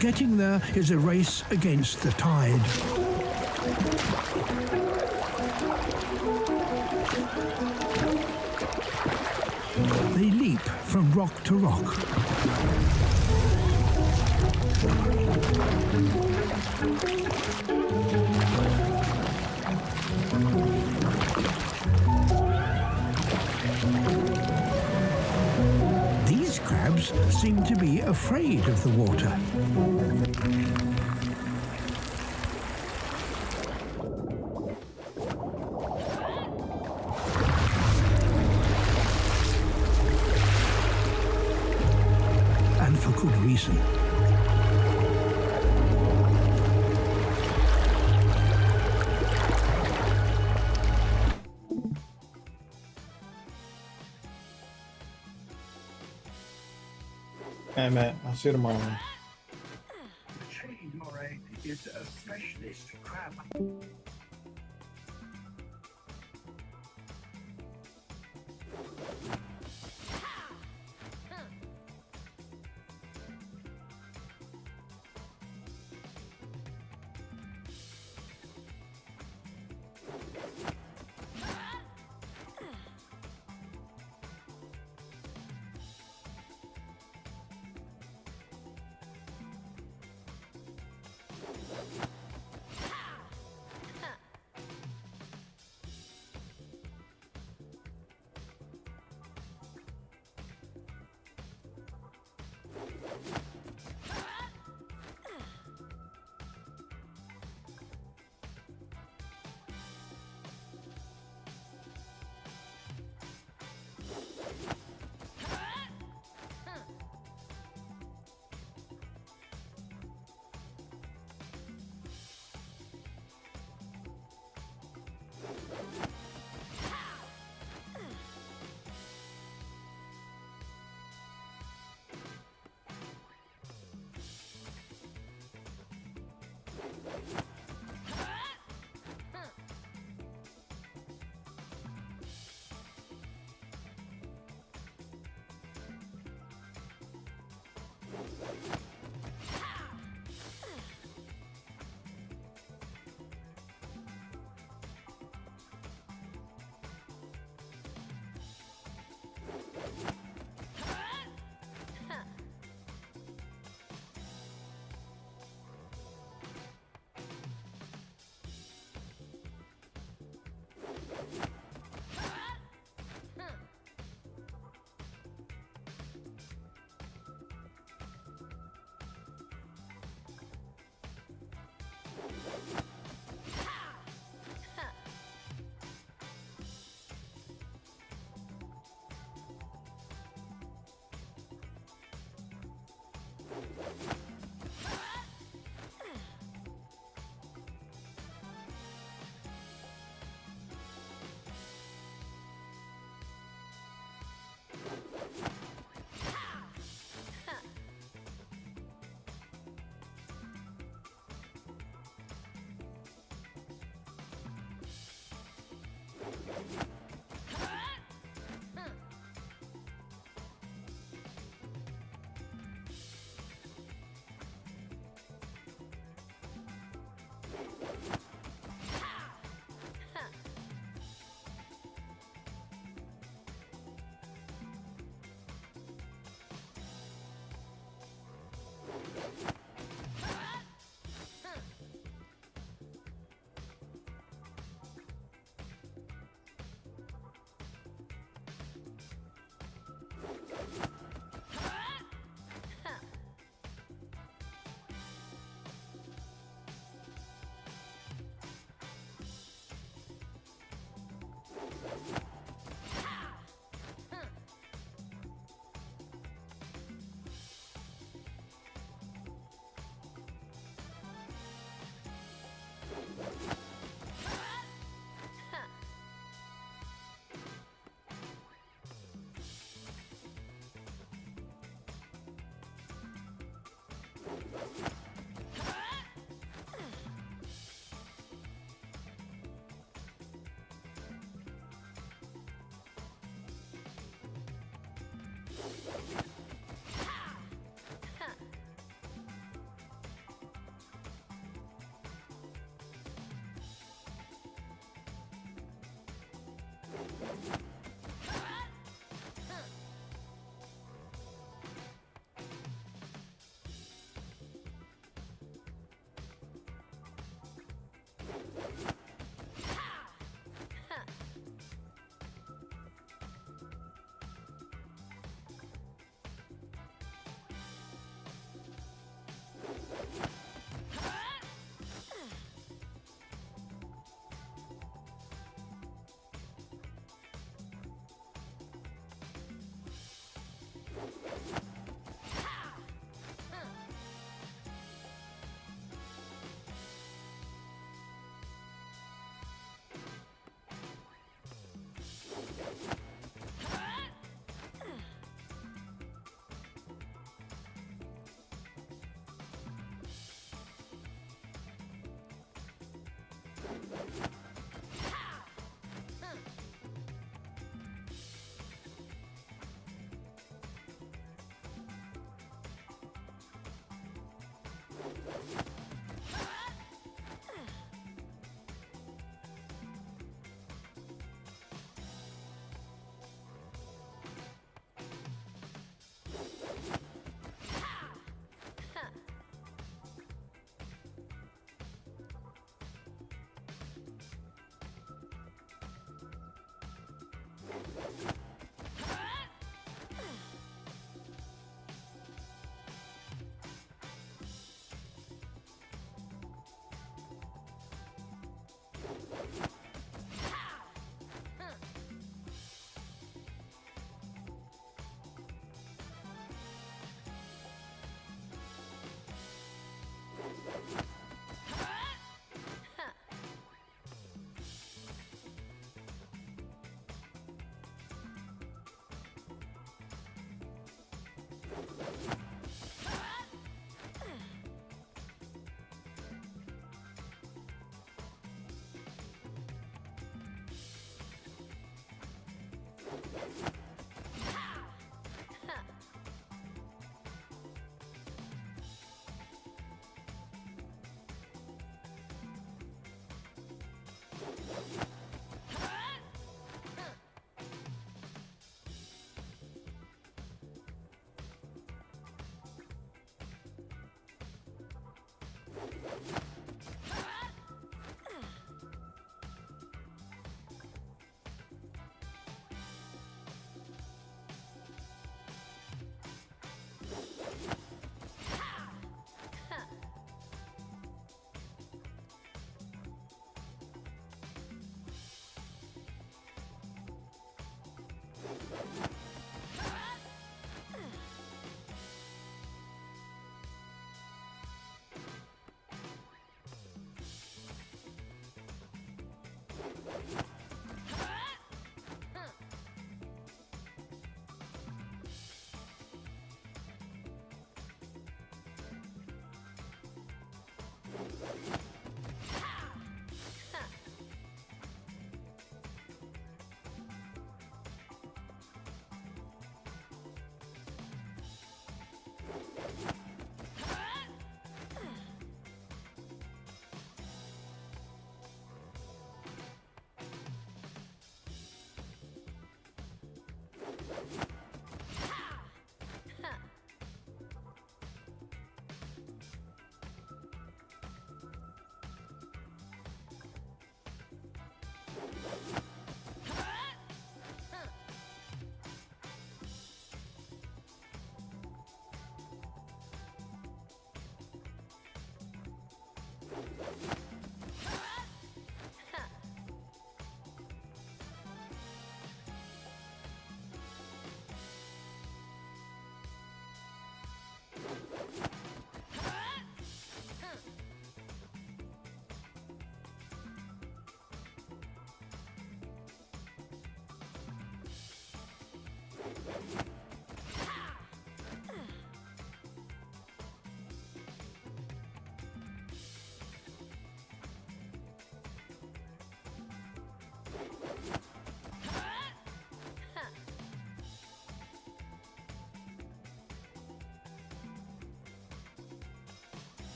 Getting there is a race against the tide. They leap from rock to rock. These crabs seem to be afraid of the water. And for good reason.
Hey, Matt, I'll see you tomorrow, man.
Is a specialist crab.